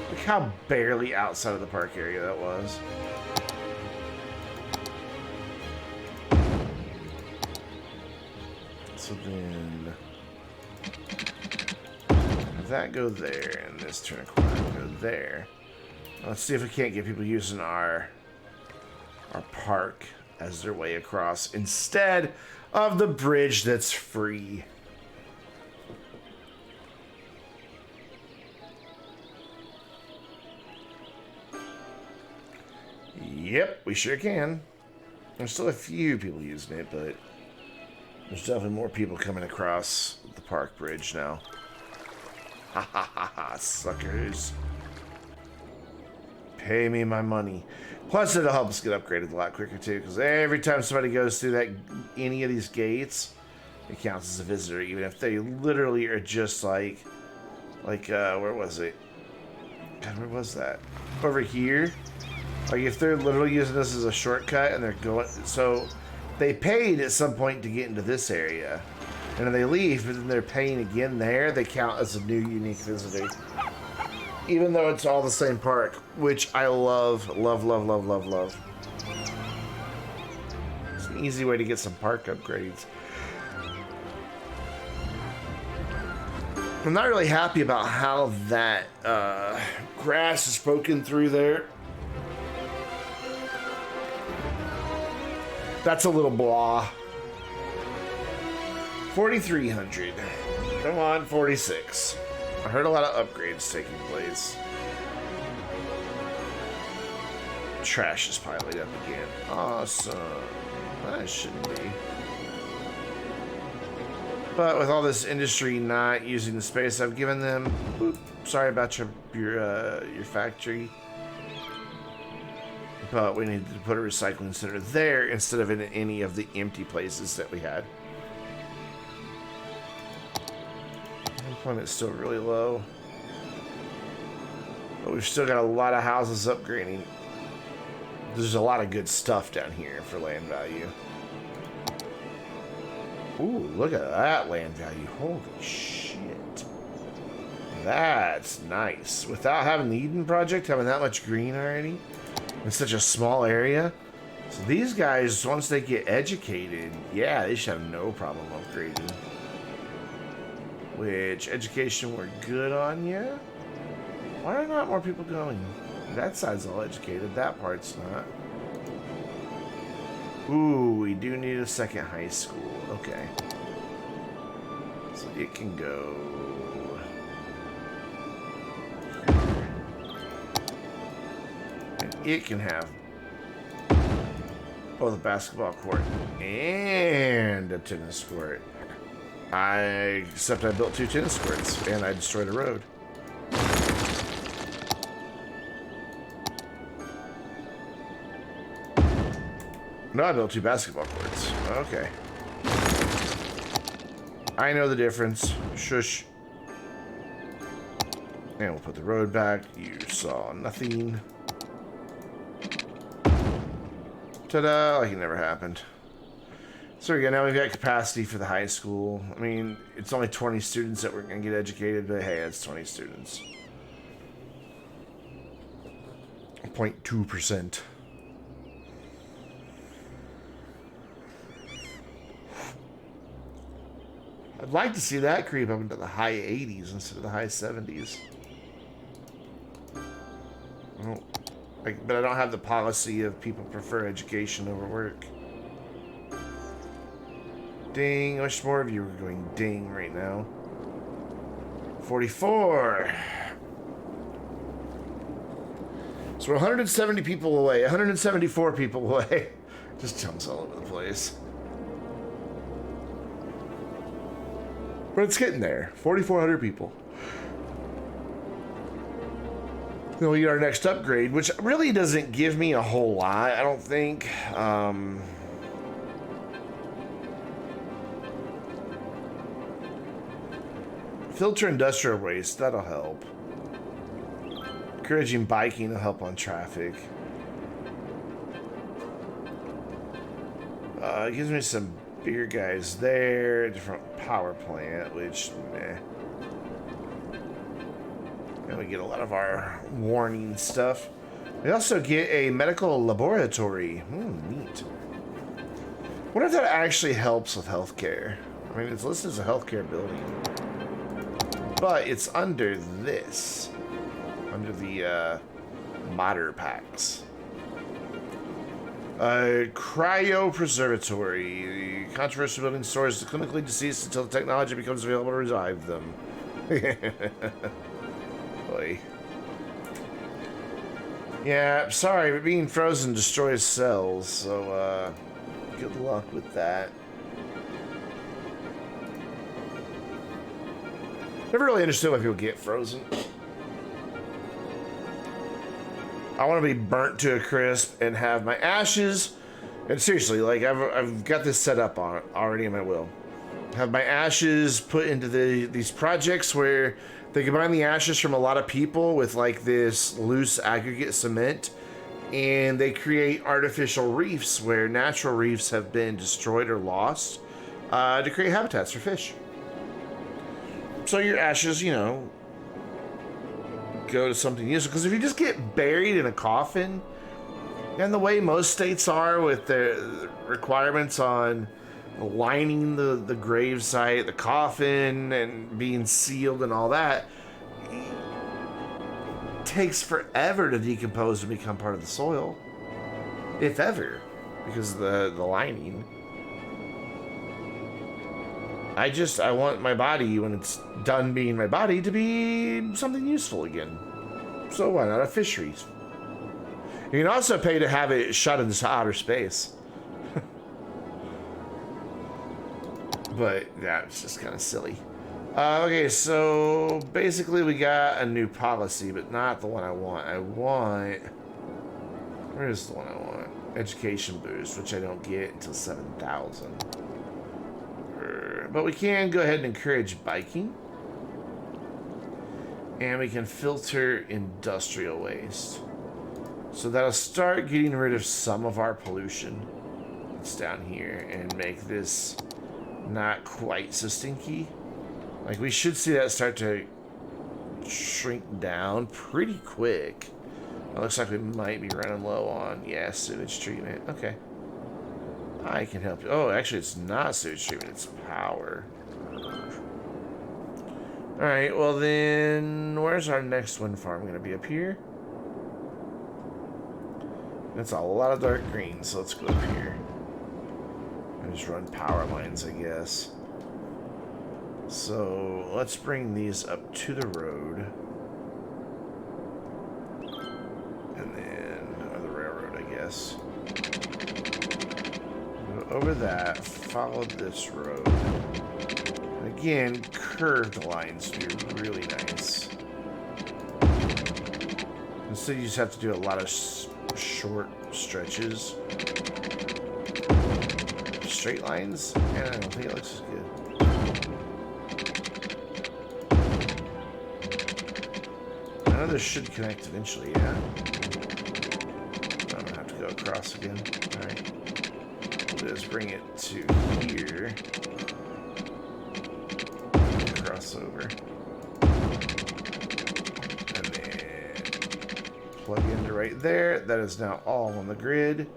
Look how barely outside of the park area that was. So then... that go there, and this turn a corner go there. Let's see if we can't get people using our park as their way across instead of the bridge that's free. Yep, we sure can. There's still a few people using it, but there's definitely more people coming across the park bridge now. Ha ha ha ha, suckers. Pay me my money. Plus, it'll help us get upgraded a lot quicker, too, because every time somebody goes through any of these gates, it counts as a visitor, even if they literally are just like, where was it? God, where was that? Over here? Like, if they're literally using this as a shortcut and they're going, so they paid at some point to get into this area. And then they leave, but then they're paying again there, they count as a new unique visitor. Even though it's all the same park, which I love, love, love, love, love, love. It's an easy way to get some park upgrades. I'm not really happy about how that grass is poking through there. That's a little blah. 4,300. Come on, 46. I heard a lot of upgrades taking place. Trash is piling up again. Awesome. That shouldn't be. But with all this industry not using the space I've given them, oops, sorry about your factory. But we need to put a recycling center there instead of in any of the empty places that we had. Unemployment's still really low. But we've still got a lot of houses upgrading. There's a lot of good stuff down here for land value. Ooh, look at that land value. Holy shit. That's nice. Without having the Eden Project, having that much green already in such a small area. So these guys, once they get educated, yeah, they should have no problem upgrading. Which, education we're good on, yeah? Why are not more people going? That side's all educated, that part's not. Ooh, we do need a second high school. Okay. So it can go... And it can have both a basketball court and a tennis court. Except I built 2 tennis courts and I destroyed a road. No, I built 2 basketball courts. Okay. I know the difference. Shush. And we'll put the road back. You saw nothing. Ta-da! Like it never happened. So again, now we've got capacity for the high school. I mean, it's only 20 students that we're going to get educated, but hey, it's 20 students. 0.2%. I'd like to see that creep up into the high 80s instead of the high 70s. But I don't have the policy of people prefer education over work. Ding. I wish more of you were going ding right now. 44. So we're 170 people away. 174 people away. Just jumps all over the place. But it's getting there. 4,400 people. Then we get our next upgrade, which really doesn't give me a whole lot, I don't think. Filter industrial waste, that'll help. Encouraging biking will help on traffic. It gives me some bigger guys there, different power plant, which, meh. And we get a lot of our warning stuff. We also get a medical laboratory. Neat. I wonder if that actually helps with healthcare. I mean, it's listed as a healthcare building. But it's under this. Under the modder packs. Cryopreservatory. The controversial building stores the clinically deceased until the technology becomes available to revive them. Boy. Yeah, sorry, but being frozen destroys cells, so good luck with that. Never really understood why people get frozen. I want to be burnt to a crisp and have my ashes. And seriously, like I've got this set up on already in my will. Have my ashes put into these projects where they combine the ashes from a lot of people with like this loose aggregate cement, and they create artificial reefs where natural reefs have been destroyed or lost to create habitats for fish. So your ashes, you know, go to something useful. Because if you just get buried in a coffin, and the way most states are with their requirements on lining the grave site, the coffin, and being sealed and all that, it takes forever to decompose and become part of the soil. If ever. Because of the lining. I want my body, when it's done being my body, to be something useful again. So why not a fishery? You can also pay to have it shot into outer space. But yeah, it's just kind of silly. Okay, so basically we got a new policy, but not the one I want. Where's the one I want? Education boost, which I don't get until 7,000. But we can go ahead and encourage biking. And we can filter industrial waste. So that'll start getting rid of some of our pollution that's down here and make this not quite so stinky. Like, we should see that start to shrink down pretty quick. It looks like we might be running low on, yeah, sewage treatment. Okay. I can help you. Oh, actually, it's not sewage treatment, it's power. Alright, well then, where's our next wind farm going to be? Up here? That's a lot of dark green, so let's go up here. And just run power lines, I guess. So, let's bring these up to the road. And then, or the railroad, I guess. Go over that, follow this road. And again, curved lines would be really nice. Instead, you just have to do a lot of short stretches. Straight lines? Yeah, I don't think it looks as good. I know this should connect eventually, yeah. I'm gonna have to go across again. Alright. We'll just bring it to here. Cross over. And then plug into right there. That is now all on the grid.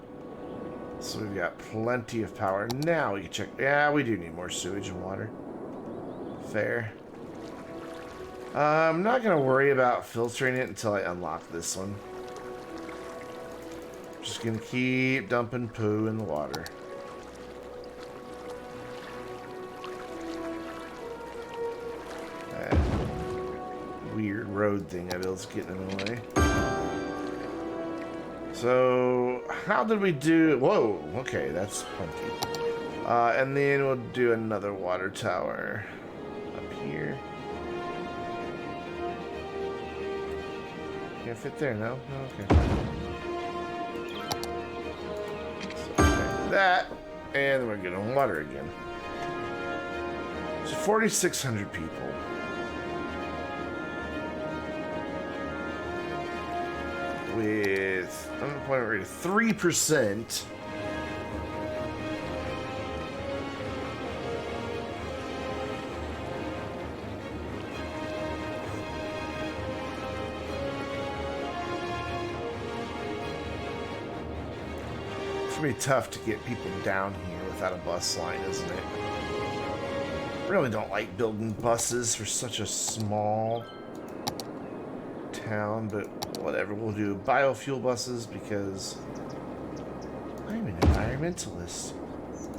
So we've got plenty of power. Now we can check. Yeah, we do need more sewage and water. Fair. I'm not going to worry about filtering it until I unlock this one. Just going to keep dumping poo in the water. That weird road thing I built's getting in the way. So, how did we do? Whoa, okay, that's plenty. And then we'll do another water tower up here. Can't fit there, no? No, okay. So, okay, that, and we're getting water again. So 4,600 people. With unemployment rate of 3%. It's gonna be tough to get people down here without a bus line, isn't it? Really don't like building buses for such a small town, but whatever, we'll do biofuel buses because I'm an environmentalist.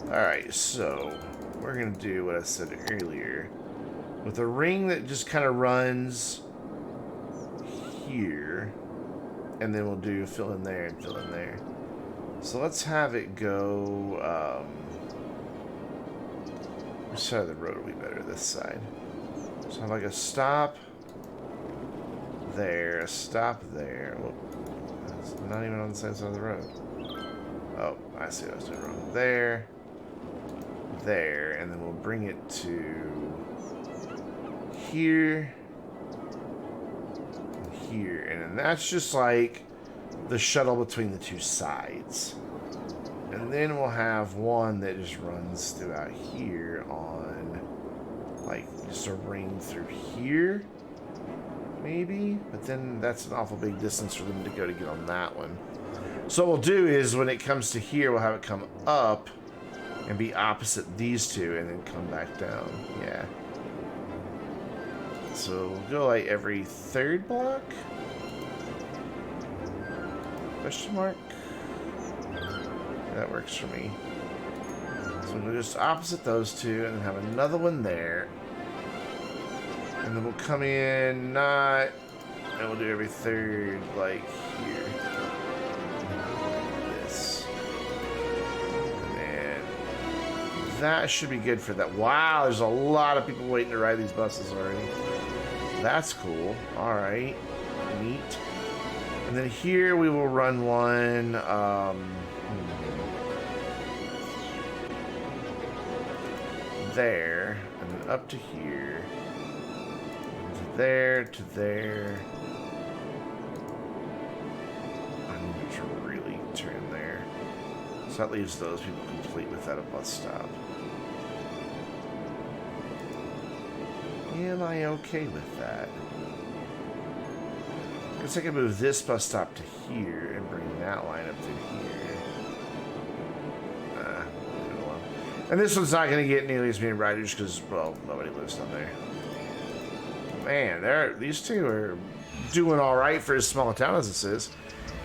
Alright, so we're going to do what I said earlier. With a ring that just kind of runs here, and then we'll do fill in there and fill in there. So let's have it go, which side of the road will be better? This side. So have like a stop there, a stop there. Whoop. It's not even on the same side of the road. Oh, I see what I was doing wrong. There, there, and then we'll bring it to here, and here, and then that's just like the shuttle between the two sides. And then we'll have one that just runs throughout here on, like, just a ring through here. Maybe, but then that's an awful big distance for them to go to get on that one. So what we'll do is when it comes to here, we'll have it come up and be opposite these two and then come back down. Yeah. So we'll go like every third block? Question mark? That works for me. So we'll just opposite those two and then have another one there. And then we'll come in, not, and we'll do every third, like here. This. And then that should be good for that. Wow, there's a lot of people waiting to ride these buses already. That's cool. Alright. Neat. And then here we will run one. There, and then up to here. To there, to there. I need to really turn there. So that leaves those people complete without a bus stop. Am I okay with that? I guess I can move this bus stop to here and bring that line up to here. Leave it alone. And this one's not going to get nearly as many riders because, well, nobody lives down there. Man, these two are doing all right for as small a town as this is.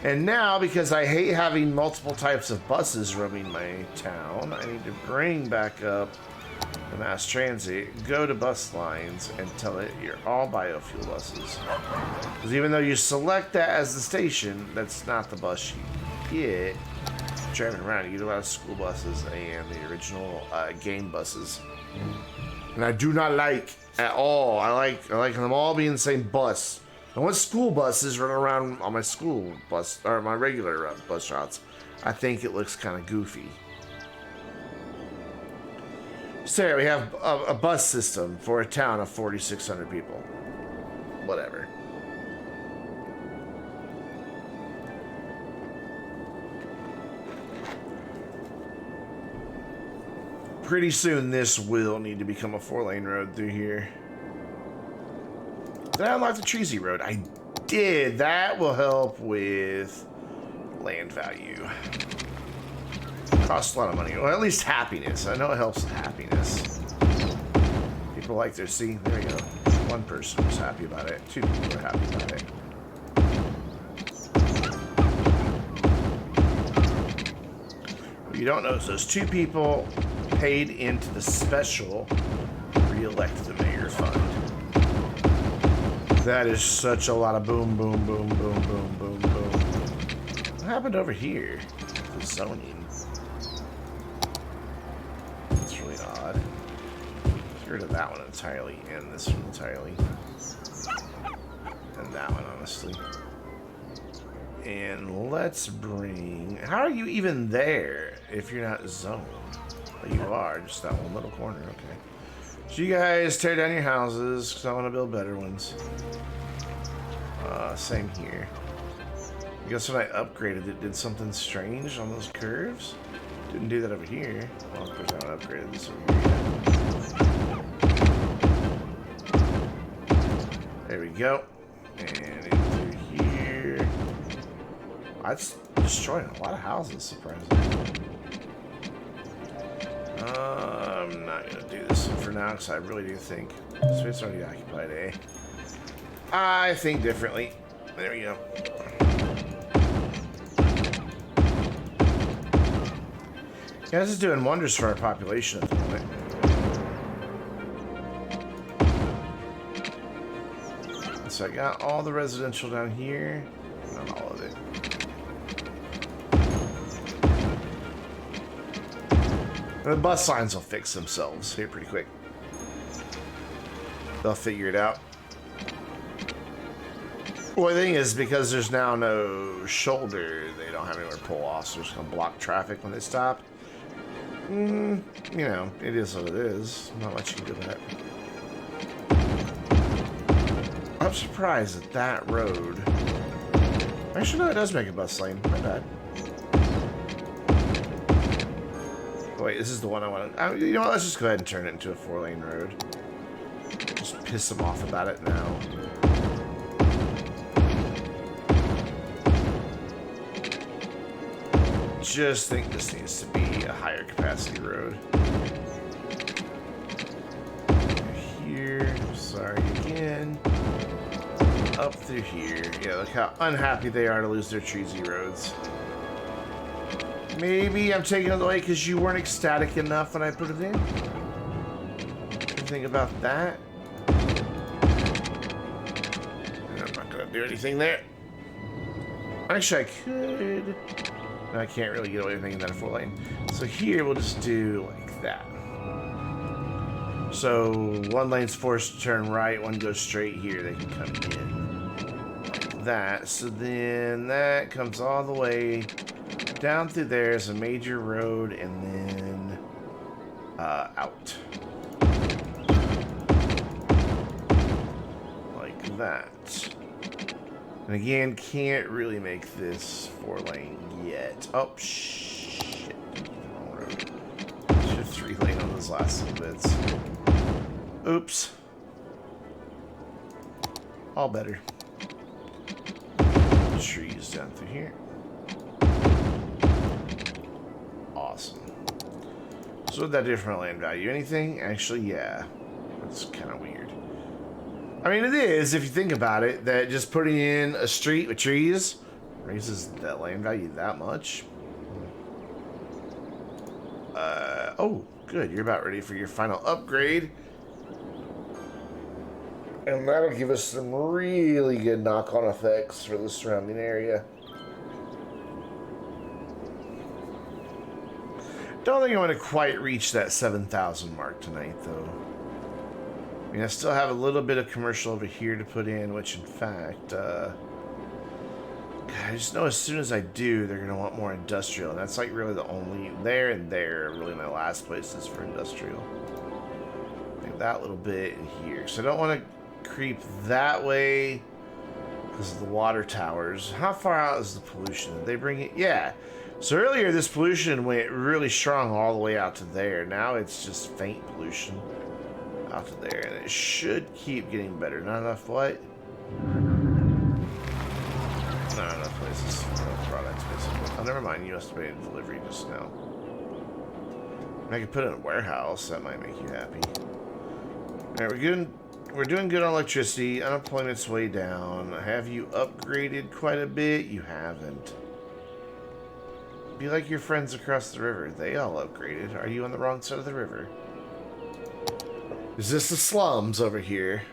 And now, because I hate having multiple types of buses roaming my town, I need to bring back up the mass transit, go to bus lines, and tell it you're all biofuel buses. Because even though you select that as the station, that's not the bus you get. Driving around, you get a lot of school buses and the original game buses. And I do not like at all. I like them all being the same bus. I want school buses running around on my school bus or my regular bus routes. I think it looks kind of goofy. So we have a bus system for a town of 4,600 people. Whatever. Pretty soon this will need to become a 4-lane road through here. Did I unlock the Treasy Road? I did. That will help with land value. Costs a lot of money. Well, at least happiness. I know it helps with happiness. People like their... See, there we go. One person was happy about it. 2 people were happy about it. What you don't know is those 2 people paid into the special re-elect the mayor fund. That is such a lot of boom, boom, boom, boom, boom, boom, boom. What happened over here? The zoning. That's really odd. Get rid of that one entirely and this one entirely. And that one, honestly. And let's bring... How are you even there if you're not zoned? Well, you are, just that one little corner, okay. So you guys tear down your houses, because I want to build better ones. Same here. I guess when I upgraded it, did something strange on those curves? Didn't do that over here. Well, of course I haven't upgraded this over here. There we go. And into here. That's destroying a lot of houses, surprisingly. I'm not going to do this for now because I really do think this space already occupied, eh? I think differently. There we go. Yeah, this is doing wonders for our population at the moment. So I got all the residential down here. Not all of it. The bus lines will fix themselves here pretty quick. They'll figure it out. Well, the thing is, because there's now no shoulder, they don't have anywhere to pull off, so they're just going to block traffic when they stop. You know, it is what it is. Not much you can do with that. I'm surprised that that road... Actually, no, it does make a bus lane. My bad. Wait, this is the one I want to... You know what? Let's just go ahead and turn it into a 4-lane road. Just piss them off about it now. Just think this needs to be a higher capacity road. Here, sorry again. Up through here. Yeah, look how unhappy they are to lose their Treasy roads. Maybe I'm taking it away because you weren't ecstatic enough when I put it in. What do you think about that? I'm not going to do anything there. Actually, I could... I can't really get away with making that a 4-lane. So here we'll just do like that. So one lane's forced to turn right, one goes straight here. They can come in like that. So then that comes all the way down through there as a major road and then out. Like that. And again, can't really make this 4-lane yet. Oh, shit. Wrong road. Should have 3-lane on those last little bits. Oops. All better. Trees down through here. Awesome. So what did that do for my land value? Anything? Actually, yeah. That's kind of weird. I mean, it is, if you think about it, that just putting in a street with trees raises that land value that much. Oh, good. You're about ready for your final upgrade. And that'll give us some really good knock-on effects for the surrounding area. Don't think I'm going to quite reach that 7,000 mark tonight, though. I mean, I still have a little bit of commercial over here to put in, which, in fact, I just know as soon as I do, they're going to want more industrial. And that's, like, really the only... There and there are really my last places for industrial. Like that little bit in here. So I don't want to creep that way because of the water towers. How far out is the pollution? Did they bring it? Yeah. So earlier this pollution went really strong all the way out to there. Now it's just faint pollution out to there, and it should keep getting better. Not enough what? Not enough places. No products basically. Oh, never mind. You must have made a delivery just now. I could put it in a warehouse. That might make you happy. All right, we're good. We're doing good on electricity. Unemployment's way down. Have you upgraded quite a bit? You haven't. Be like your friends across the river. They all upgraded. Are you on the wrong side of the river? Is this the slums over here?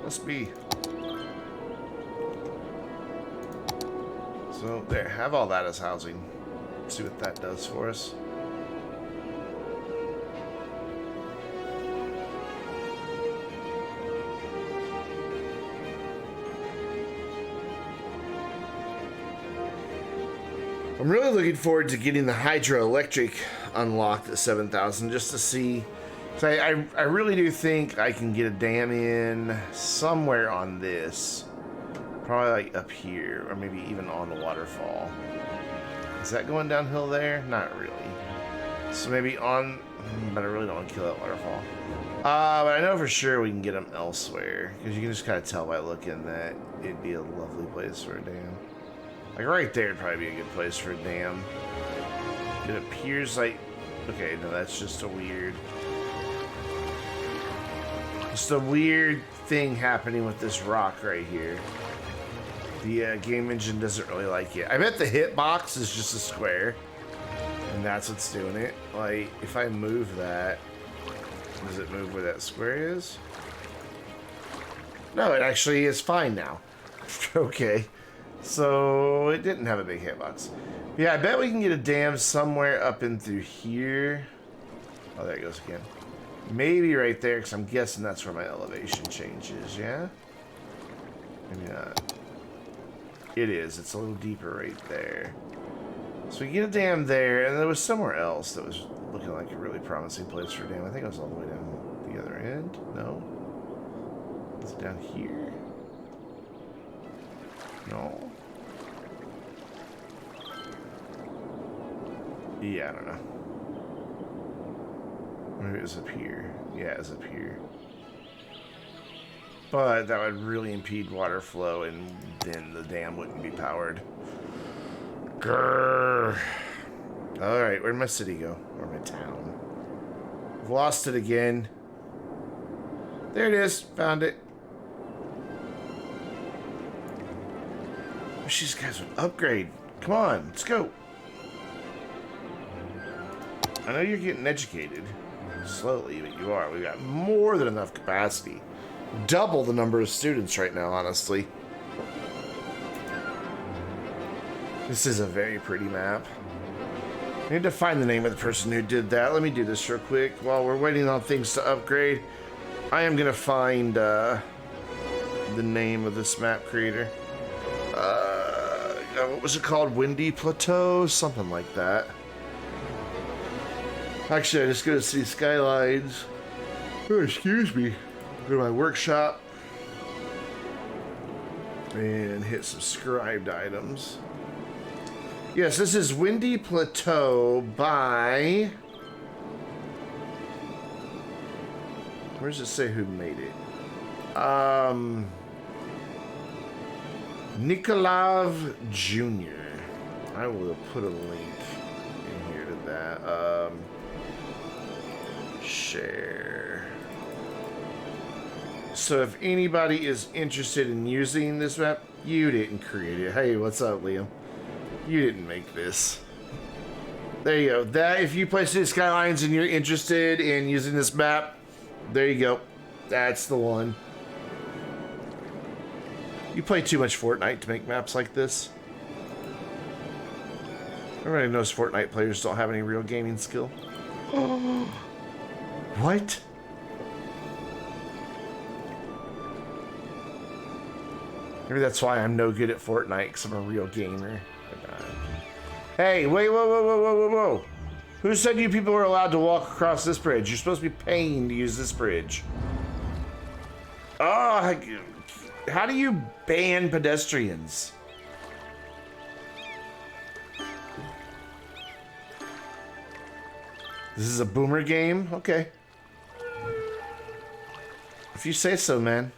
Must be. So there, have all that as housing. See what that does for us. I'm really looking forward to getting the hydroelectric unlocked at 7,000 just to see. So I really do think I can get a dam in somewhere on this. Probably like up here, or maybe even on the waterfall. Is that going downhill there? Not really. So maybe on, but I really don't want to kill that waterfall. But I know for sure we can get them elsewhere, because you can just kind of tell by looking that it'd be a lovely place for a dam. Like right there would probably be a good place for a dam. It appears like, okay, no, that's just a weird thing happening with this rock right here. The game engine doesn't really like it. I bet the hitbox is just a square, and that's what's doing it. Like, if I move that, does it move where that square is? No, it actually is fine now. Okay. So, it didn't have a big hitbox. Yeah, I bet we can get a dam somewhere up in through here. Oh, there it goes again. Maybe right there, because I'm guessing that's where my elevation changes, yeah? Maybe not. It is. It's a little deeper right there. So we get a dam there, and there was somewhere else that was looking like a really promising place for a dam. I think it was all the way down the other end. No? Is it down here? No. Yeah, I don't know. Maybe it was up here. Yeah, it was up here. But that would really impede water flow, and then the dam wouldn't be powered. Grrr. Alright, where'd my city go? Or my town? I've lost it again. There it is. Found it. I wish these guys would upgrade. Come on, let's go. I know you're getting educated. Slowly, but you are. We've got more than enough capacity. Double the number of students right now, honestly. This is a very pretty map. I need to find the name of the person who did that. Let me do this real quick while we're waiting on things to upgrade. I am gonna find the name of this map creator. What was it called? Windy Plateau? Something like that. Actually, I just go to City Skylines. Oh, excuse me. Go to my workshop and hit subscribed items. Yes, this is Windy Plateau by... Where does it say who made it? Nikolav Jr. I will put a link in here to that. Share. So if anybody is interested in using this map, you didn't create it. Hey, what's up, Liam? You didn't make this. There you go. That, if you play City Skylines and you're interested in using this map, there you go. That's the one. You play too much Fortnite to make maps like this. Everybody knows Fortnite players don't have any real gaming skill. What? Maybe that's why I'm no good at Fortnite, because I'm a real gamer. Hey, wait, whoa, whoa, whoa, whoa, whoa, whoa. Who said you people were allowed to walk across this bridge? You're supposed to be paying to use this bridge. Oh, how do you ban pedestrians? This is a boomer game? Okay. If you say so, man.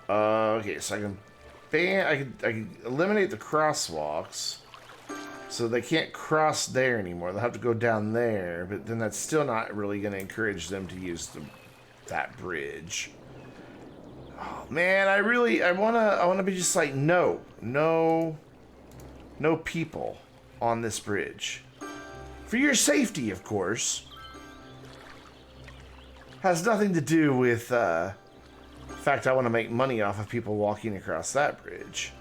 Okay, so I can ban, I can eliminate the crosswalks, so they can't cross there anymore. They'll have to go down there, but then that's still not really going to encourage them to use that bridge. Oh man, I wanna be just like no people on this bridge. For your safety, of course. Has nothing to do with the fact I want to make money off of people walking across that bridge.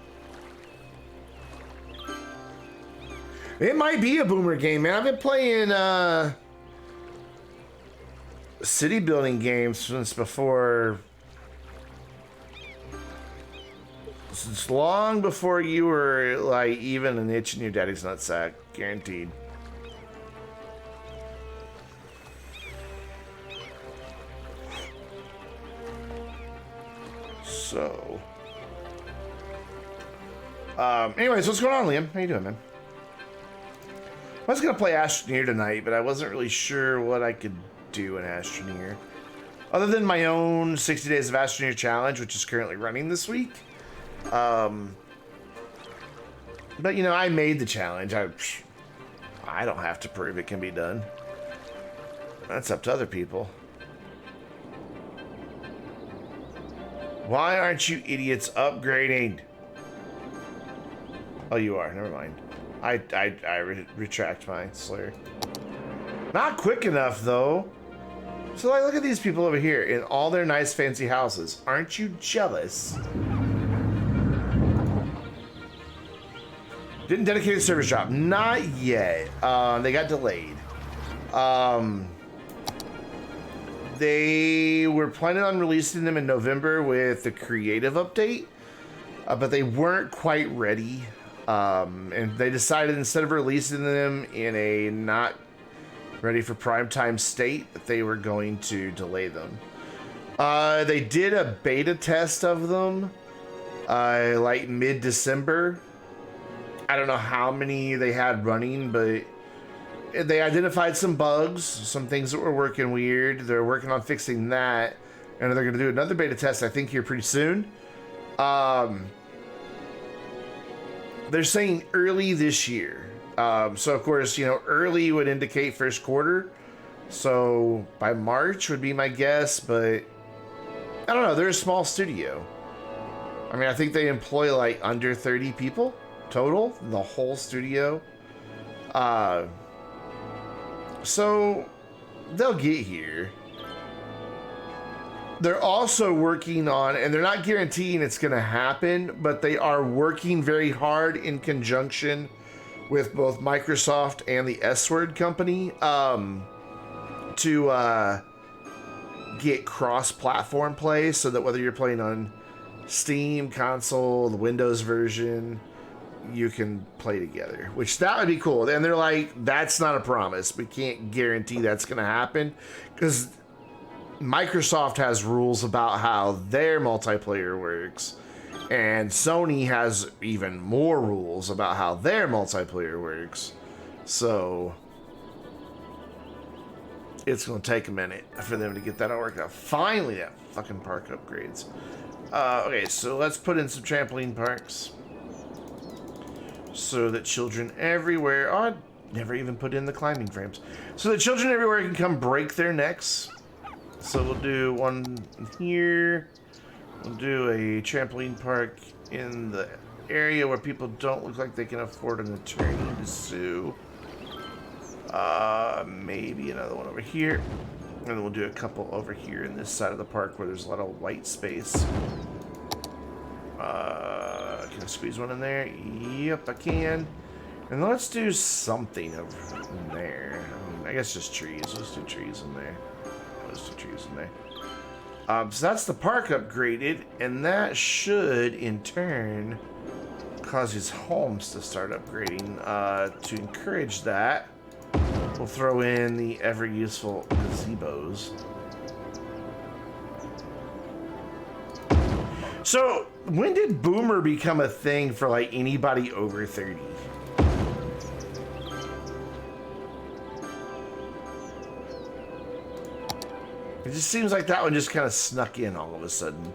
It might be a boomer game, man. I've been playing city building games since long before you were like even an itch in your daddy's nutsack, guaranteed. So, anyways, what's going on, Liam? How you doing, man? I was gonna play Astroneer tonight, but I wasn't really sure what I could do in Astroneer, other than my own 60 Days of Astroneer challenge, which is currently running this week. But you know, I made the challenge. I don't have to prove it can be done. That's up to other people. Why aren't you idiots upgrading? Oh, you are. Never mind. I retract my slur. Not quick enough, though. So, like, look at these people over here in all their nice, fancy houses. Aren't you jealous? Didn't dedicate a service drop. Not yet. They got delayed. They were planning on releasing them in November with the creative update, but they weren't quite ready. And they decided instead of releasing them in a not ready for primetime state, that they were going to delay them. They did a beta test of them like mid-December. I don't know how many they had running, but they identified some bugs, some things that were working weird. They're working on fixing that, and they're going to do another beta test, I think, here pretty soon. They're saying early this year. So, of course, you know, early would indicate first quarter. So, by March would be my guess, but I don't know. They're a small studio. I mean, I think they employ like under 30 people total in the whole studio. So they'll get here. They're also working on, and they're not guaranteeing it's going to happen, but they are working very hard in conjunction with both Microsoft and the S-Word company to get cross-platform play, so that whether you're playing on Steam, console, the Windows version, you can play together, which that would be cool. And they're like, that's not a promise. We can't guarantee that's going to happen because Microsoft has rules about how their multiplayer works, and Sony has even more rules about how their multiplayer works. So it's going to take a minute for them to get that all worked out. Finally, that fucking park upgrades. Okay, so let's put in some trampoline parks so that children everywhere... Oh, I never even put in the climbing frames. So that children everywhere can come break their necks. So we'll do one here. We'll do a trampoline park in the area where people don't look like they can afford an attorney to sue. Maybe another one over here. And then we'll do a couple over here in this side of the park where there's a lot of white space. Can I squeeze one in there? Yep, I can. And let's do something over in there. I guess just trees. Let's do trees in there. Let's do trees in there. So that's the park upgraded, and that should, in turn, cause his homes to start upgrading. To encourage that, we'll throw in the ever-useful gazebos. So, when did Boomer become a thing for, like, anybody over 30? It just seems like that one just kind of snuck in all of a sudden.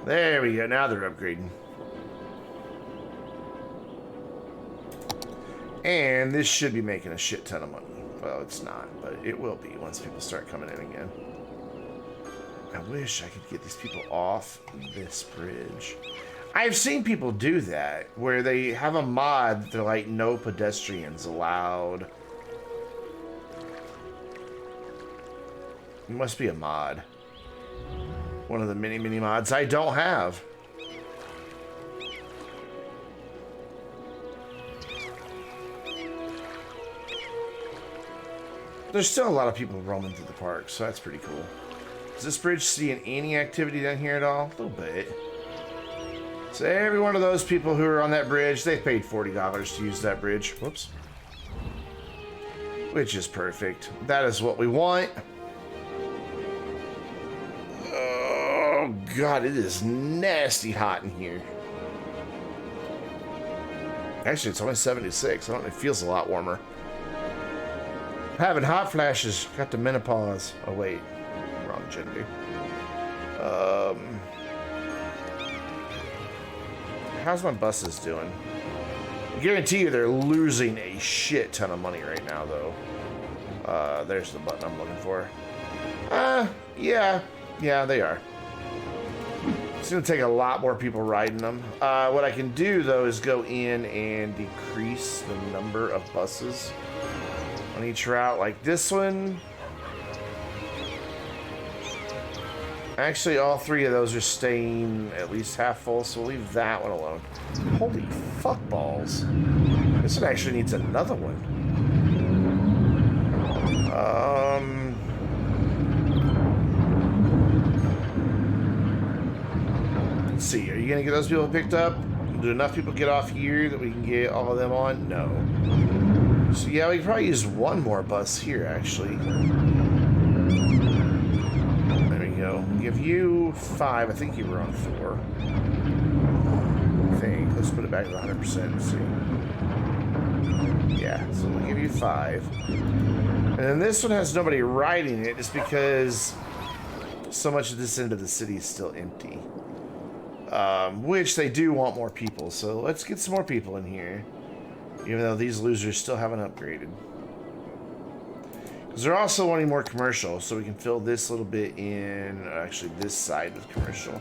There we go. Now they're upgrading. And this should be making a shit ton of money. Well, it's not, but it will be once people start coming in again. I wish I could get these people off this bridge. I've seen people do that, where they have a mod that they're like, no pedestrians allowed. It must be a mod. One of the many mods I don't have. There's still a lot of people roaming through the park, so that's pretty cool. Is this bridge seeing any activity down here at all? A little bit. So every one of those people who are on that bridge, they paid $40 to use that bridge. Whoops. Which is perfect. That is what we want. Oh God, it is nasty hot in here. Actually, it's only 76. I don't know, it feels a lot warmer. Having hot flashes. Got the menopause. Oh wait, wrong gender. How's my buses doing? I guarantee you they're losing a shit ton of money right now, though. There's the button I'm looking for. Yeah, they are. It's gonna take a lot more people riding them. What I can do, though, is go in and decrease the number of buses on each route, like this one. Actually, all three of those are staying at least half full, so we'll leave that one alone. Holy fuck balls. This one actually needs another one. Let's see, are you gonna get those people picked up? Do enough people get off here that we can get all of them on? No. So yeah, we can probably use one more bus here, actually. There we go. We'll give you 5. I think you were on 4. I think. Let's put it back to 100% and see. Yeah, so we'll give you 5. And then this one has nobody riding it just because so much of this end of the city is still empty. Which they do want more people, so let's get some more people in here. Even though these losers still haven't upgraded. Because they're also wanting more commercial, so we can fill this little bit in, actually this side with commercial.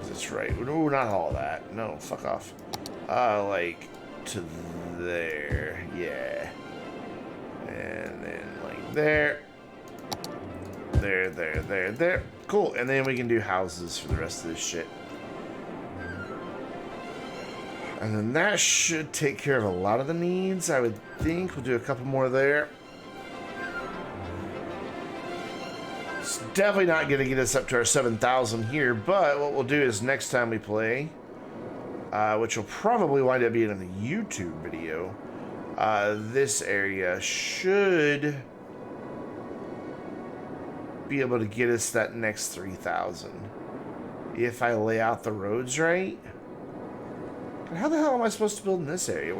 That's right. No, not all that. No, fuck off. Like to there. Yeah. And then like there. there. Cool, and then we can do houses for the rest of this shit. And then that should take care of a lot of the needs, I would think. We'll do a couple more there. It's definitely not going to get us up to our 7,000 here, but what we'll do is next time we play, which will probably wind up being in the YouTube video, this area should be able to get us that next 3,000 if I lay out the roads right. How the hell am I supposed to build in this area?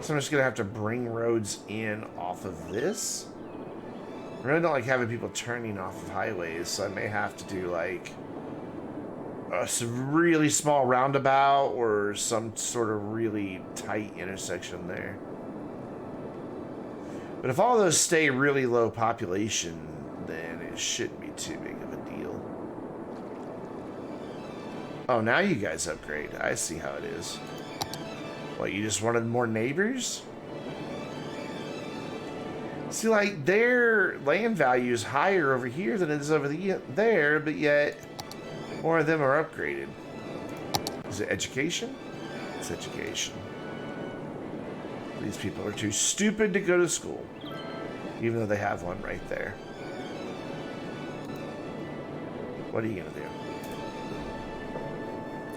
So I'm just gonna have to bring roads in off of this. I really don't like having people turning off of highways, so I may have to do like a really small roundabout or some sort of really tight intersection there. But if all those stay really low population, then it shouldn't be too big of a deal. Oh, now you guys upgrade. I see how it is. What, you just wanted more neighbors? See, like, their land value is higher over here than it is over there, but yet more of them are upgraded. Is it education? It's education. These people are too stupid to go to school, even though they have one right there. What are you gonna do?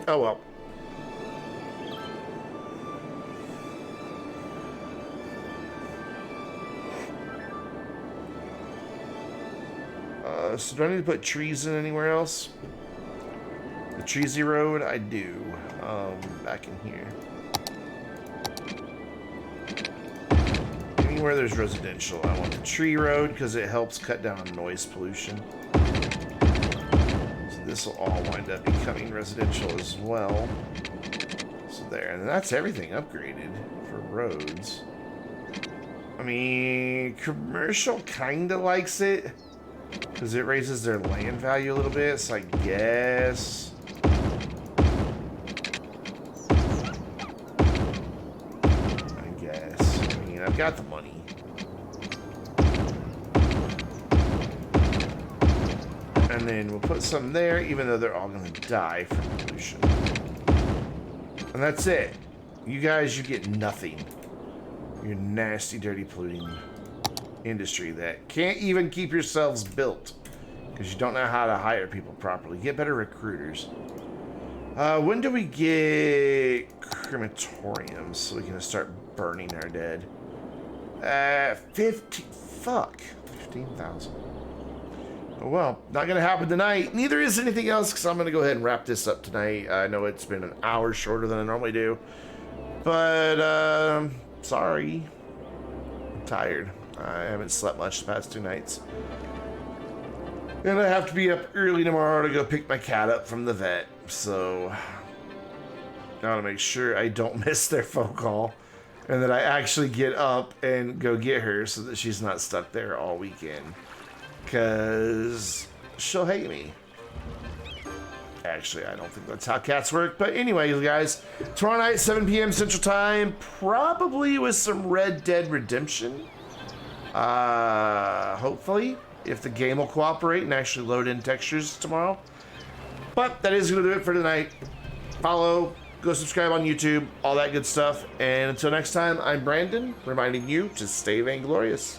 Oh well. So do I need to put trees in anywhere else? The Treesy Road, I do. Back in here. Anywhere there's residential, I want the tree road because it helps cut down on noise pollution. So this will all wind up becoming residential as well. So there, and that's everything upgraded for roads. I mean, commercial kind of likes it because it raises their land value a little bit, so I guess. I mean, I've got the money. And then we'll put some there, even though they're all going to die from pollution. And that's it. You guys, you get nothing. You're nasty, dirty, polluting industry that can't even keep yourselves built because you don't know how to hire people properly. Get better recruiters. When do we get crematoriums so we can start burning our dead? 15,000. Oh, well, not gonna happen tonight. Neither is anything else because I'm gonna go ahead and wrap this up tonight. I know it's been an hour shorter than I normally do, but sorry. I'm tired. I haven't slept much the past 2 nights. And I have to be up early tomorrow to go pick my cat up from the vet. So I want to make sure I don't miss their phone call and that I actually get up and go get her so that she's not stuck there all weekend. Because she'll hate me. Actually, I don't think that's how cats work. But anyway, guys, tomorrow night, 7 p.m. Central Time, probably with some Red Dead Redemption. Hopefully, if the game will cooperate and actually load in textures tomorrow. But that is going to do it for tonight. Follow, go subscribe on YouTube, all that good stuff. And until next time, I'm Brandon, reminding you to stay vainglorious.